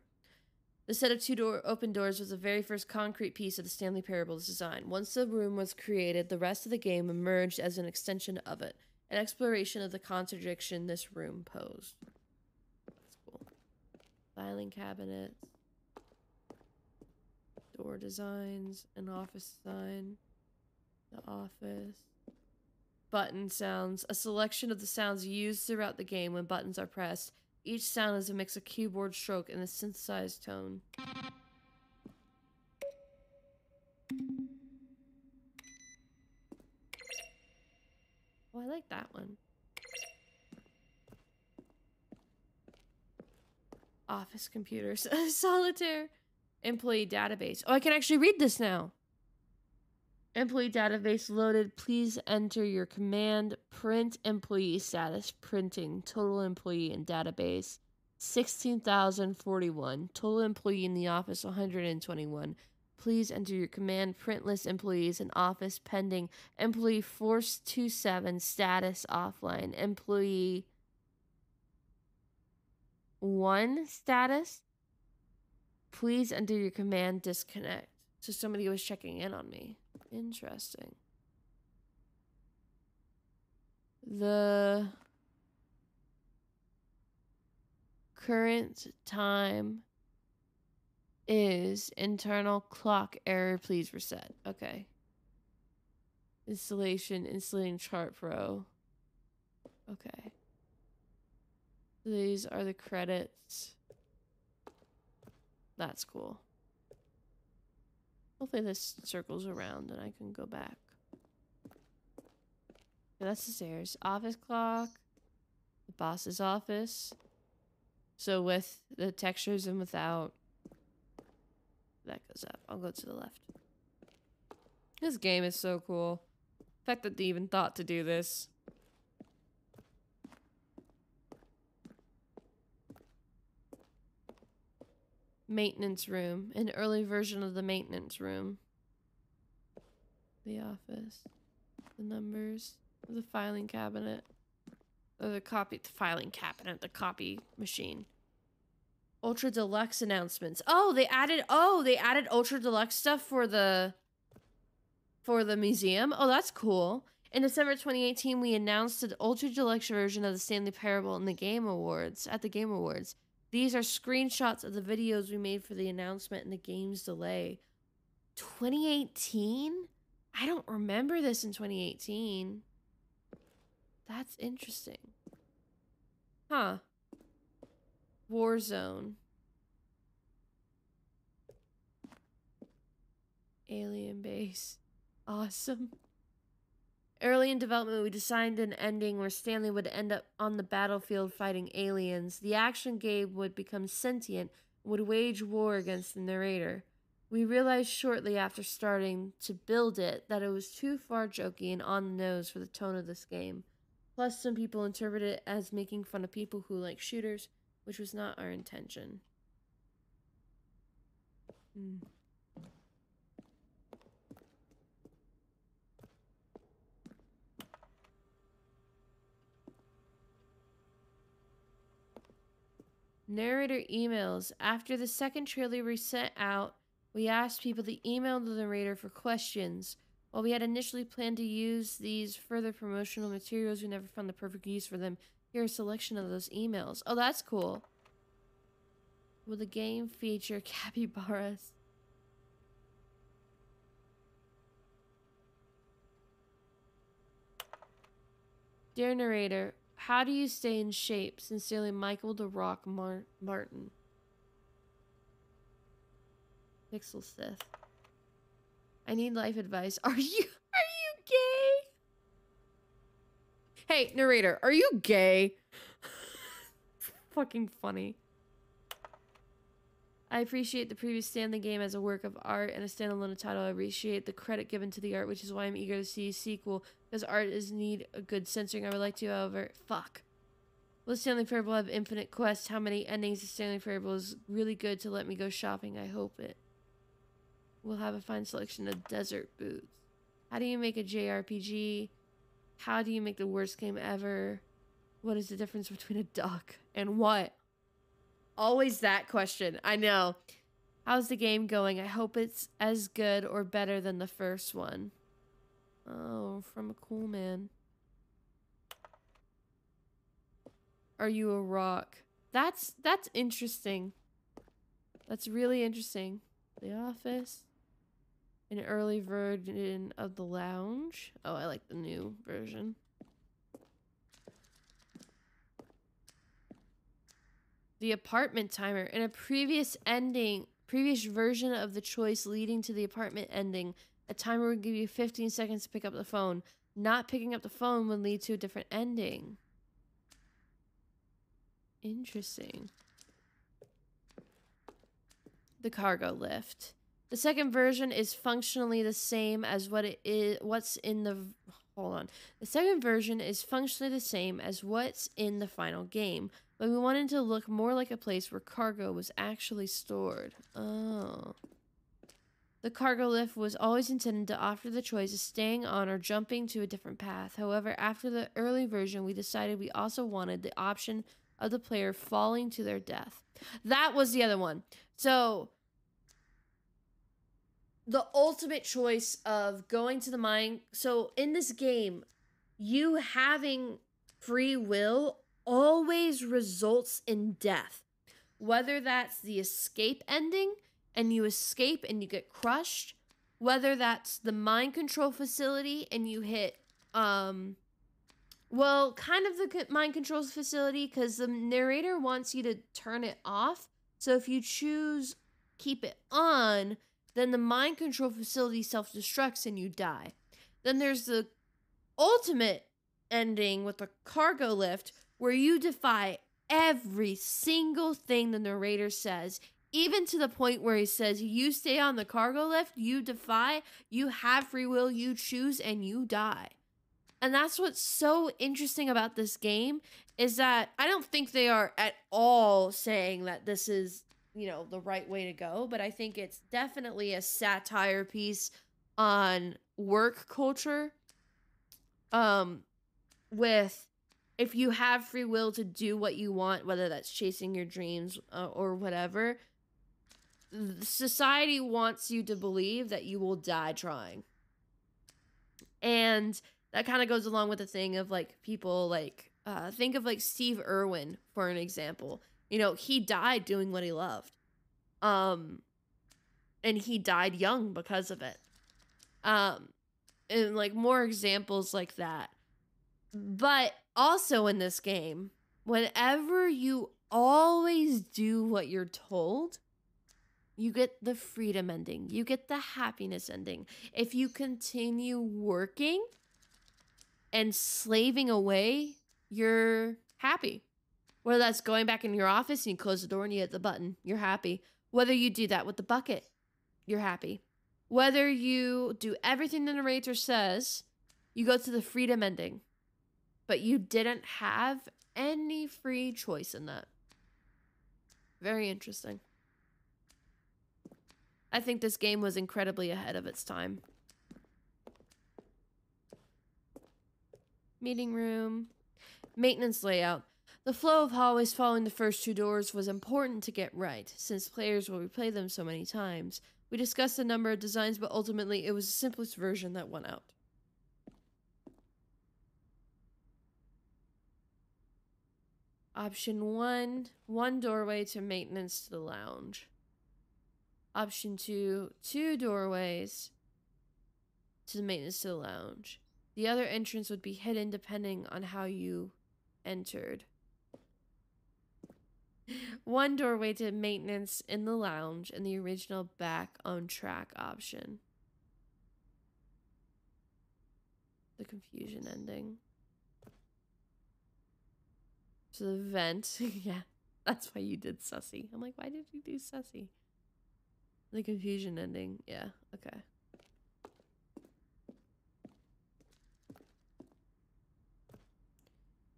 The set of 2 open doors was the very first concrete piece of the Stanley Parable's design. Once the room was created, the rest of the game emerged as an extension of it, an exploration of the contradiction this room posed. That's cool. Filing cabinets. Door designs, an office design, the office. Button sounds, a selection of the sounds used throughout the game when buttons are pressed. Each sound is a mix of keyboard stroke and a synthesized tone. Oh, I like that one. Office computers, solitaire. Employee database. Oh, I can actually read this now. Employee database loaded. Please enter your command. Print employee status. Printing. Total employee in database. 16,041. Total employee in the office 121. Please enter your command. Print list employees in office pending. Employee force 27. Status offline. Employee 1 status. Please enter your command disconnect. So somebody was checking in on me. Interesting. The current time is internal clock error. Please reset. Okay. Installing Chart Pro. Okay. These are the credits. That's cool. Hopefully this circles around and I can go back. Okay, that's the stairs. Office clock. The boss's office. So with the textures and without. That goes up. I'll go to the left. This game is so cool. The fact that they even thought to do this. Maintenance room. An early version of the maintenance room. The office. The numbers. The filing cabinet. Or the filing cabinet. The copy machine. Ultra Deluxe announcements. Oh, they added Ultra Deluxe stuff for the museum. Oh, that's cool. In December 2018, we announced an Ultra Deluxe version of the Stanley Parable in the Game Awards, at the Game Awards. These are screenshots of the videos we made for the announcement and the game's delay. 2018? I don't remember this in 2018. That's interesting. Huh. Warzone. Alien base. Awesome. Early in development, we designed an ending where Stanley would end up on the battlefield fighting aliens. The action game would become sentient and would wage war against the narrator. We realized shortly after starting to build it that it was too far jokey and on the nose for the tone of this game. Plus, some people interpreted it as making fun of people who like shooters, which was not our intention. Narrator emails. After the second trailer we sent out, we asked people to email the narrator for questions. While we had initially planned to use these further promotional materials, we never found the perfect use for them. Here's a selection of those emails. Oh, that's cool. Will the game feature capybaras? Dear narrator, how do you stay in shape? Sincerely, Michael the Rock Martin. Pixel Sith. I need life advice. Are you gay? Hey, narrator, are you gay? Fucking funny. I appreciate the previous Stanley game as a work of art and a standalone title. I appreciate the credit given to the art, which is why I'm eager to see a sequel, because art is need a good censoring. I would like to, however, Will Stanley Parable have infinite quests? How many endings of Stanley Parable is really good to let me go shopping? I hope it will have a fine selection of desert boots. How do you make a JRPG? How do you make the worst game ever? What is the difference between a duck and what? Always that question. I know. How's the game going? I hope it's as good or better than the first one. Oh, from a cool man. Are you a rock? That's interesting. That's really interesting. The Office. An early version of The Lounge. Oh, I like the new version. The apartment timer. In a previous version of the choice leading to the apartment ending, a timer would give you 15 seconds to pick up the phone. Not picking up the phone would lead to a different ending. Interesting. The cargo lift. The second version is functionally the same as what's in the second version is functionally the same as what's in the final game, but we wanted to look more like a place where cargo was actually stored. Oh. The cargo lift was always intended to offer the choice of staying on or jumping to a different path. However, after the early version, we decided we also wanted the option of the player falling to their death. That was the other one. So the ultimate choice of going to the mine. So in this game, you having free will always results in death. Whether that's the escape ending and you escape and you get crushed, whether that's the mind control facility and you hit, kind of the mind control facility, because the narrator wants you to turn it off. So if you choose keep it on, then the mind control facility self-destructs and you die. Then there's the ultimate ending with the cargo lift where you defy every single thing the narrator says, even to the point where he says, you stay on the cargo lift, you defy, you have free will, you choose, and you die. And that's what's so interesting about this game, is that I don't think they are at all saying that this is, the right way to go, but I think it's definitely a satire piece on work culture. With if you have free will to do what you want, whether that's chasing your dreams or whatever, society wants you to believe that you will die trying. And that kind of goes along with the thing of people think of Steve Irwin for an example. He died doing what he loved. And he died young because of it. And more examples like that. But also in this game, whenever you always do what you're told, You get the freedom ending. You get the happiness ending. If you continue working and slaving away, you're happy. Whether that's going back in your office and you close the door and you hit the button, you're happy. Whether you do that with the bucket, you're happy. Whether you do everything the narrator says, you go to the freedom ending. But you didn't have any free choice in that. Very interesting. I think this game was incredibly ahead of its time. Meeting room. Maintenance layout. The flow of hallways following the first two doors was important to get right, since players will replay them so many times. We discussed a number of designs, but ultimately it was the simplest version that won out. Option 1, one doorway to maintenance to the lounge. Option 2, two doorways to the maintenance to the lounge. The other entrance would be hidden depending on how you entered. One doorway to maintenance in the lounge and the original back on track option. The confusion ending. So the vent. Yeah, that's why you did sussy. I'm like, why did you do sussy? The confusion ending. Yeah, okay.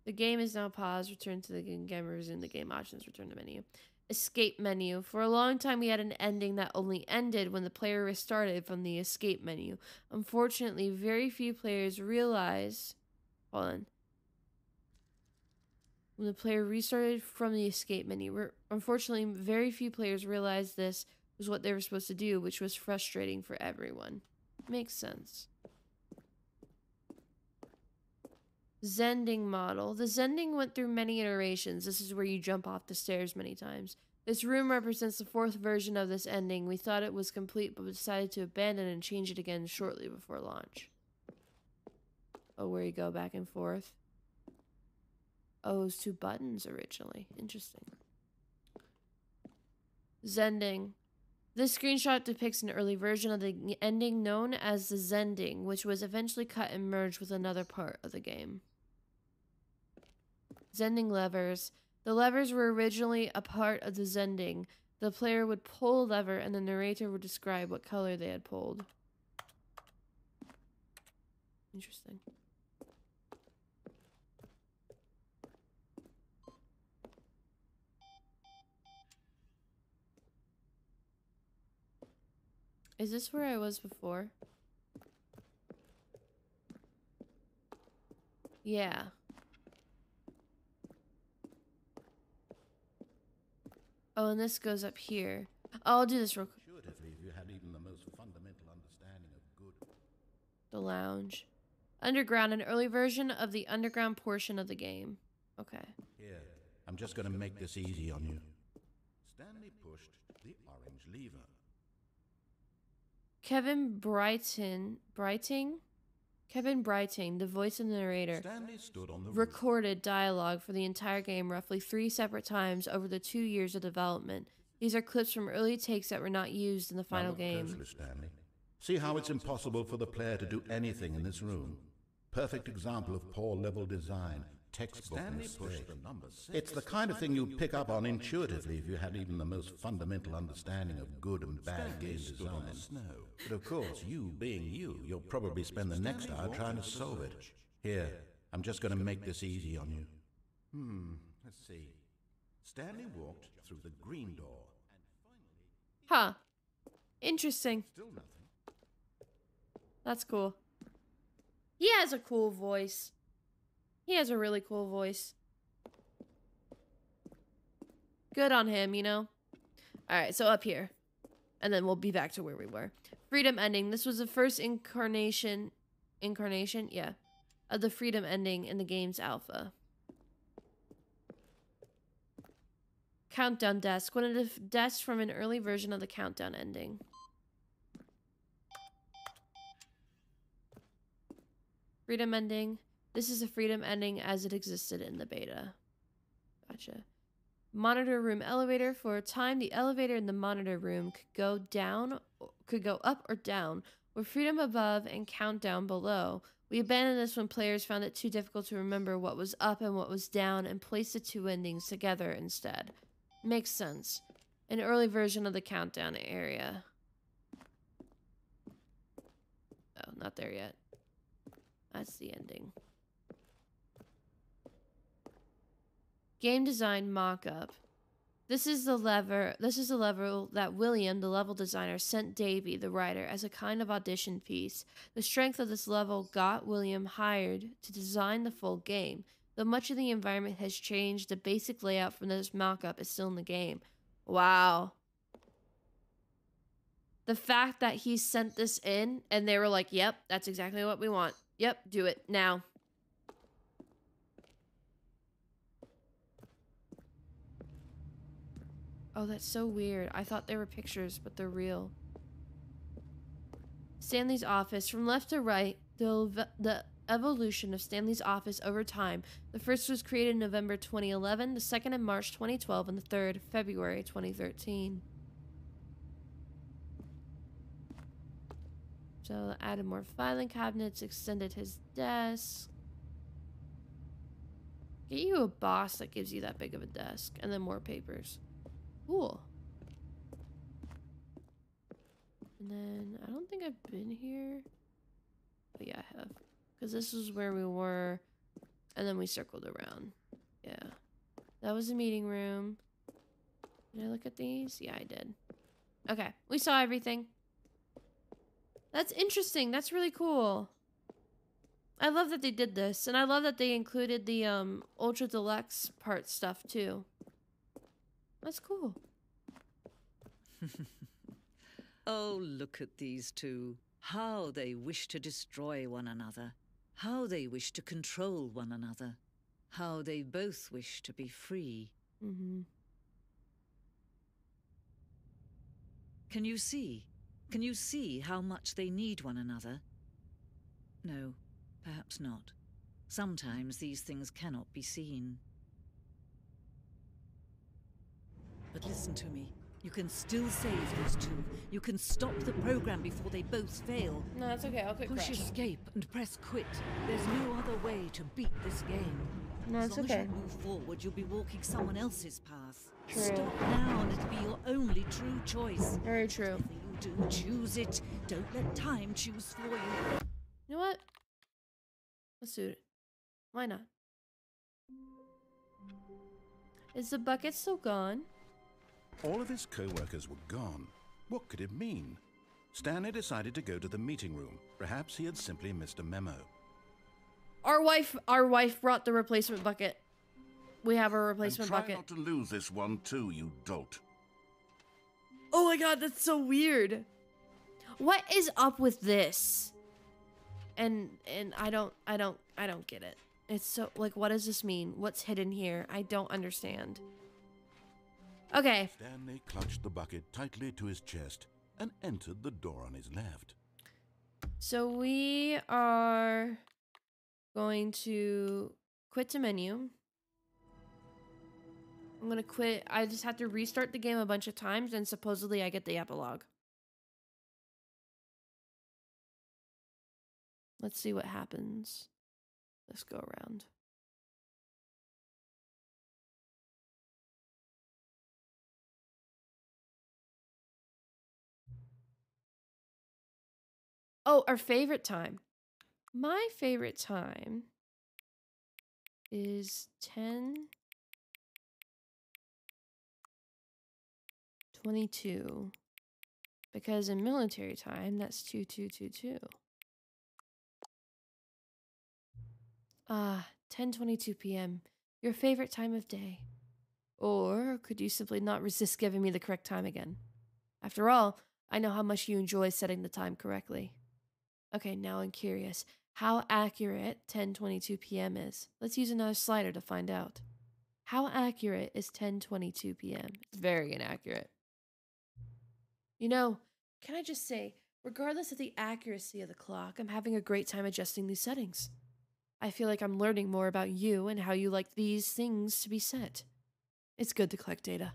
The game is now paused. Return to the game. Resume the game options. Return to menu. Escape menu. For a long time, we had an ending that only ended when the player restarted from the escape menu. Unfortunately, very few players realize... Hold on. When the player restarted from the escape menu. Unfortunately, very few players realized this was what they were supposed to do, which was frustrating for everyone. Makes sense. Zending model. The Zending went through many iterations. This is where you jump off the stairs many times. This room represents the fourth version of this ending. We thought it was complete, but we decided to abandon and change it again shortly before launch. Oh, where you go back and forth. Oh, it was two buttons originally. Interesting. Zending. This screenshot depicts an early version of the ending known as the Zending, which was eventually cut and merged with another part of the game. Zending levers. The levers were originally a part of the Zending. The player would pull a lever and the narrator would describe what color they had pulled. Interesting. Is this where I was before? Yeah. Oh, and this goes up here. Oh, I'll do this real quick. Intuitively, if you had even the most fundamental understanding of good. The lounge. Underground, an early version of the underground portion of the game. Okay. Here, I'm just going to make this easy on you. Stanley pushed the orange lever. Kevin Brighting, the voice of the narrator, Stanley stood on the roof. recorded dialogue for the entire game roughly 3 separate times over the 2 years of development. These are clips from early takes that were not used in the final game. Closely, Stanley. See how it's impossible for the player to do anything in this room. Perfect example of poor level design. Textbook mistake. It's the kind of thing you'd pick up on intuitively if you had even the most fundamental understanding of good and bad game design. But of course, you being you, you'll probably spend the next hour trying to solve it. Here, I'm just going to make this easy on you. Let's see. Stanley walked through the green door. Huh. Interesting. Still nothing. That's cool. He has a cool voice. He has a really cool voice. Good on him, you know? Alright, so up here. And then we'll be back to where we were. Freedom ending. This was the first incarnation? Yeah. Of the freedom ending in the game's alpha. Countdown desk. One of the desks from an early version of the countdown ending. Freedom ending. This is a freedom ending as it existed in the beta. Gotcha. Monitor room elevator. For a time, the elevator in the monitor room could go up or down, with freedom above and countdown below. We abandoned this when players found it too difficult to remember what was up and what was down and placed the two endings together instead. Makes sense. An early version of the countdown area. Oh, not there yet. That's the ending. Game design mock-up. This is the level that William, the level designer, sent Davey, the writer, as a kind of audition piece. The strength of this level got William hired to design the full game. Though much of the environment has changed, the basic layout from this mock-up is still in the game. Wow. The fact that he sent this in and they were like, yep, that's exactly what we want. Yep, do it now. Oh, that's so weird. I thought they were pictures, but they're real. Stanley's office. From left to right, the evolution of Stanley's office over time. The first was created in November 2011, the second in March 2012, and the third, February 2013. So, added more filing cabinets, extended his desk. Get you a boss that gives you that big of a desk, and then more papers. Cool. And then, I don't think I've been here. But yeah, I have. Because this is where we were. And then we circled around. Yeah. That was the meeting room. Did I look at these? Yeah, I did. Okay. We saw everything. That's interesting. That's really cool. I love that they did this. And I love that they included the Ultra Deluxe part stuff too. That's cool. Oh, look at these two. How they wish to destroy one another. How they wish to control one another. How they both wish to be free. Mm-hmm. Can you see? Can you see how much they need one another? No, perhaps not. Sometimes these things cannot be seen. But listen to me. You can still save these two. You can stop the program before they both fail. No, that's okay. I'll quit Push crashing. escape and press quit. There's no other way to beat this game. No, it's as long okay. as you move forward, you'll be walking someone else's path. True. Stop now and it'll be your only true choice. Very true. Whatever you do, choose it. Don't let time choose for you. You know what? Let's do it. Why not? Is the bucket still gone? All of his co-workers were gone. What could it mean? Stanley decided to go to the meeting room. Perhaps he had simply missed a memo. Our wife brought the replacement bucket. We have a replacement and try bucket. not to lose this one too, you dolt. Oh my god, that's so weird. What is up with this? And I don't get it. It's so like, what does this mean? What's hidden here? I don't understand. Okay. Stanley clutched the bucket tightly to his chest and entered the door on his left. So we are going to quit to menu. I'm gonna quit. I just have to restart the game a bunch of times and supposedly I get the epilogue. Let's see what happens. Let's go around. Oh, our favorite time. My favorite time is 10:22. Because in military time, that's 2222. 10:22 p.m. Your favorite time of day. Or could you simply not resist giving me the correct time again? After all, I know how much you enjoy setting the time correctly. Okay, now I'm curious. How accurate 10:22 p.m. is? Let's use another slider to find out. How accurate is 10:22 p.m.? It's very inaccurate. You know, can I just say, regardless of the accuracy of the clock, I'm having a great time adjusting these settings. I feel like I'm learning more about you and how you like these things to be set. It's good to collect data.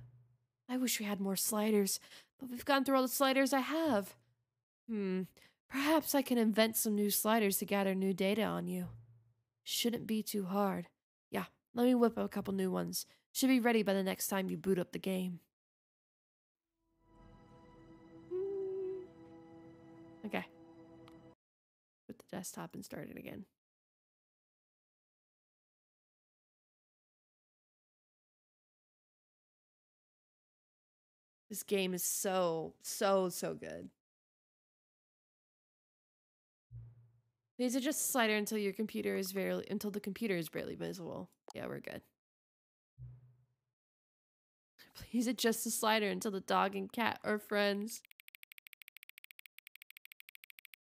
I wish we had more sliders, but we've gone through all the sliders I have. Perhaps I can invent some new sliders to gather new data on you. Shouldn't be too hard. Yeah, let me whip up a couple new ones. Should be ready by the next time you boot up the game. Okay. Put the desktop and start it again. This game is so good. Please adjust the slider until the computer is barely visible. Yeah, we're good. Please adjust the slider until the dog and cat are friends.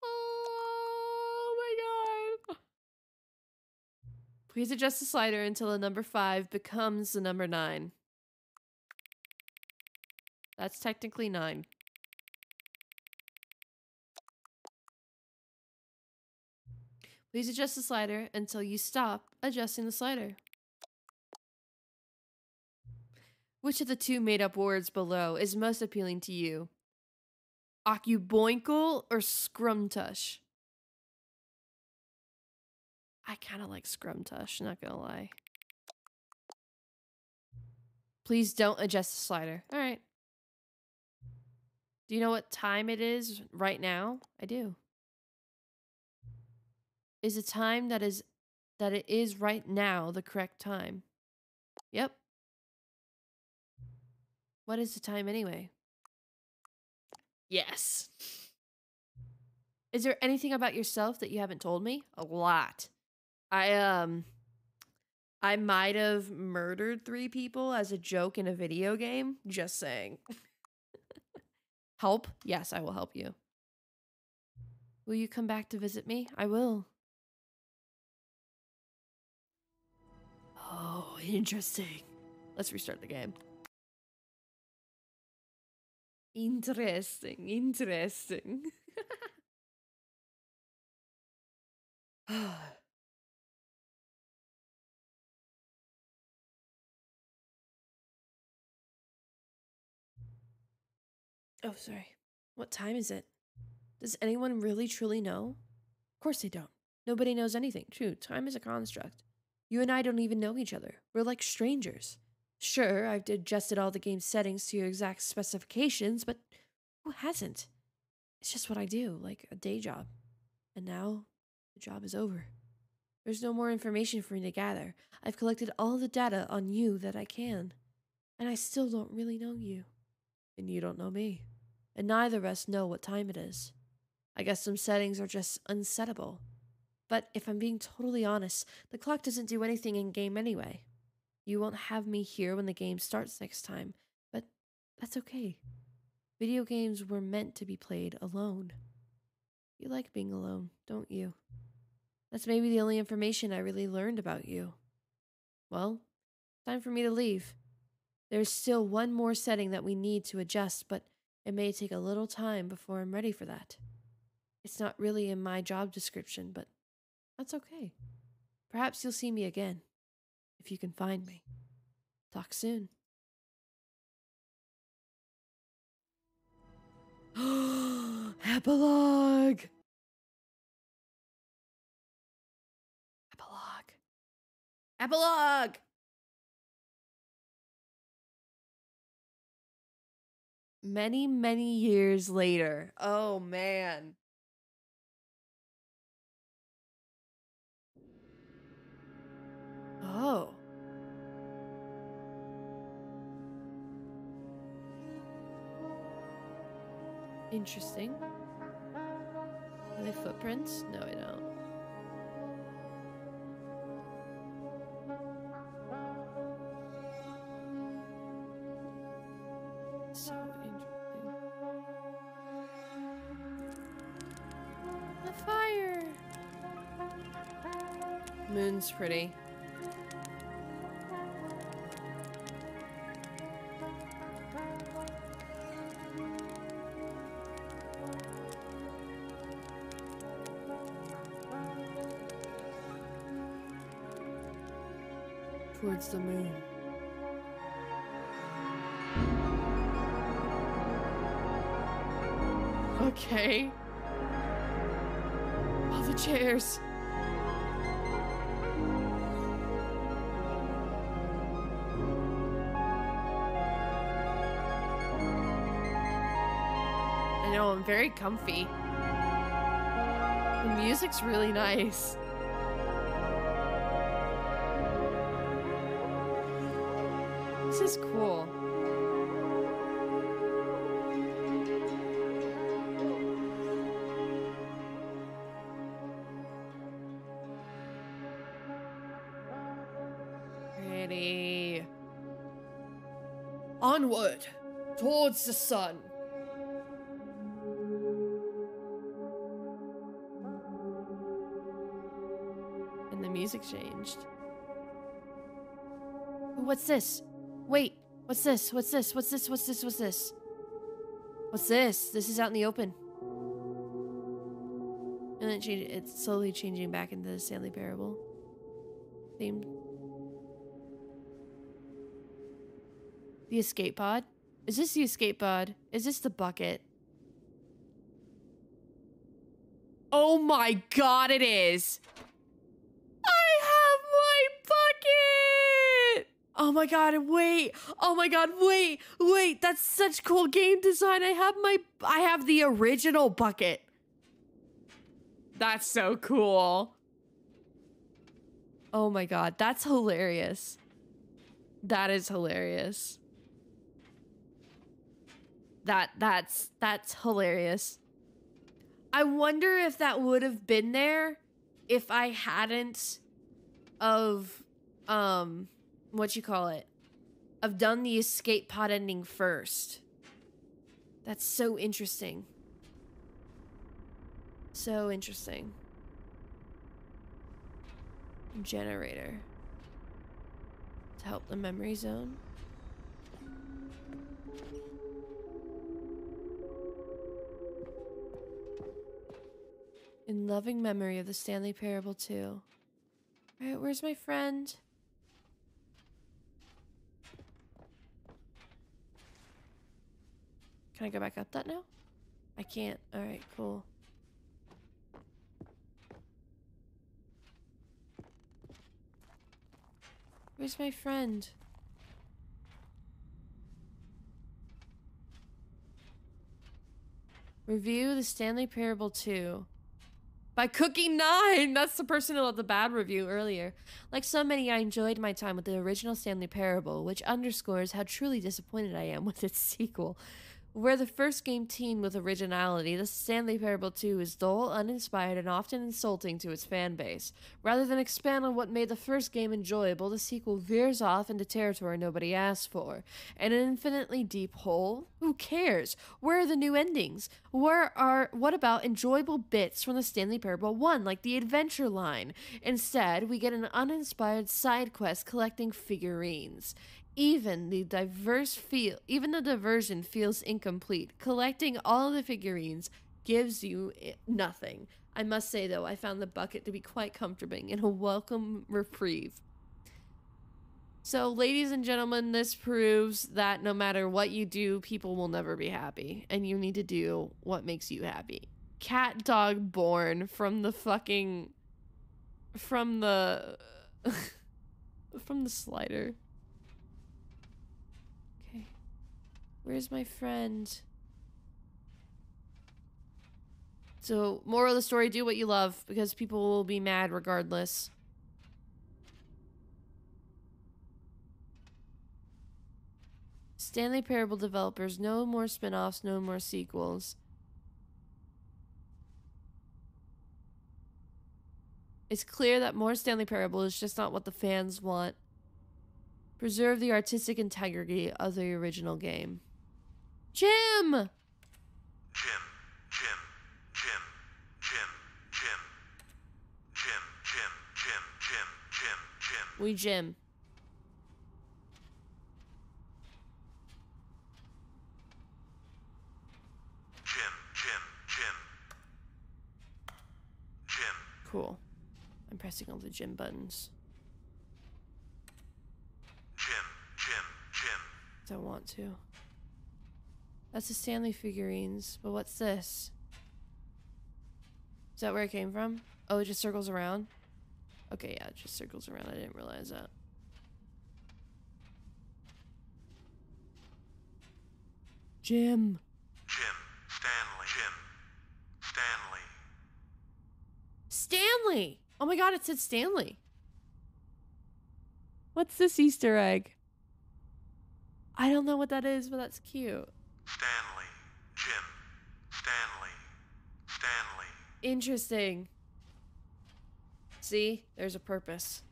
Oh my god. Please adjust the slider until the number 5 becomes the number 9. That's technically 9. Please adjust the slider until you stop adjusting the slider. Which of the 2 made-up words below is most appealing to you? Occuboinkle or Scrumtush? I kind of like Scrumtush, not gonna lie. Please don't adjust the slider. All right. Do you know what time it is right now? I do. Is the time that it is right now the correct time? Yep. What is the time anyway? Yes. Is there anything about yourself that you haven't told me? A lot. I might have murdered 3 people as a joke in a video game. Just saying. Help? Yes, I will help you. Will you come back to visit me? I will. Oh, interesting. Let's restart the game. Interesting. Oh, sorry. What time is it? Does anyone really truly know? Of course they don't. Nobody knows anything. True, time is a construct. You and I don't even know each other. We're like strangers. Sure, I've adjusted all the game settings to your exact specifications, but who hasn't? It's just what I do, like a day job. And now, the job is over. There's no more information for me to gather. I've collected all the data on you that I can. And I still don't really know you. And you don't know me. And neither of us know what time it is. I guess some settings are just unsettable. But if I'm being totally honest, the clock doesn't do anything in-game anyway. You won't have me here when the game starts next time, but that's okay. Video games were meant to be played alone. You like being alone, don't you? That's maybe the only information I really learned about you. Well, time for me to leave. There's still one more setting that we need to adjust, but it may take a little time before I'm ready for that. It's not really in my job description, but that's okay. Perhaps you'll see me again, if you can find me. Talk soon. Epilogue! Epilogue. Epilogue! Many, many years later. Oh, man. Oh. Interesting. Are they footprints? No, I don't. So interesting. The fire! Moon's pretty. Towards the moon. Okay. All the chairs. I know, I'm very comfy. The music's really nice. This is cool. Pretty. Onward, towards the sun. And the music changed. What's this? Wait, what's this? What's this? What's this? What's this? What's this? What's this? This is out in the open. And then it's slowly changing back into the Stanley Parable theme. The escape pod? Is this the escape pod? Is this the bucket? Oh my god, it is! I have my bucket! Oh my god, wait! Oh my god, wait! Wait, that's such cool game design. I have the original bucket. That's so cool. Oh my god, that's hilarious. That is hilarious. That's hilarious. I wonder if that would have been there if I hadn't of of done the escape pod ending first. That's so interesting. So interesting. Generator. To help the memory zone. In loving memory of the Stanley Parable 2. Alright, where's my friend? Can I go back up that now? I can't. Alright, cool. Where's my friend? Review the Stanley Parable 2. By Cookie9! That's the person who left the bad review earlier. Like so many, I enjoyed my time with the original Stanley Parable, which underscores how truly disappointed I am with its sequel. Where the first game teamed with originality, the Stanley Parable 2 is dull, uninspired, and often insulting to its fan base. Rather than expand on what made the first game enjoyable, the sequel veers off into territory nobody asked for. An infinitely deep hole? Who cares? Where are the new endings? What about enjoyable bits from the Stanley Parable 1, like the adventure line? Instead, we get an uninspired side quest collecting figurines. Even the diversion feels incomplete. Collecting all the figurines gives you nothing. I must say, though, I found the bucket to be quite comforting and a welcome reprieve. So, ladies and gentlemen, this proves that no matter what you do, people will never be happy. And you need to do what makes you happy. Cat dog born from the fucking... From the... from the slider. Where's my friend? So, moral of the story, do what you love, because people will be mad regardless. Stanley Parable developers, no more spin-offs, no more sequels. It's clear that more Stanley Parable is just not what the fans want. Preserve the artistic integrity of the original game. Jim! Jim. We Jim. Cool. I'm pressing all the Jim buttons. Don't want to. That's the Stanley figurines, but what's this? Is that where it came from? Oh, it just circles around? Okay, yeah, it just circles around. I didn't realize that. Jim. Stanley! Oh my god, it said Stanley. What's this Easter egg? I don't know what that is, but that's cute. Stanley. Interesting. See? There's a purpose.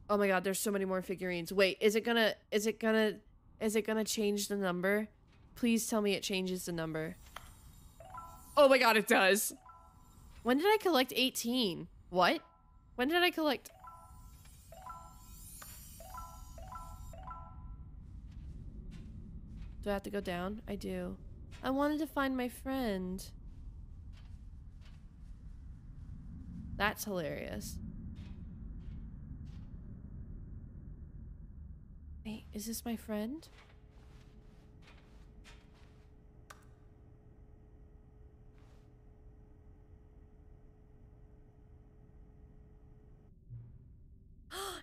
Oh my god, there's so many more figurines. Wait, is it gonna change the number? Please tell me it changes the number. Oh my god, it does. When did I collect 18? What? When did I collect... Do I have to go down? I do. I wanted to find my friend. That's hilarious. Wait, is this my friend?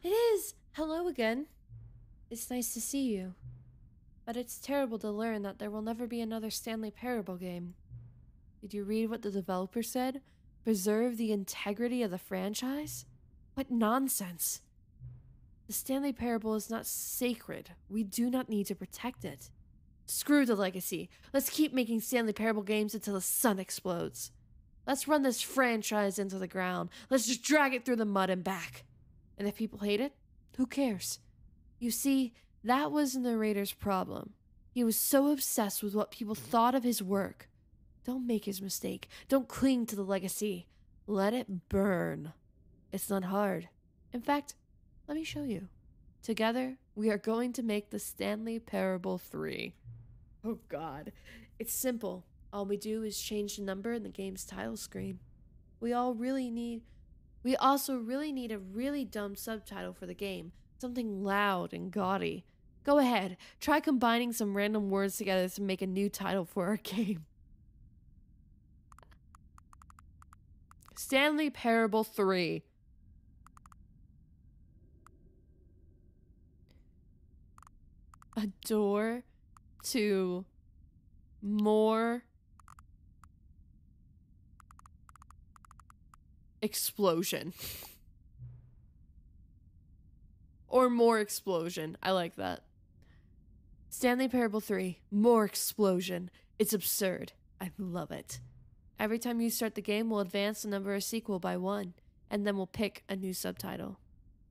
It is! Hello again. It's nice to see you. But it's terrible to learn that there will never be another Stanley Parable game. Did you read what the developer said? Preserve the integrity of the franchise? What nonsense. The Stanley Parable is not sacred. We do not need to protect it. Screw the legacy. Let's keep making Stanley Parable games until the sun explodes. Let's run this franchise into the ground. Let's just drag it through the mud and back. And if people hate it, who cares? You see, that was the narrator's problem. He was so obsessed with what people thought of his work. Don't make his mistake. Don't cling to the legacy. Let it burn. It's not hard. In fact, let me show you. Together, we are going to make the Stanley Parable 3. Oh god. It's simple. All we do is change the number in the game's title screen. We also really need a really dumb subtitle for the game. Something loud and gaudy. Go ahead, try combining some random words together to make a new title for our game. Stanley Parable 3. A door to more explosion. Or more explosion. I like that. Stanley Parable 3. More explosion. It's absurd. I love it. Every time you start the game, we'll advance the number of sequel by 1, and then we'll pick a new subtitle.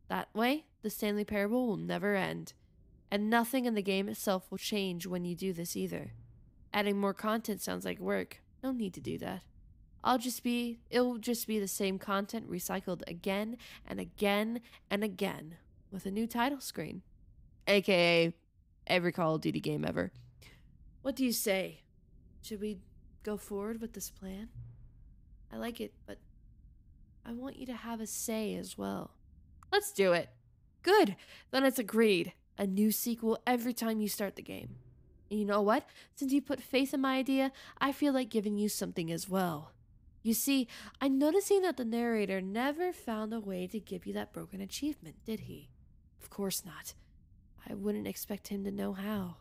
That way, the Stanley Parable will never end. And nothing in the game itself will change when you do this either. Adding more content sounds like work. No need to do that. It'll just be the same content recycled again and again and again with a new title screen. AKA every Call of Duty game ever. What do you say? Should we go forward with this plan? I like it, but I want you to have a say as well. Let's do it. Good. Then it's agreed. A new sequel every time you start the game. And you know what? Since you put faith in my idea, I feel like giving you something as well. You see, I'm noticing that the narrator never found a way to give you that broken achievement, did he? Of course not. I wouldn't expect him to know how.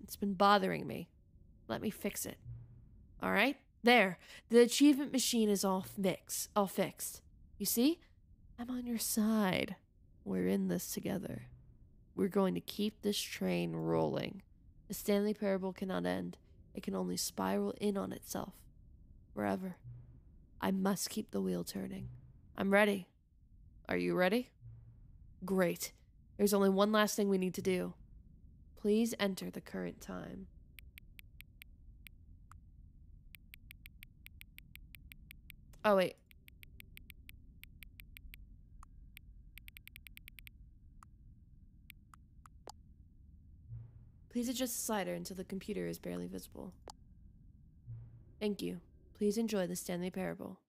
It's been bothering me. Let me fix it. All right? There. The achievement machine is all fixed. You see? I'm on your side. We're in this together. We're going to keep this train rolling. The Stanley Parable cannot end. It can only spiral in on itself. Forever. I must keep the wheel turning. I'm ready. Are you ready? Great. There's only one last thing we need to do. Please enter the current time. Oh, wait. Please adjust the slider until the computer is barely visible. Thank you. Please enjoy the Stanley Parable.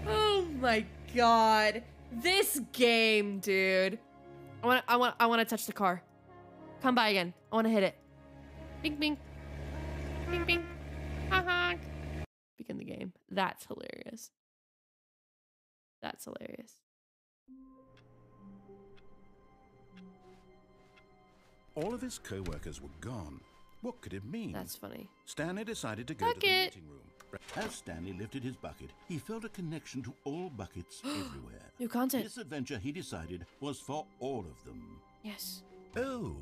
Oh my god. This game, dude. I want to touch the car. Come by again. I want to hit it. Bing, bing. Bing, bing. Honk, honk. Begin the game. That's hilarious. That's hilarious. All of his co-workers were gone. What could it mean? That's funny. Stanley decided to go to the meeting room. As Stanley lifted his bucket, he felt a connection to all buckets everywhere. New content. This adventure, he decided, was for all of them. Yes. Oh,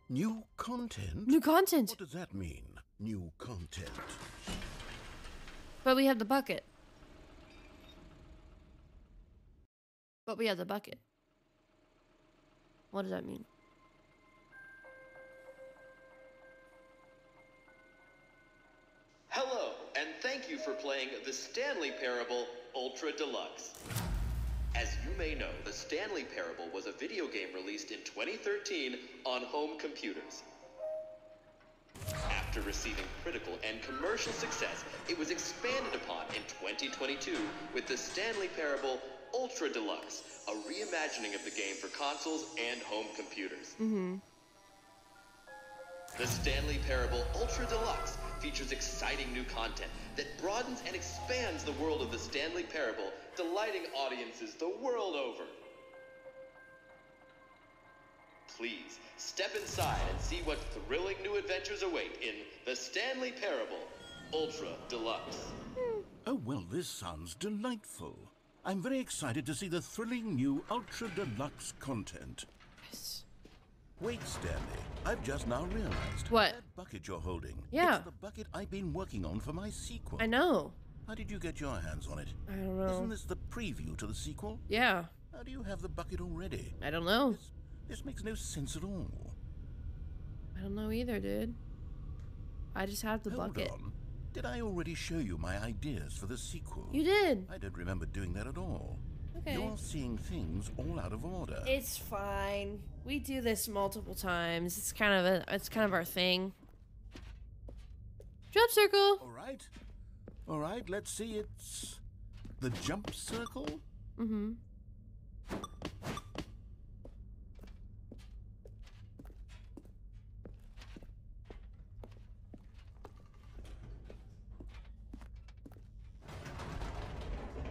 new content? New content. What does that mean, new content? But we have the bucket. But we have the bucket. What does that mean? Hello, and thank you for playing the Stanley Parable Ultra Deluxe. As you may know, the Stanley Parable was a video game released in 2013 on home computers. After receiving critical and commercial success, it was expanded upon in 2022 with the Stanley Parable Ultra Deluxe, a reimagining of the game for consoles and home computers. The Stanley Parable Ultra Deluxe features exciting new content that broadens and expands the world of the Stanley Parable, delighting audiences the world over. Please, step inside and see what thrilling new adventures await in the Stanley Parable Ultra Deluxe. Oh, well, this sounds delightful. I'm very excited to see the thrilling new Ultra Deluxe content. Yes. Wait, Stanley, I've just now realized. What? That bucket you're holding. Yeah. It's the bucket I've been working on for my sequel. I know. How did you get your hands on it? I don't know. Isn't this the preview to the sequel? Yeah. How do you have the bucket already? I don't know. This makes no sense at all. I don't know either, dude. I just have the bucket. Hold on. Did I already show you my ideas for the sequel? You did. I don't remember doing that at all. Okay. You're seeing things all out of order. It's fine. We do this multiple times. It's kind of our thing. Jump circle. All right, let's see. It's the jump circle? Mm-hmm.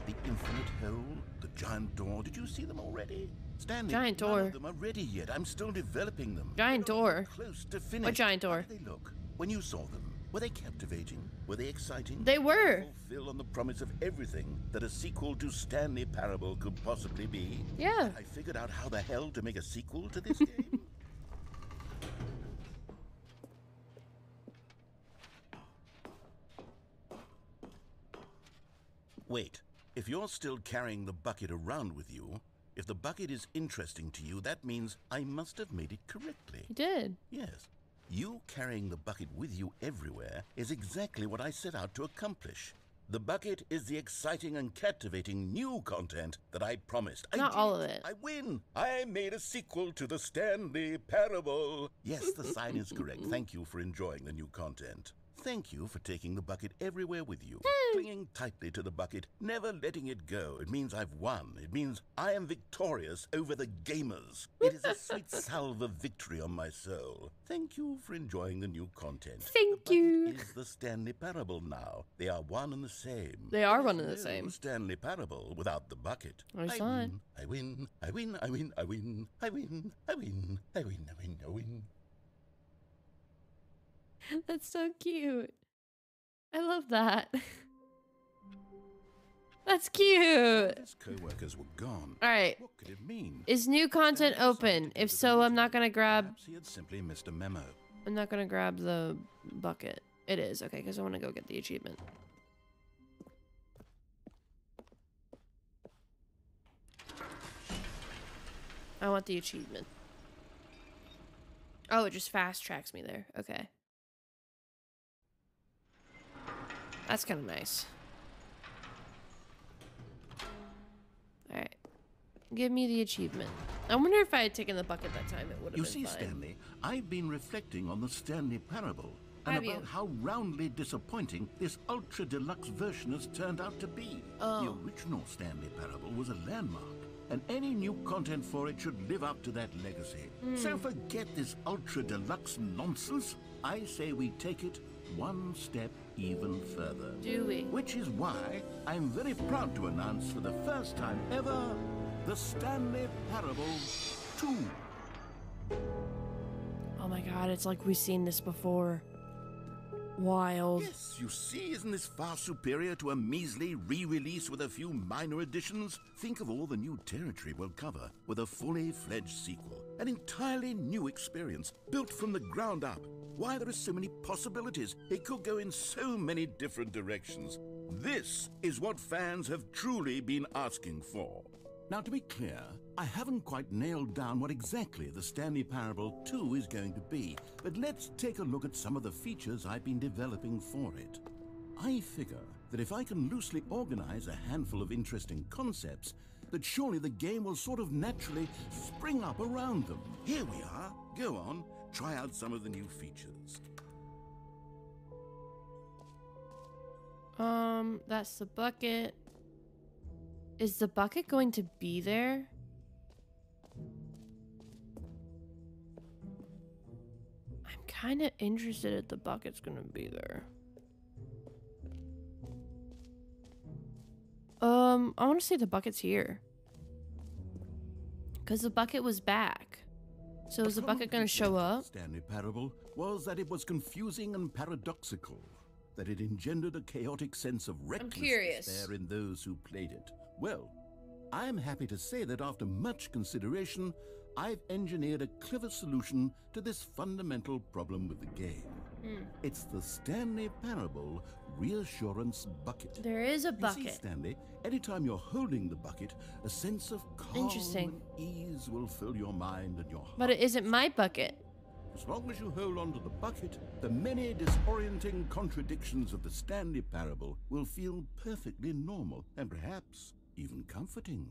The infinite hole, the giant door. Did you see them already? Stanley, Giant none door. of them are ready yet. I'm still developing them. Giant They're not door. even close to finish. What giant door? How did they look when you saw them? Were they captivating? Were they exciting? They were. Fulfill on the promise of everything that a sequel to Stanley Parable could possibly be. Yeah. I figured out how the hell to make a sequel to this game. Wait, if you're still carrying the bucket around with you, if the bucket is interesting to you, that means I must have made it correctly. You did. Yes. You carrying the bucket with you everywhere is exactly what I set out to accomplish. The bucket is the exciting and captivating new content that I promised. Not all of it. I win. I made a sequel to the Stanley Parable. Yes, the sign is correct. Thank you for enjoying the new content. Thank you for taking the bucket everywhere with you. Clinging tightly to the bucket, never letting it go. It means I've won. It means I am victorious over the gamers. It is a sweet salve of victory on my soul. Thank you for enjoying the new content. Thank you. The bucket is the Stanley Parable now. They are one and the same. They are one There's and the no same. Stanley Parable without the bucket. I saw it. I win. I win. I win. I win. I win. I win. I win. I win. I win. That's so cute. I love that. That's cute. His co-workers were gone. All right. What could it mean? Is new content Stanley open? decided to If go to so, the I'm not meeting. gonna grab. Perhaps he had simply missed a memo. I'm not gonna grab the bucket. It is okay because I want to go get the achievement. I want the achievement. Oh, it just fast tracks me there. Okay. That's kind of nice. Alright. Give me the achievement. I wonder if I had taken the bucket that time, it would have been You see, fine. Stanley, I've been reflecting on the Stanley Parable and Have about you? how roundly disappointing this ultra deluxe version has turned out to be. Oh. The original Stanley Parable was a landmark. and any new content for it should live up to that legacy. So forget this ultra deluxe nonsense. I say we take it one step even further. Do we? Which is why I'm very proud to announce for the first time ever, the Stanley Parable 2. Oh my god, it's like we've seen this before. Wild. Yes, you see, isn't this far superior to a measly re-release with a few minor additions? Think of all the new territory we'll cover with a fully fledged sequel. An entirely new experience, built from the ground up. Why, there are so many possibilities. It could go in so many different directions. This is what fans have truly been asking for. Now, to be clear, I haven't quite nailed down what exactly the Stanley Parable 2 is going to be, but let's take a look at some of the features I've been developing for it. I figure that if I can loosely organize a handful of interesting concepts, that surely the game will sort of naturally spring up around them. Here we are. Go on, try out some of the new features. That's the bucket. Is the bucket going to be there? I'm kind of interested if the bucket's gonna be there. I want to say the bucket's here. Because the bucket was back. So is the bucket gonna show up? Stanley Parable was that it was confusing and paradoxical, that it engendered a chaotic sense of reckless despair in those who played it. Well, I'm happy to say that after much consideration, I've engineered a clever solution to this fundamental problem with the game. It's the Stanley Parable Reassurance Bucket. There is a bucket. You see, Stanley, anytime you're holding the bucket, a sense of calm and ease will fill your mind and your heart. But it isn't my bucket. As long as you hold on to the bucket, the many disorienting contradictions of the Stanley Parable will feel perfectly normal and perhaps even comforting.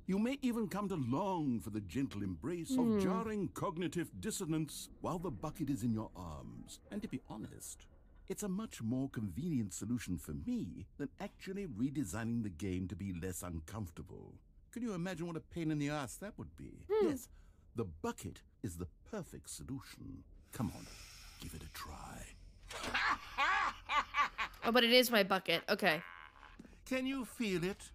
You may even come to long for the gentle embrace of jarring cognitive dissonance while the bucket is in your arms. And to be honest, it's a much more convenient solution for me than actually redesigning the game to be less uncomfortable. Can you imagine what a pain in the ass that would be? Yes, the bucket is the perfect solution. Come on, give it a try. Oh, but it is my bucket. Okay. Can you feel it?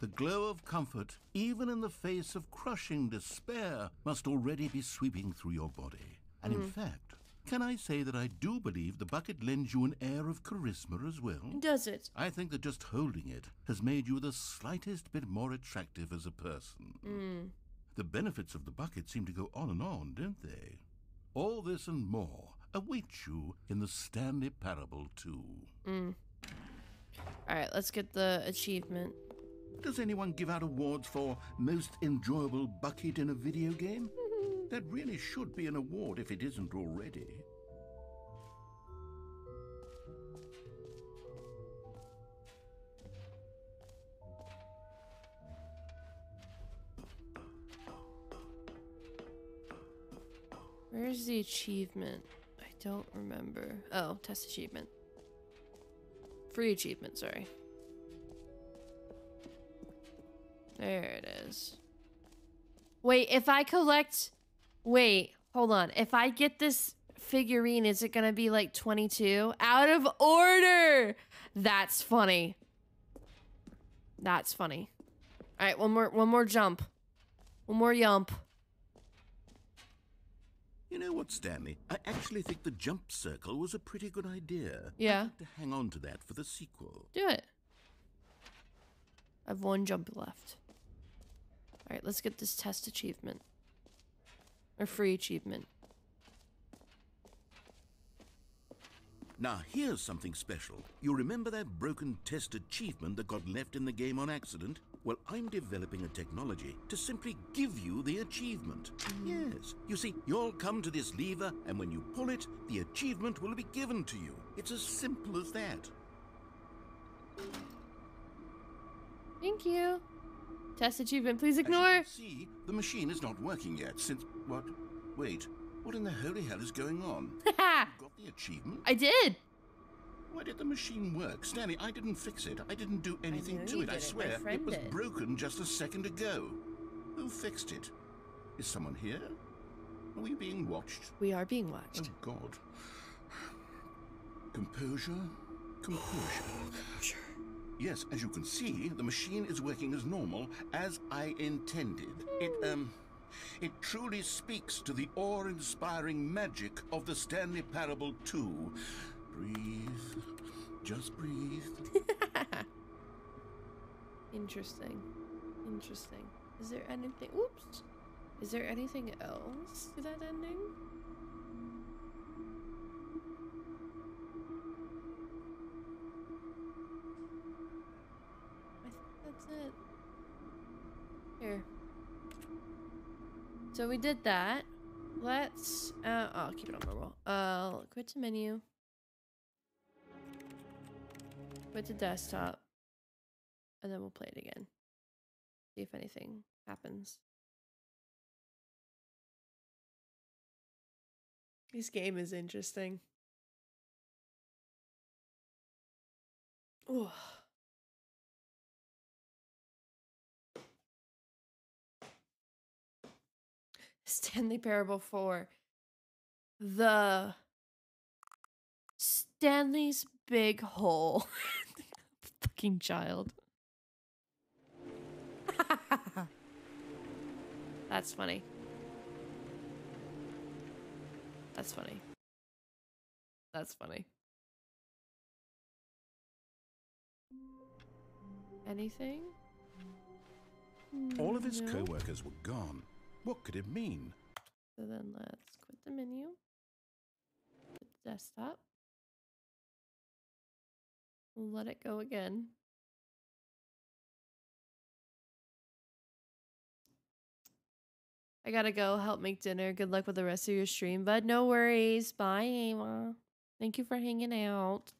The glow of comfort, even in the face of crushing despair, must already be sweeping through your body. And in fact, can I say that I do believe the bucket lends you an air of charisma as well? Does it? I think that just holding it has made you the slightest bit more attractive as a person. The benefits of the bucket seem to go on and on, don't they? All this and more await you in the Stanley Parable 2. Alright, let's get the achievement. Does anyone give out awards for most enjoyable bucket in a video game? That really should be an award if it isn't already. Where's the achievement? I don't remember. Oh, test achievement. Free achievement, sorry. There it is. Wait, if I collect... Wait, hold on. If I get this figurine, is it gonna be like 22? Out of order! That's funny. That's funny. Alright, one more jump. One more yump. You know what, Stanley? I actually think the jump circle was a pretty good idea. Yeah. I'd like to hang on to that for the sequel. Do it. I have one jump left. Alright, let's get this test achievement. Or free achievement. Now, here's something special. You remember that broken test achievement that got left in the game on accident? Well, I'm developing a technology to simply give you the achievement. Yes. You see, you'll come to this lever, and when you pull it, the achievement will be given to you. It's as simple as that. Thank you. Test achievement, please ignore. See, the machine is not working yet since... What? Wait, what in the holy hell is going on? You got the achievement? I did. Why did the machine work? Stanley, I didn't fix it. I didn't do anything to it, I swear. It was broken just a second ago. Who fixed it? Is someone here? Are we being watched? We are being watched. Oh, God. Composure. Composure. Yes, as you can see, the machine is working as normal, as I intended. It truly speaks to the awe-inspiring magic of the Stanley Parable 2. Breathe. Just breathe. Interesting. Interesting. Is there anything... Oops. Is there anything else to that ending? I think that's it. Here. So we did that. Let's... I'll keep it on normal. Quit to menu. Quit to desktop. And then we'll play it again. See if anything happens. This game is interesting. Ooh. Stanley Parable 4. The Stanley's Big Hole. Fucking child. That's funny. That's funny. That's funny. Anything? All of his No. co-workers were gone. What could it mean? So then let's quit the menu. Quit the desktop. We'll let it go again. I gotta go help make dinner. Good luck with the rest of your stream, bud. No worries. Bye, Ava. Thank you for hanging out.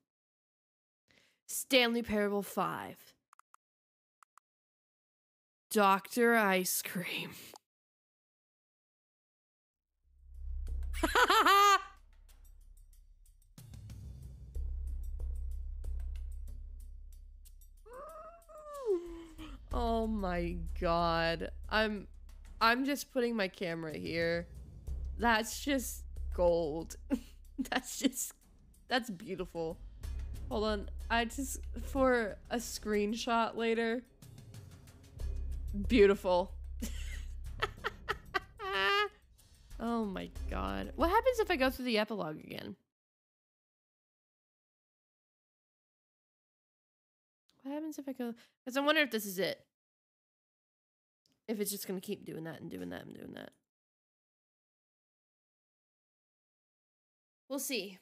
Stanley Parable 5. Dr. Ice Cream. Oh my god. I'm just putting my camera here. That's just gold. That's beautiful. Hold on. For a screenshot later. Beautiful. Oh my god. What happens if I go through the epilogue again? What happens if I go... Because I wonder if this is it. If it's just going to keep doing that and doing that and doing that. We'll see.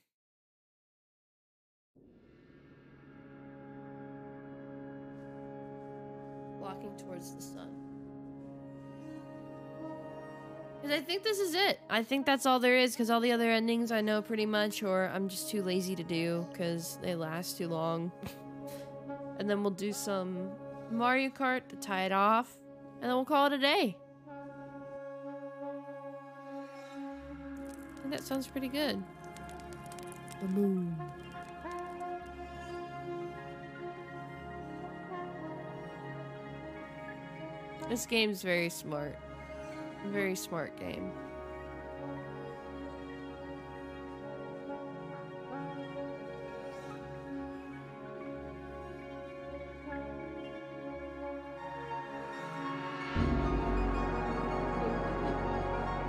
Walking towards the sun. Because I think this is it. I think that's all there is, because all the other endings I know pretty much, or I'm just too lazy to do, because they last too long. And then we'll do some Mario Kart to tie it off, and then we'll call it a day. I think that sounds pretty good. The moon. This game's very smart. Very smart game.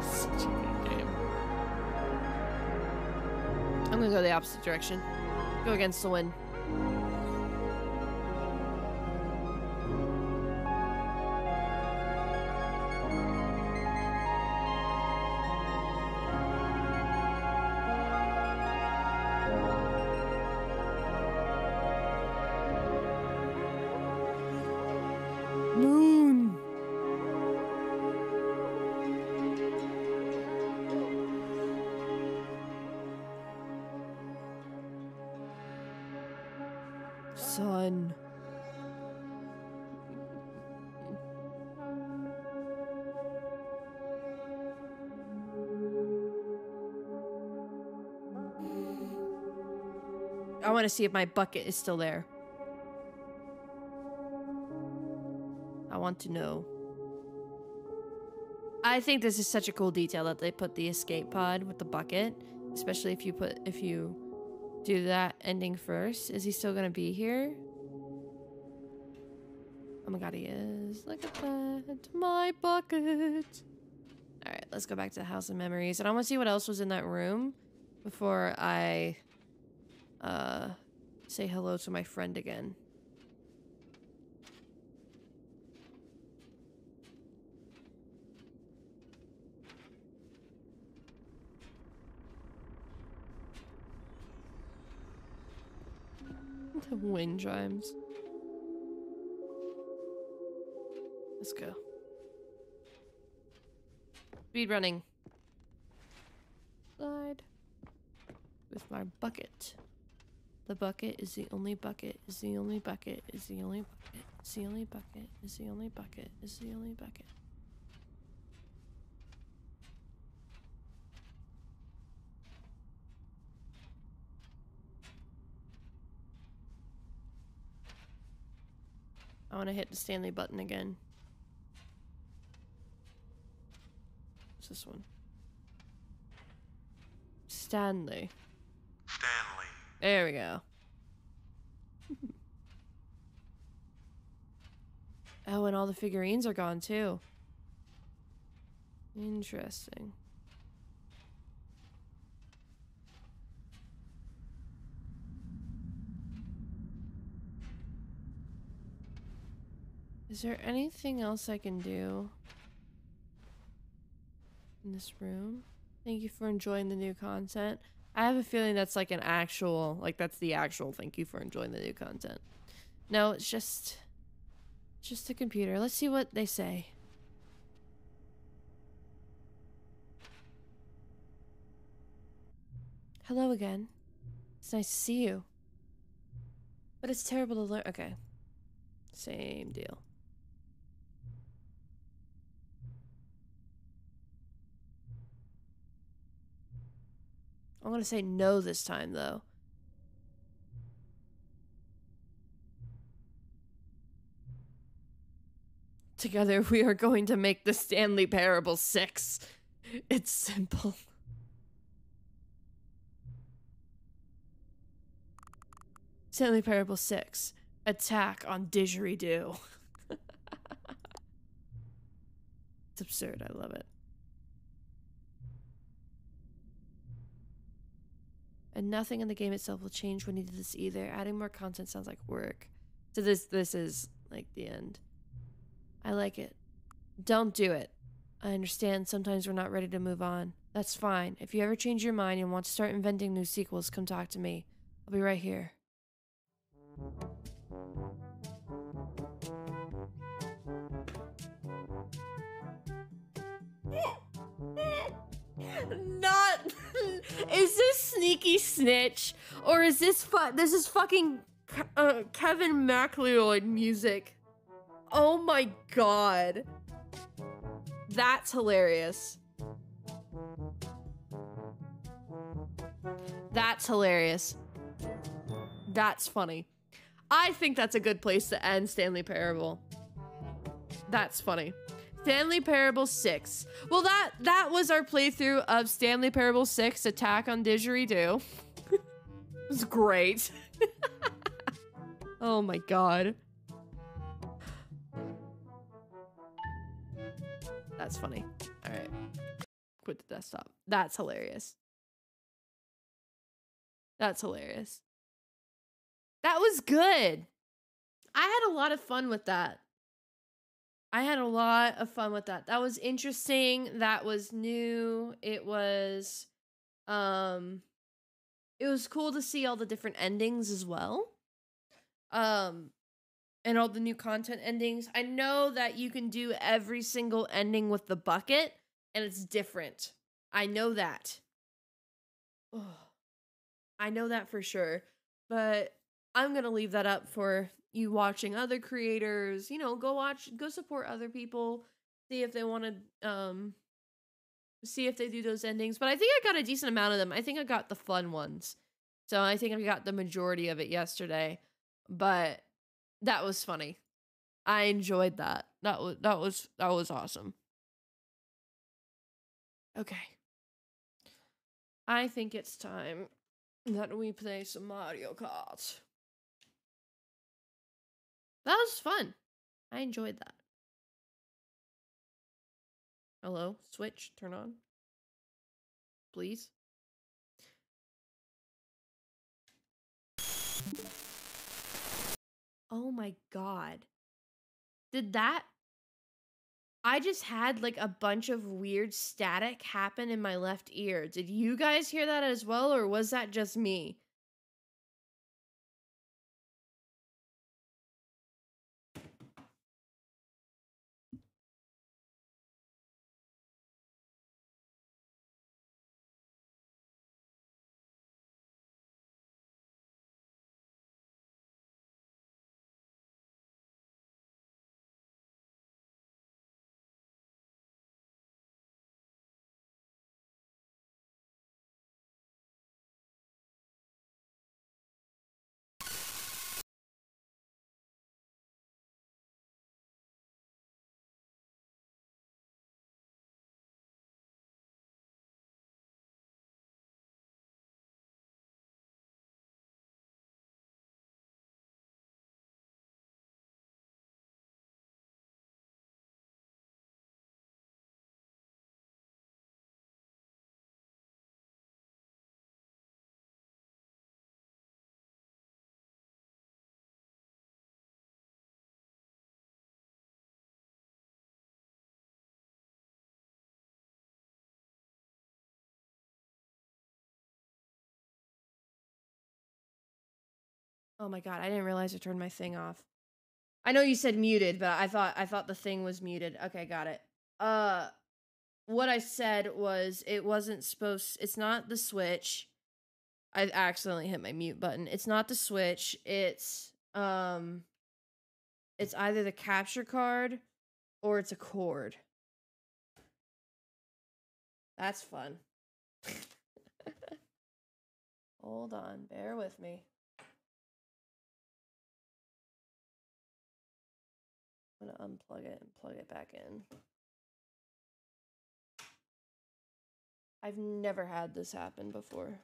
Such a good game. I'm gonna go the opposite direction. Go against the wind. Moon. Sun. I want to see if my bucket is still there. I want to know. I think this is such a cool detail that they put the escape pod with the bucket, especially if you do that ending first. Is he still gonna be here? Oh my god, he is. Look at that. My bucket. Alright, let's go back to the House of Memories. And I want to see what else was in that room before I say hello to my friend again. The wind chimes. Let's go. Speed running. Slide. With my bucket. The bucket is the only bucket, is the only bucket, is the only bucket, is the only bucket, is the only bucket, is the only bucket. I want to hit the Stanley button again. What's this one? Stanley. Stanley. There we go. Oh, and all the figurines are gone too. Interesting. Is there anything else I can do in this room? Thank you for enjoying the new content. I have a feeling that's like an actual, like that's the actual thank you for enjoying the new content. No, it's just a computer. Let's see what they say. Hello again. It's nice to see you. But it's terrible to learn. Okay. Same deal. I'm gonna say no this time, though. Together we are going to make the Stanley Parable 6. It's simple. Stanley Parable 6. Attack on Didgeridoo. It's absurd. I love it. And nothing in the game itself will change when you do this either. Adding more content sounds like work. So this is like the end. I like it. Don't do it. I understand sometimes we're not ready to move on. That's fine. If you ever change your mind and want to start inventing new sequels, come talk to me. I'll be right here. Not is this Sneaky Snitch or is this this is fucking Kevin MacLeod music. Oh my god. That's hilarious. That's hilarious. That's funny. I think that's a good place to end Stanley Parable. That's funny. Stanley Parable 6. Well, that was our playthrough of Stanley Parable 6 Attack on Didgeridoo. It was great. Oh my god. That's funny. Alright. Quit the desktop. That's hilarious. That's hilarious. That was good. I had a lot of fun with that. I had a lot of fun with that. That was interesting. That was new. It was cool to see all the different endings as well. And all the new content endings. I know that you can do every single ending with the bucket, and it's different. I know that. Oh, I know that for sure. But I'm going to leave that up for you watching other creators. You know, go support other people. See if they want to, see if they do those endings. But I think I got a decent amount of them. I think I got the fun ones. So I think I got the majority of it yesterday. But that was funny. I enjoyed that. That was awesome. Okay. I think it's time that we play some Mario Kart. That was fun. I enjoyed that. Hello? Switch, turn on. Please. Oh my god. Did that... I just had like a bunch of weird static happen in my left ear. Did you guys hear that as well, or was that just me? Oh my god, I didn't realize I turned my thing off. I know you said muted, but I thought the thing was muted. Okay, got it. What I said was it wasn't supposed... It's not the Switch. I accidentally hit my mute button. It's not the Switch. It's either the capture card or it's a cord. That's fun. Hold on, bear with me. I'm gonna unplug it and plug it back in. I've never had this happen before.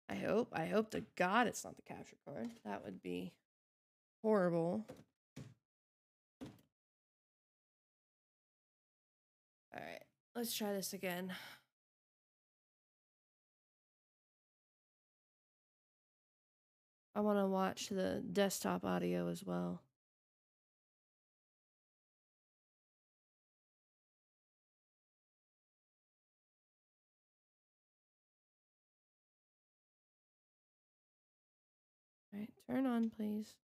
I hope to God it's not the capture card. That would be horrible. Alright, let's try this again. I want to watch the desktop audio as well. Alright, turn on, please.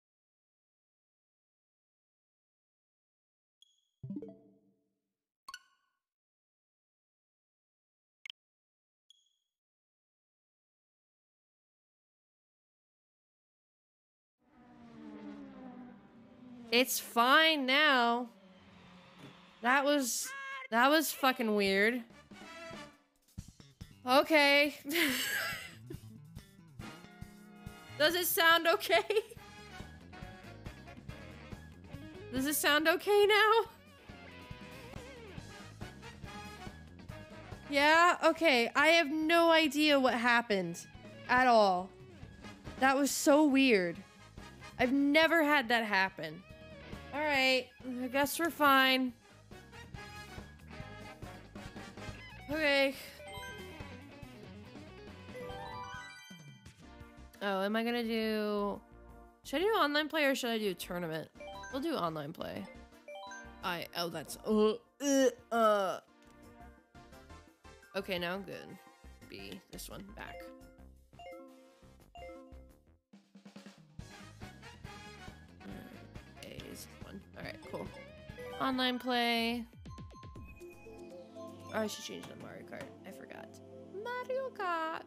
It's fine now. That was fucking weird. Okay. Does it sound okay? Does it sound okay now? Yeah? Okay. I have no idea what happened at all. That was so weird. I've never had that happen. Alright. I guess we're fine. Okay. Oh, am I gonna do... Should I do online play or should I do tournament? We'll do online play. Oh, that's... Okay, now I'm good. B, this one, back. A is one. Alright, cool. Online play. Oh, I should change it to Mario Kart. I forgot. Mario Kart!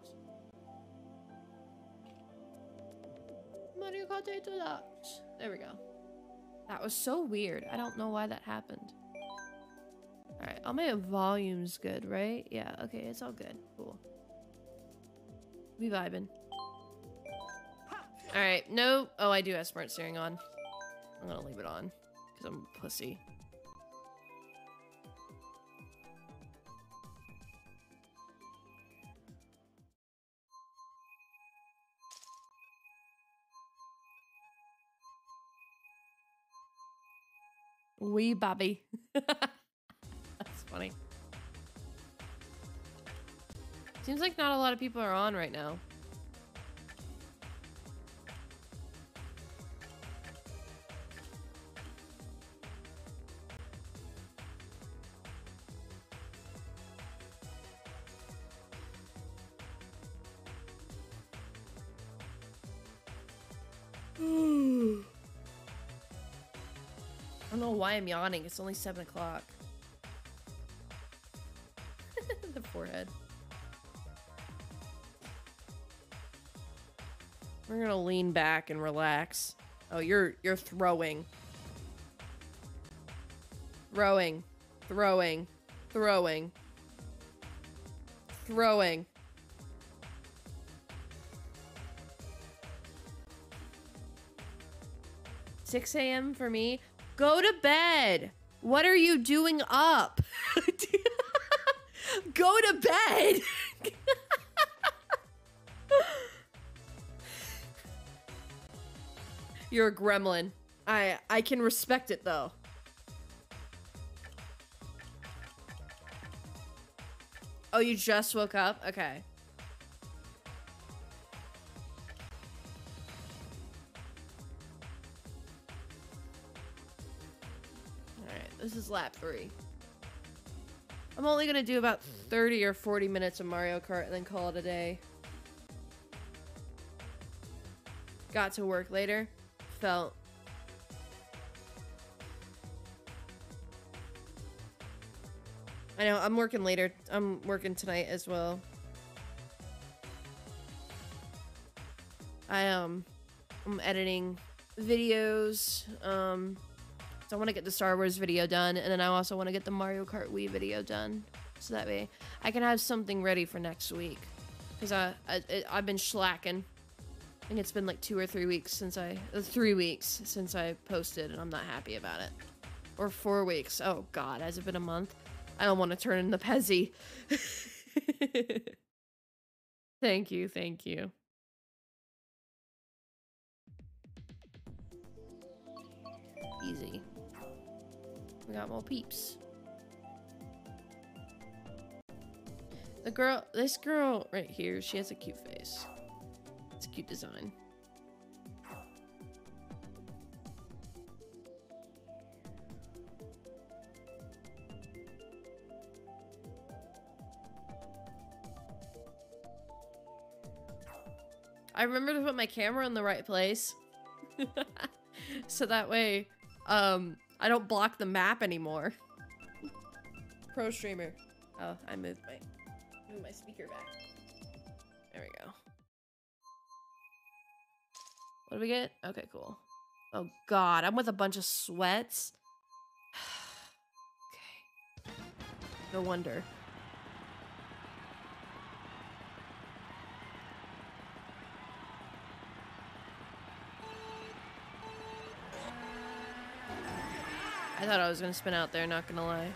Mario Kart 8 Deluxe. There we go. That was so weird. I don't know why that happened. Alright, all my volume's good, right? Yeah, okay, it's all good. Cool. We vibing. Alright, no. Oh, I do have smart steering on. I'm gonna leave it on. Because I'm a pussy. Wee Bobby. That's funny. Seems like not a lot of people are on right now. I don't know why I'm yawning. It's only 7 o'clock. The forehead. We're gonna lean back and relax. Oh, you're throwing. Throwing. Throwing. Throwing. Throwing. $6 a.m. for me. Go to bed. What are you doing up? Go to bed. You're a gremlin. I can respect it though. Oh, you just woke up? Okay. This is lap 3. I'm only gonna do about 30 or 40 minutes of Mario Kart and then call it a day. Got to work later. Felt. I know, I'm working later. I'm working tonight as well. I'm editing videos, so I want to get the Star Wars video done, and then I also want to get the Mario Kart Wii video done, so that way I can have something ready for next week. Because I've been slacking. I think it's been like 2 or 3 weeks since 3 weeks since I posted, and I'm not happy about it. Or 4 weeks. Oh God, has it been a month? I don't want to turn into Pezzy. Thank you, thank you. Easy. We got more peeps. This girl right here, she has a cute face. It's a cute design. I remember to put my camera in the right place. So that way, I don't block the map anymore. Pro streamer. Oh, I moved my speaker back. There we go. What do we get? Okay, cool. Oh God, I'm with a bunch of sweats. Okay. No wonder. I thought I was gonna spin out there, not gonna lie.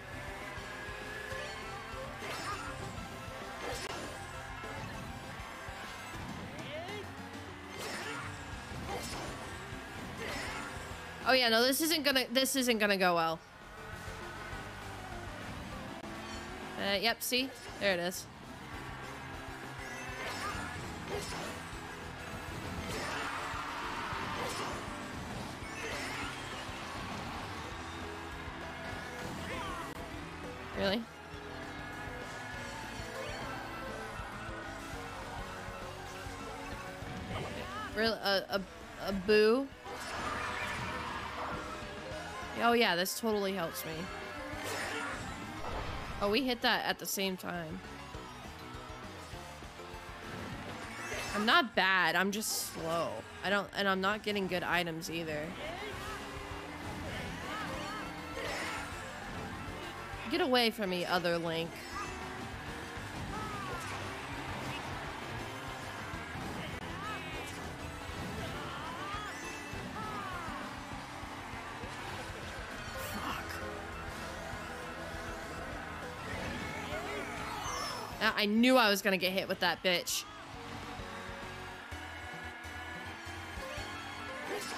Oh yeah, no, this isn't gonna go well. Yep, see? There it is. Really? Really? A boo? Oh yeah, this totally helps me. Oh, we hit that at the same time. I'm not bad, I'm just slow. And I'm not getting good items either. Get away from me, other Link. I knew I was gonna get hit with that bitch.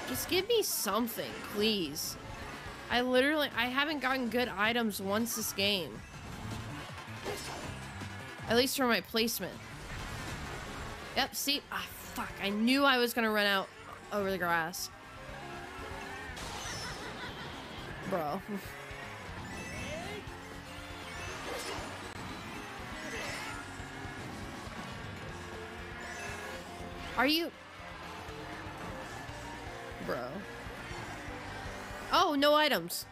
Just give me something, please. I haven't gotten good items once this game. At least for my placement. Yep, see? Ah, fuck. I knew I was gonna run out over the grass. Bro. Are you... Bro. Oh, no items.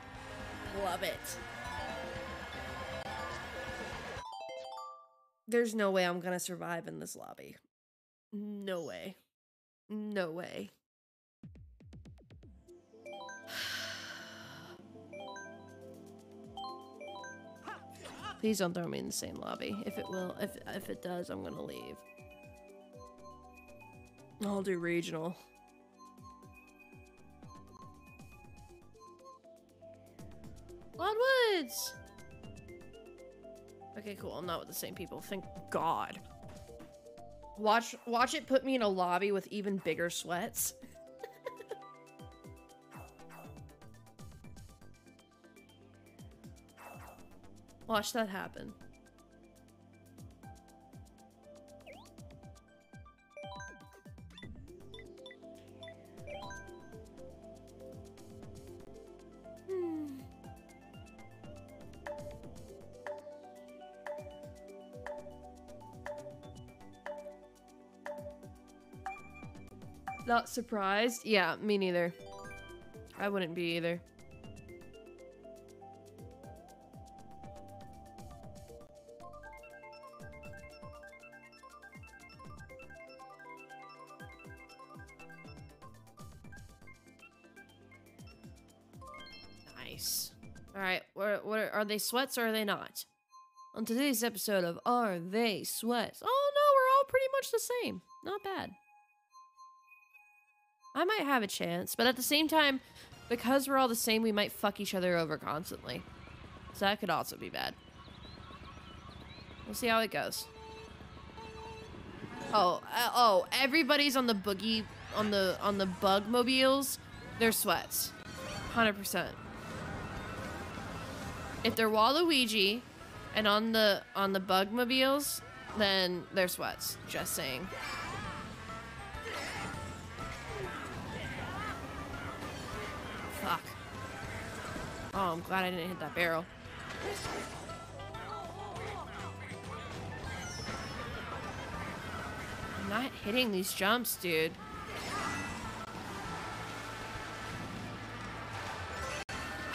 Love it. There's no way I'm gonna survive in this lobby. No way. No way. Please don't throw me in the same lobby. If it does, I'm gonna leave. I'll do regional. Woods. Okay, cool. I'm not with the same people. Thank God. Watch it put me in a lobby with even bigger sweats. Watch that happen. Not surprised? Yeah, me neither. I wouldn't be either. Nice. Alright, what are they sweats or are they not? On today's episode of Are They Sweats? Oh no, we're all pretty much the same. Not bad. I might have a chance, but at the same time, because we're all the same, we might fuck each other over constantly. So that could also be bad. We'll see how it goes. Oh, everybody's on the boogie, on the bug mobiles. They're sweats. 100%. If they're Waluigi and on the bug mobiles, then they're sweats. Just saying. Fuck. Oh, I'm glad I didn't hit that barrel. I'm not hitting these jumps, dude.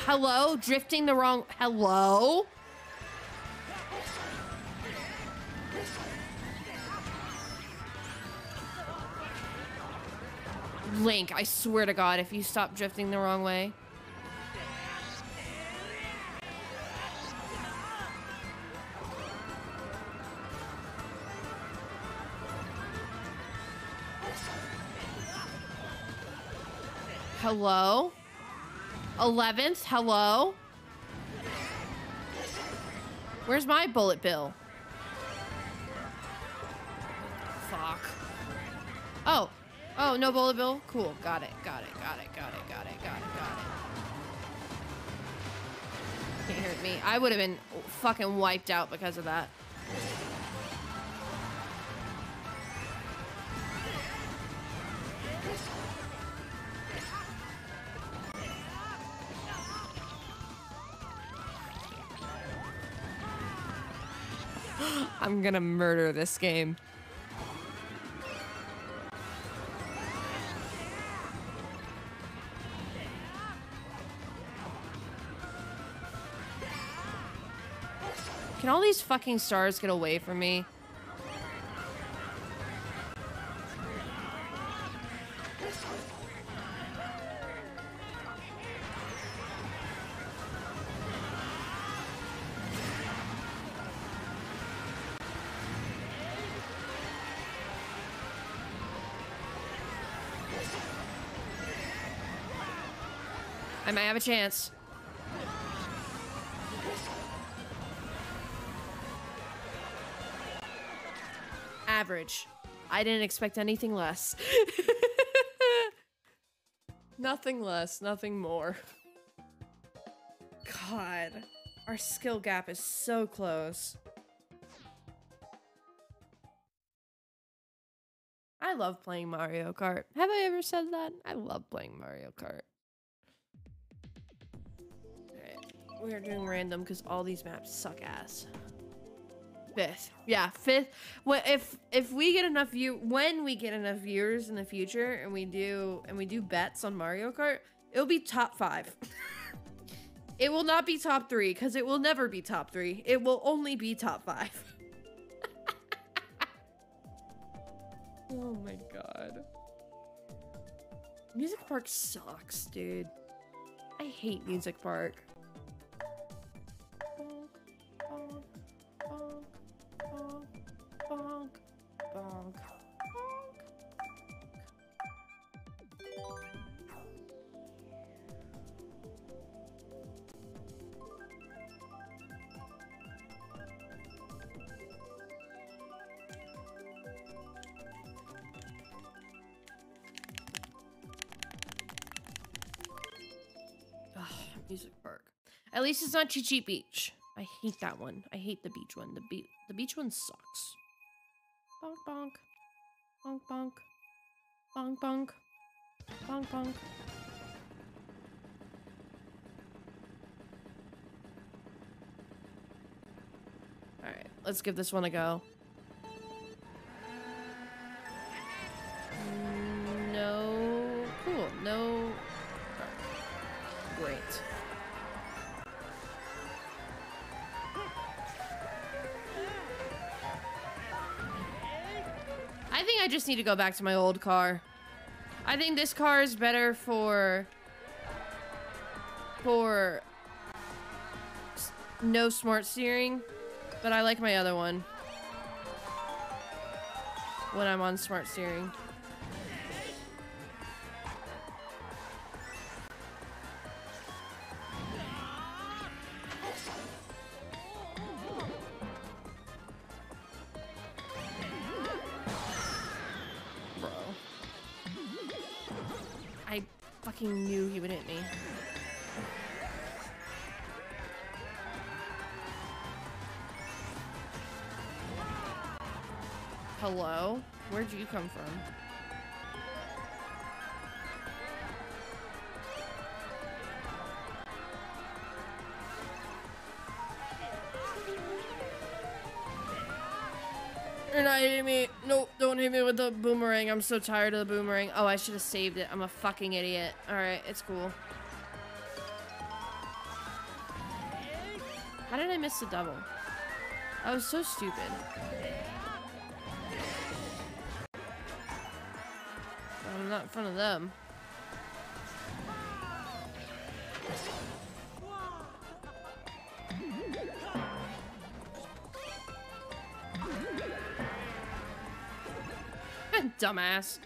Hello? Drifting the wrong... Hello? Link, I swear to God, if you stop drifting the wrong way. Hello? 11th, hello? Where's my bullet bill? Fuck. Oh. Oh, no bullet bill? Cool. Got it. Got it. Can't hurt me. I would have been fucking wiped out because of that. I'm gonna murder this game. Can all these fucking stars get away from me? I might have a chance. average. I didn't expect anything less. Nothing less, nothing more. God, our skill gap is so close. I love playing Mario Kart. Have I ever said that? I love playing Mario Kart. Alright, we are doing random because all these maps suck ass. 5th. Yeah, 5th. Well, if we get enough when we get enough viewers in the future and we do bets on Mario Kart, it'll be top 5. It will not be top 3 because it will never be top 3. It will only be top 5. Oh my god. Music Park sucks, dude. I hate Music Park. Bonk, bonk, bonk, bonk, bonk, bonk, bonk. Music Park. At least it's not Chi-Chi Beach. I hate that one. I hate the beach one. The beach one sucks. Bonk bonk. Bonk bonk. Bonk bonk. Bonk bonk. Alright, let's give this one a go. No. Cool. No. Great. I think I just need to go back to my old car. I think this car is better for no smart steering, but I like my other one when I'm on smart steering. Knew he would hit me. Hello? Where'd you come from? You're not hitting me. Nope, don't hit me with the boomerang. I'm so tired of the boomerang. Oh, I should have saved it. I'm a fucking idiot. Alright, it's cool. How did I miss the double? I was so stupid. I'm not in front of them. Dumbass.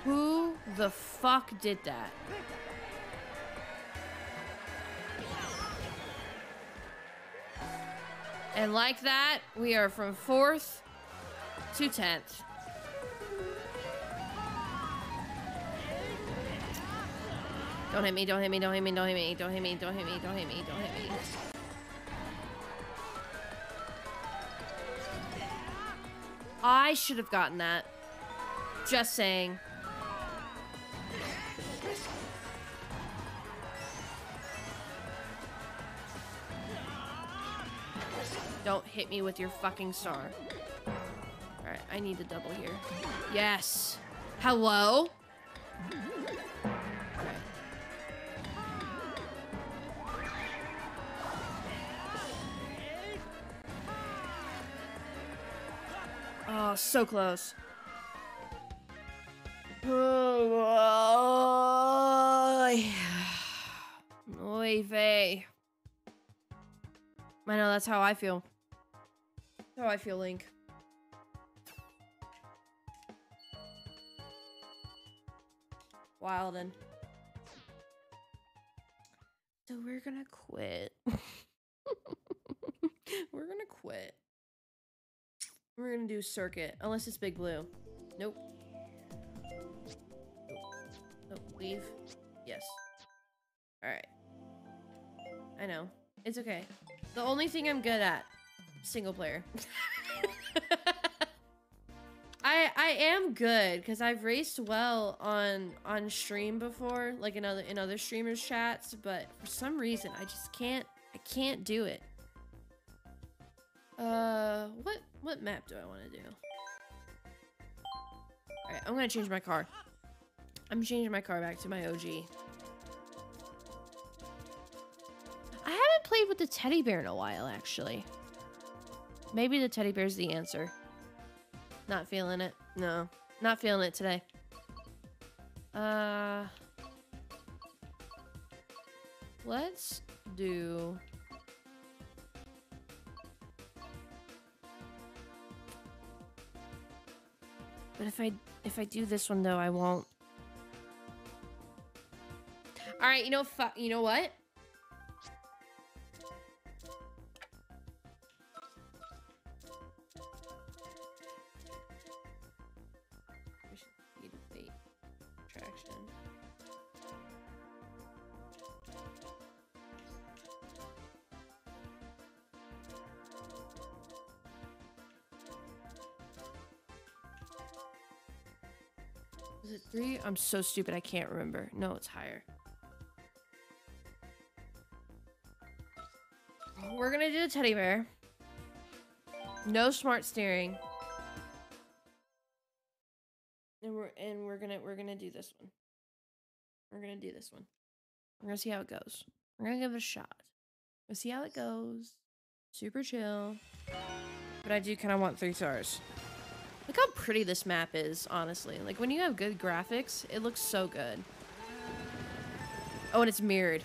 Who the fuck did that? And like that, we are from 4th to 10th. Don't hit me, don't hit me, don't hit me, don't hit me, don't hit me, don't hit me, don't hit me, don't hit me. I should have gotten that. Just saying. Don't hit me with your fucking star. Alright, I need a double here. Yes. Hello? Alright. Oh, so close. Oy vey. I know, that's how I feel. That's how I feel, Link. Wildin'. So we're gonna quit. We're gonna quit. We're gonna do circuit, unless it's Big Blue. Nope. Nope. Leave. Yes. Alright. I know. It's okay. The only thing I'm good at, single player. I am good because I've raced well on stream before, like in other streamers' chats, but for some reason I just can't. I can't do it. What map do I want to do? All right, I'm gonna change my car. I'm changing my car back to my OG. I haven't played with the teddy bear in a while, actually. Maybe the teddy bear's the answer. Not feeling it. No, not feeling it today. Let's do... But if I do this one though, I won't. All right, you know what? Wait. Traction. Is it 3? I'm so stupid. I can't remember. No, it's higher. We're gonna do the teddy bear. No smart steering. And we're gonna do this one. We're gonna do this one. We're gonna see how it goes. We're gonna give it a shot. We'll see how it goes. Super chill. But I do kind of want 3 stars. Look how pretty this map is, honestly. Like, when you have good graphics, it looks so good. Oh, and it's mirrored.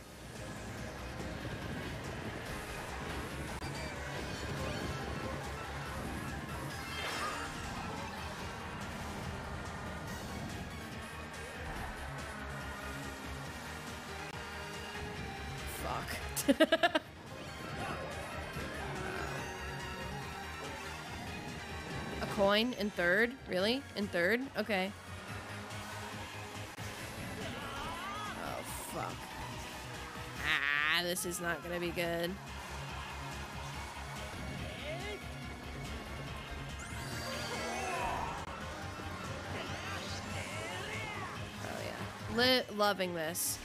Fuck. A coin in 3rd? Really? In 3rd? Okay. Oh, fuck. Ah, this is not gonna be good. Oh, yeah. Loving this.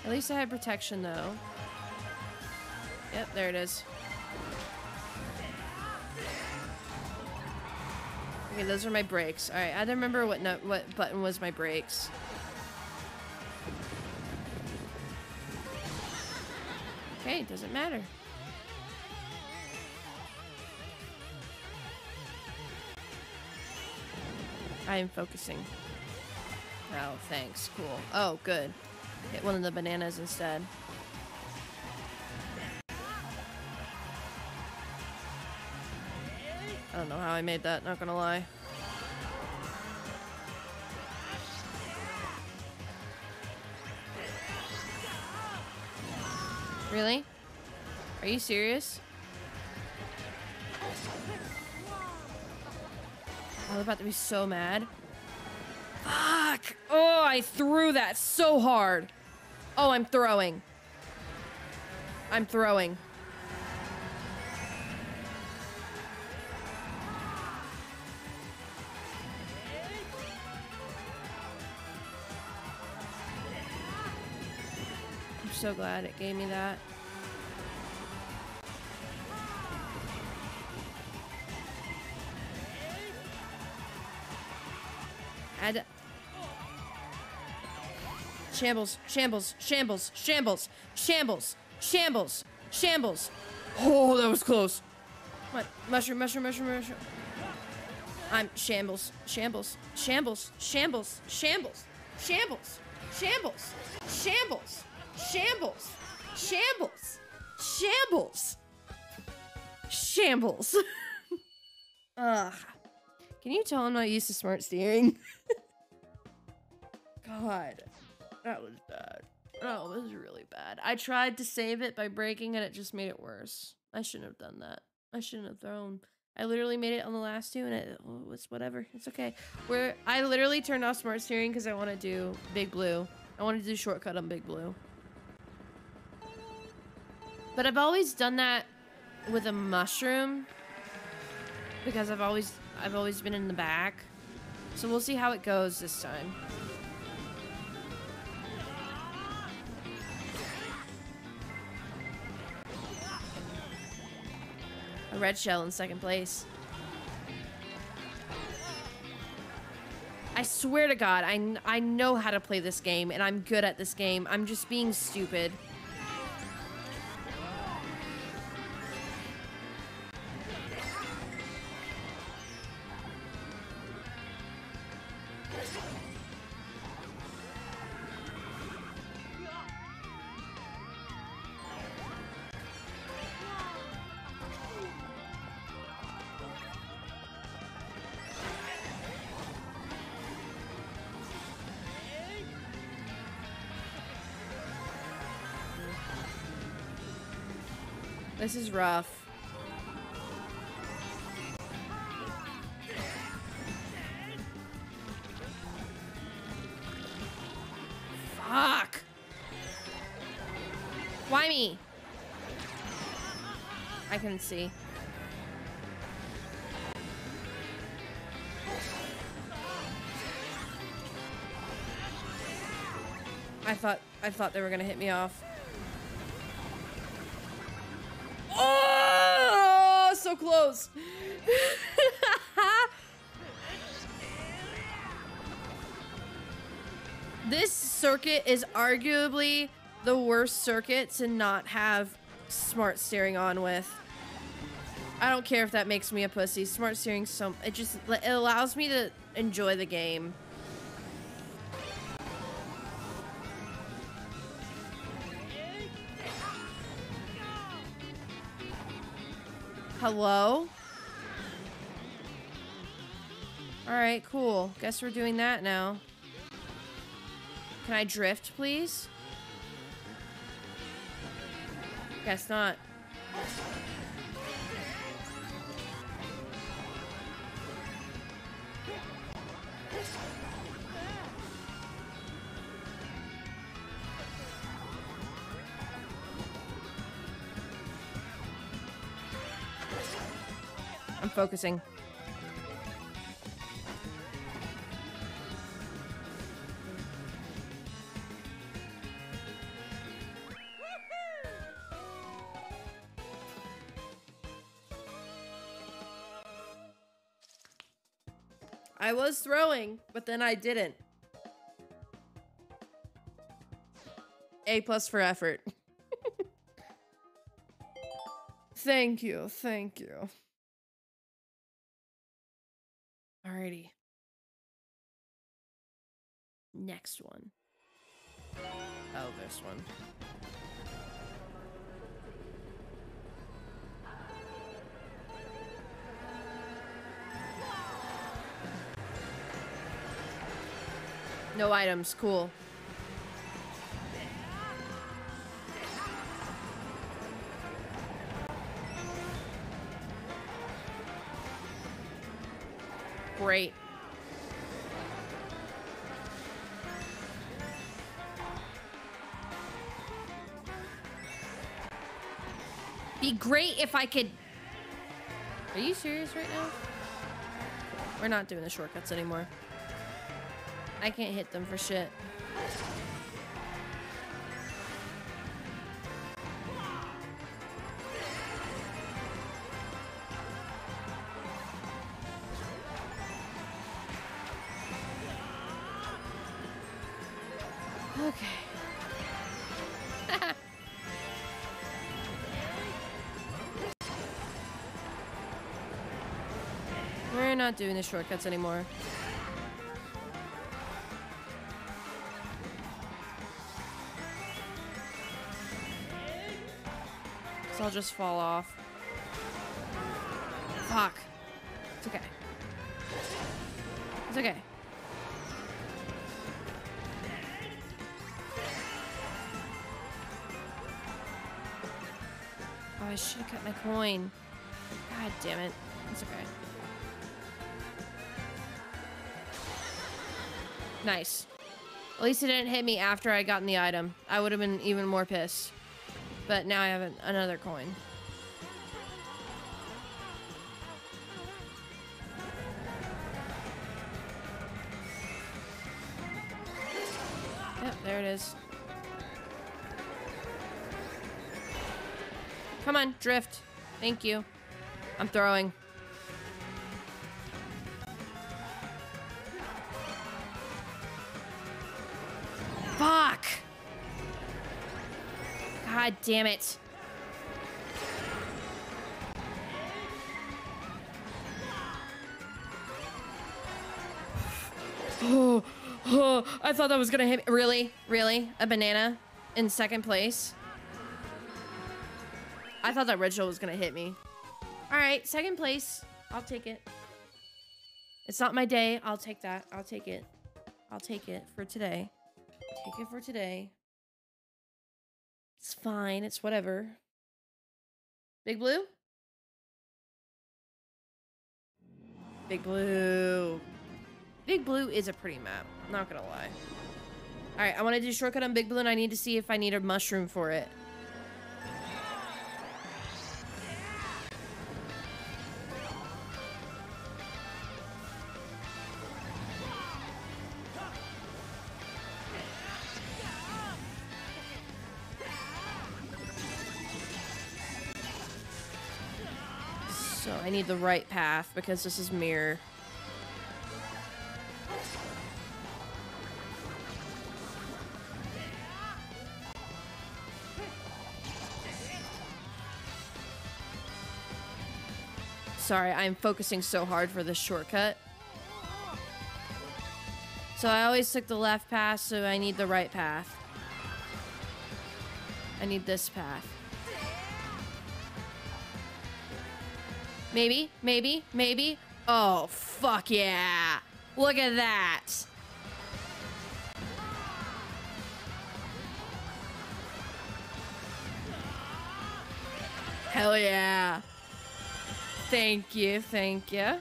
At least I had protection, though. Yep, there it is. Okay, those are my brakes. All right, I don't remember what button was my brakes. Okay, it doesn't matter. I am focusing. Oh, thanks. Cool. Oh, good. Hit one of the bananas instead. I don't know how I made that, not gonna lie. Really? Are you serious? I'm about to be so mad. Fuck! Oh, I threw that so hard. Oh, I'm throwing. I'm throwing. I'm so glad it gave me that. Shambles, shambles, shambles, shambles, shambles, shambles, shambles. Oh, that was close. What? Mushroom, mushroom, mushroom, mushroom. I'm shambles, shambles, shambles, shambles, shambles, shambles, shambles, shambles, shambles, shambles, shambles, shambles. Ugh. Can you tell I'm not used to smart steering? God. That was bad. Oh, it was really bad. I tried to save it by breaking and it just made it worse. I shouldn't have done that. I shouldn't have thrown. I literally made it on the last two and it was whatever. It's okay. I literally turned off smart steering because I want to do Big Blue. I want to do shortcut on Big Blue. But I've always done that with a mushroom because I've always been in the back. So we'll see how it goes this time. A red shell in second place. I swear to God, I know how to play this game and I'm good at this game. I'm just being stupid. This is rough. Fuck. Why me? I couldn't see. I thought they were gonna hit me off. Oh, so close. This circuit is arguably the worst circuit to not have smart steering on with. I don't care if that makes me a pussy. Smart steering, it allows me to enjoy the game. Hello? Alright, cool. Guess we're doing that now. Can I drift, please? Guess not. I'm focusing. I was throwing, but then I didn't. A+ for effort. Thank you, thank you. Alrighty. Next one. Oh, this one. No items, cool. Great. Be great if I could... Are you serious right now? We're not doing the shortcuts anymore. I can't hit them for shit. Okay. We're not doing the shortcuts anymore. So I'll just fall off. Fuck. It's okay. It's okay. Oh, I should have cut my coin. God damn it. It's okay. Nice. At least it didn't hit me after I gotten the item. I would have been even more pissed. But now I have another coin. Yep, there it is. Come on, drift. Thank you. I'm throwing. Fuck! God damn it. Oh, I thought that was gonna hit me. Really? Really? A banana in second place? I thought that ritual was gonna hit me. Alright, second place. I'll take it. It's not my day. I'll take that. I'll take it. I'll take it for today. Take it for today. It's fine. It's whatever. Big Blue? Big Blue. Big Blue is a pretty map. Not gonna lie. Alright, I want to do shortcut on Big Blue, and I need to see if I need a mushroom for it. So I need the right path because this is mirror. Sorry, I'm focusing so hard for this shortcut. So I always took the left path, so I need the right path. I need this path. Maybe, maybe, maybe. Oh, fuck yeah. Look at that. Hell yeah. Thank you, thank you.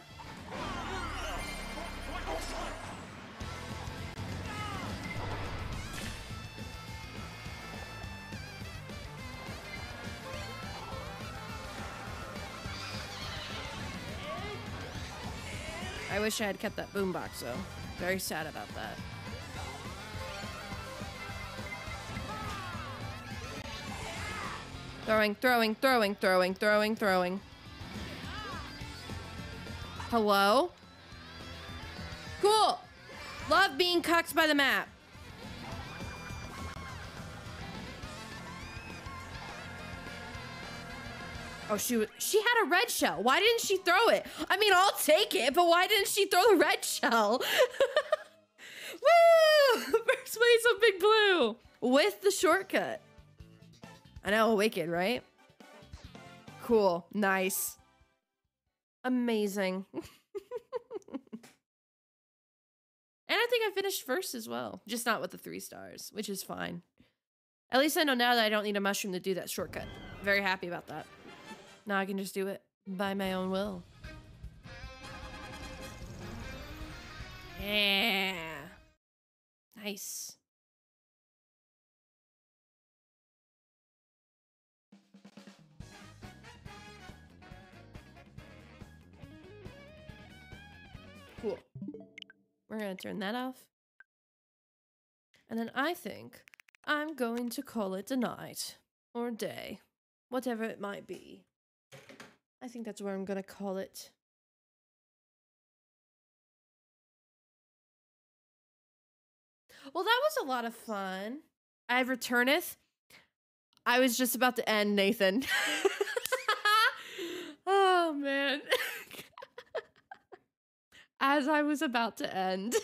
I wish I had kept that boombox though. Very sad about that. Throwing, throwing, throwing, throwing, throwing, throwing. Hello? Cool. Love being cucked by the map. Oh, she had a red shell. Why didn't she throw it? I mean, I'll take it, but why didn't she throw the red shell? Woo! First place of Big Blue with the shortcut. I know, wicked, right? Cool. Nice. Amazing. And I think I finished first as well. Just not with the 3 stars, which is fine. At least I know now that I don't need a mushroom to do that shortcut. Very happy about that. Now I can just do it by my own will. Yeah. Nice. Cool. We're gonna turn that off. And then I think I'm going to call it a night. Or day. Whatever it might be. I think that's where I'm gonna call it. Well, that was a lot of fun. I returneth. I was just about to end, Nathan. Oh, man. As I was about to end.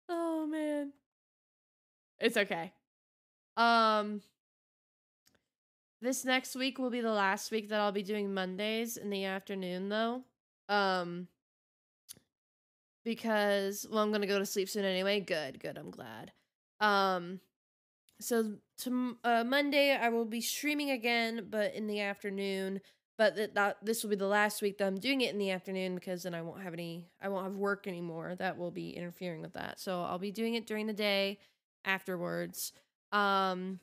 Oh, man. It's okay. This next week will be the last week that I'll be doing Mondays in the afternoon, though. Because, well, I'm gonna go to sleep soon anyway. Good, I'm glad. So Monday I will be streaming again, but in the afternoon. But this will be the last week that I'm doing it in the afternoon, because then I won't have work anymore that will be interfering with that. So I'll be doing it during the day afterwards. And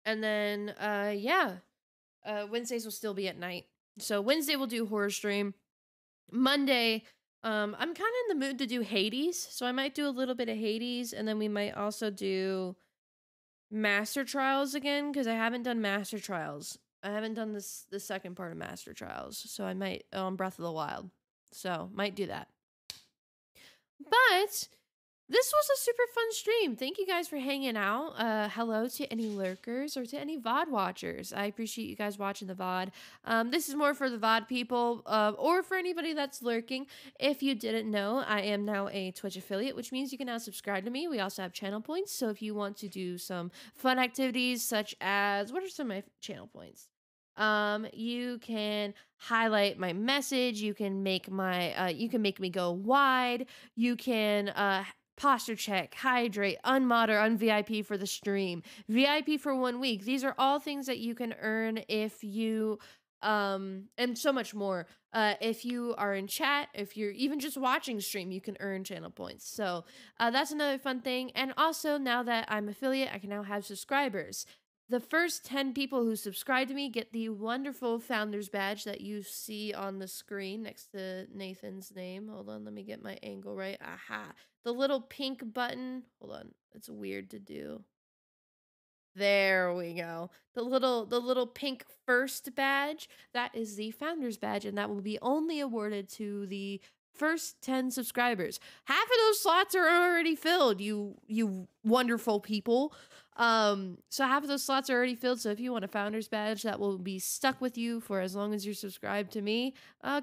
then Wednesdays will still be at night. So Wednesday we'll do horror stream. Monday, I'm kind of in the mood to do Hades, so I might do a little bit of Hades, and then we might also do Master Trials again, because I haven't done Master Trials. I haven't done the second part of Master Trials, so I might on Breath of the Wild. So might do that. But this was a super fun stream. Thank you guys for hanging out. Hello to any lurkers or to any VOD watchers. I appreciate you guys watching the VOD. This is more for the VOD people or for anybody that's lurking. If you didn't know, I am now a Twitch affiliate, which means you can now subscribe to me. We also have channel points. So if you want to do some fun activities such as, what are some of my channel points? You can highlight my message. You can make you can make me go wide. You can, posture check, hydrate, unmod or unVIP for the stream, VIP for 1 week. These are all things that you can earn if you, and so much more. If you are in chat, if you're even just watching stream, you can earn channel points. So that's another fun thing. And also, now that I'm affiliate, I can now have subscribers. The first 10 people who subscribe to me get the wonderful founder's badge that you see on the screen next to Nathan's name. Hold on, let me get my angle right. Aha. The little pink button. Hold on, it's weird to do. There we go. The little pink first badge, that is the founder's badge, and that will be only awarded to the first 10 subscribers. Half of those slots are already filled, you wonderful people. So half of those slots are already filled. So if you want a founder's badge that will be stuck with you for as long as you're subscribed to me,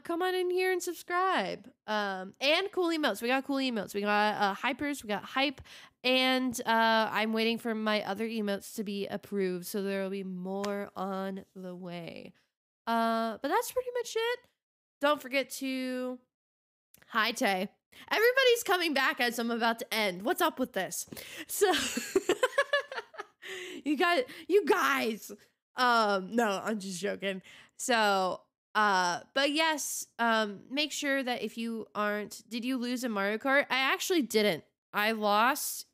come on in here and subscribe. And cool emotes. We got cool emotes. We got hypers. We got hype. And I'm waiting for my other emotes to be approved. So there will be more on the way. But that's pretty much it. Don't forget to... Hi, Tay. Everybody's coming back as I'm about to end. What's up with this? So... You guys, no, I'm just joking. So, but yes, make sure that if you did you lose in Mario Kart? I actually didn't. I was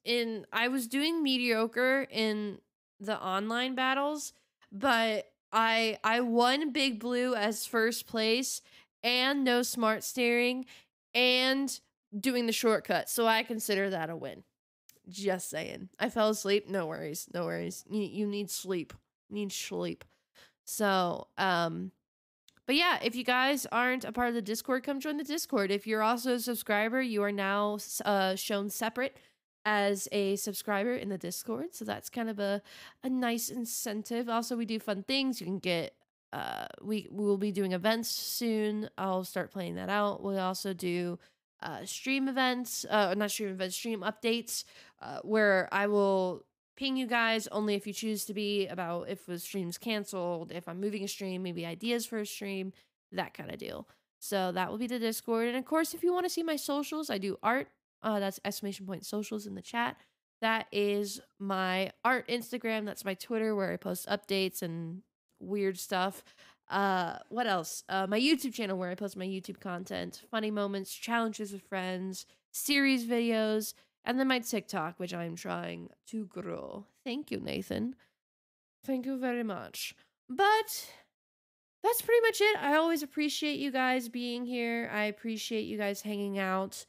doing mediocre in the online battles, but I won Big Blue as first place and no smart steering and doing the shortcut. So I consider that a win. Just saying. I fell asleep. No worries. No worries. You need sleep. So, but yeah, if you guys aren't a part of the Discord, come join the Discord. If you're also a subscriber, you are now shown separate as a subscriber in the Discord. So that's kind of a nice incentive. Also, we do fun things. You can get, we will be doing events soon. I'll start playing that out. We'll also do stream events, stream updates, where I will ping you guys only if you choose to be, about if a stream's canceled, if I'm moving a stream, maybe ideas for a stream, that kind of deal. So that will be the Discord. And of course, if you want to see my socials, I do art. That's !socials in the chat. That is my art Instagram. That's my Twitter, where I post updates and weird stuff. What else? My YouTube channel, where I post my YouTube content, funny moments, challenges with friends, series videos, and then my TikTok, which I'm trying to grow. Thank you, Nathan. Thank you very much. But that's pretty much it. I always appreciate you guys being here. I appreciate you guys hanging out.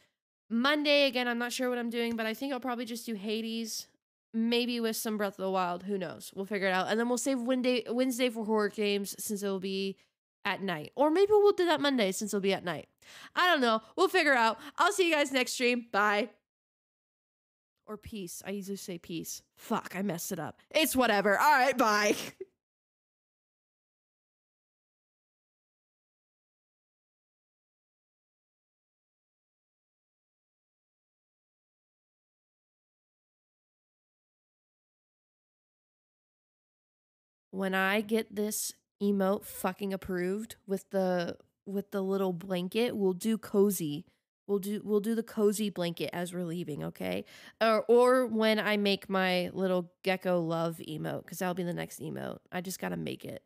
Monday, again, I'm not sure what I'm doing, but I think I'll probably just do Hades. Maybe with some Breath of the Wild. Who knows? We'll figure it out. And then we'll save Wednesday for horror games, since it'll be at night. Or maybe we'll do that Monday, since it'll be at night. I don't know. We'll figure out. I'll see you guys next stream. Bye. Or peace. I usually say peace. Fuck, I messed it up. It's whatever. All right, bye. When I get this emote fucking approved with the little blanket, we'll do cozy. We'll do the cozy blanket as we're leaving, okay? Or when I make my little gecko love emote, because that'll be the next emote. I just gotta make it.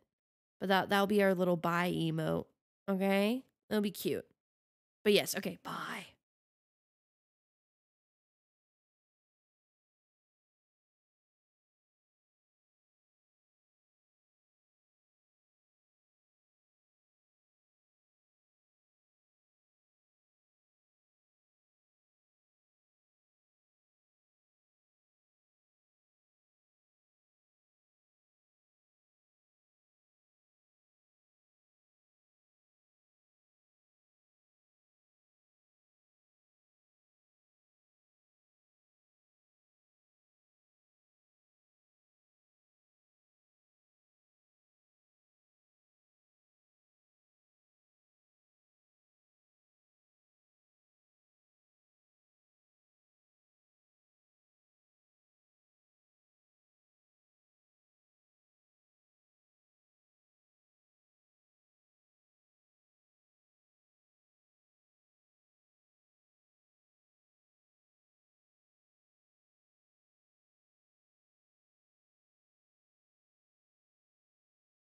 But that'll be our little bye emote, okay? It'll be cute. But yes, okay, bye.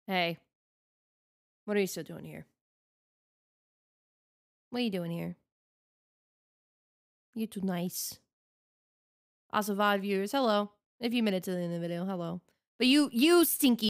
Hey. What are you still doing here? What are you doing here? You're too nice. Also, VOD viewers, hello. If you made it to the end of the video, hello. But you stinky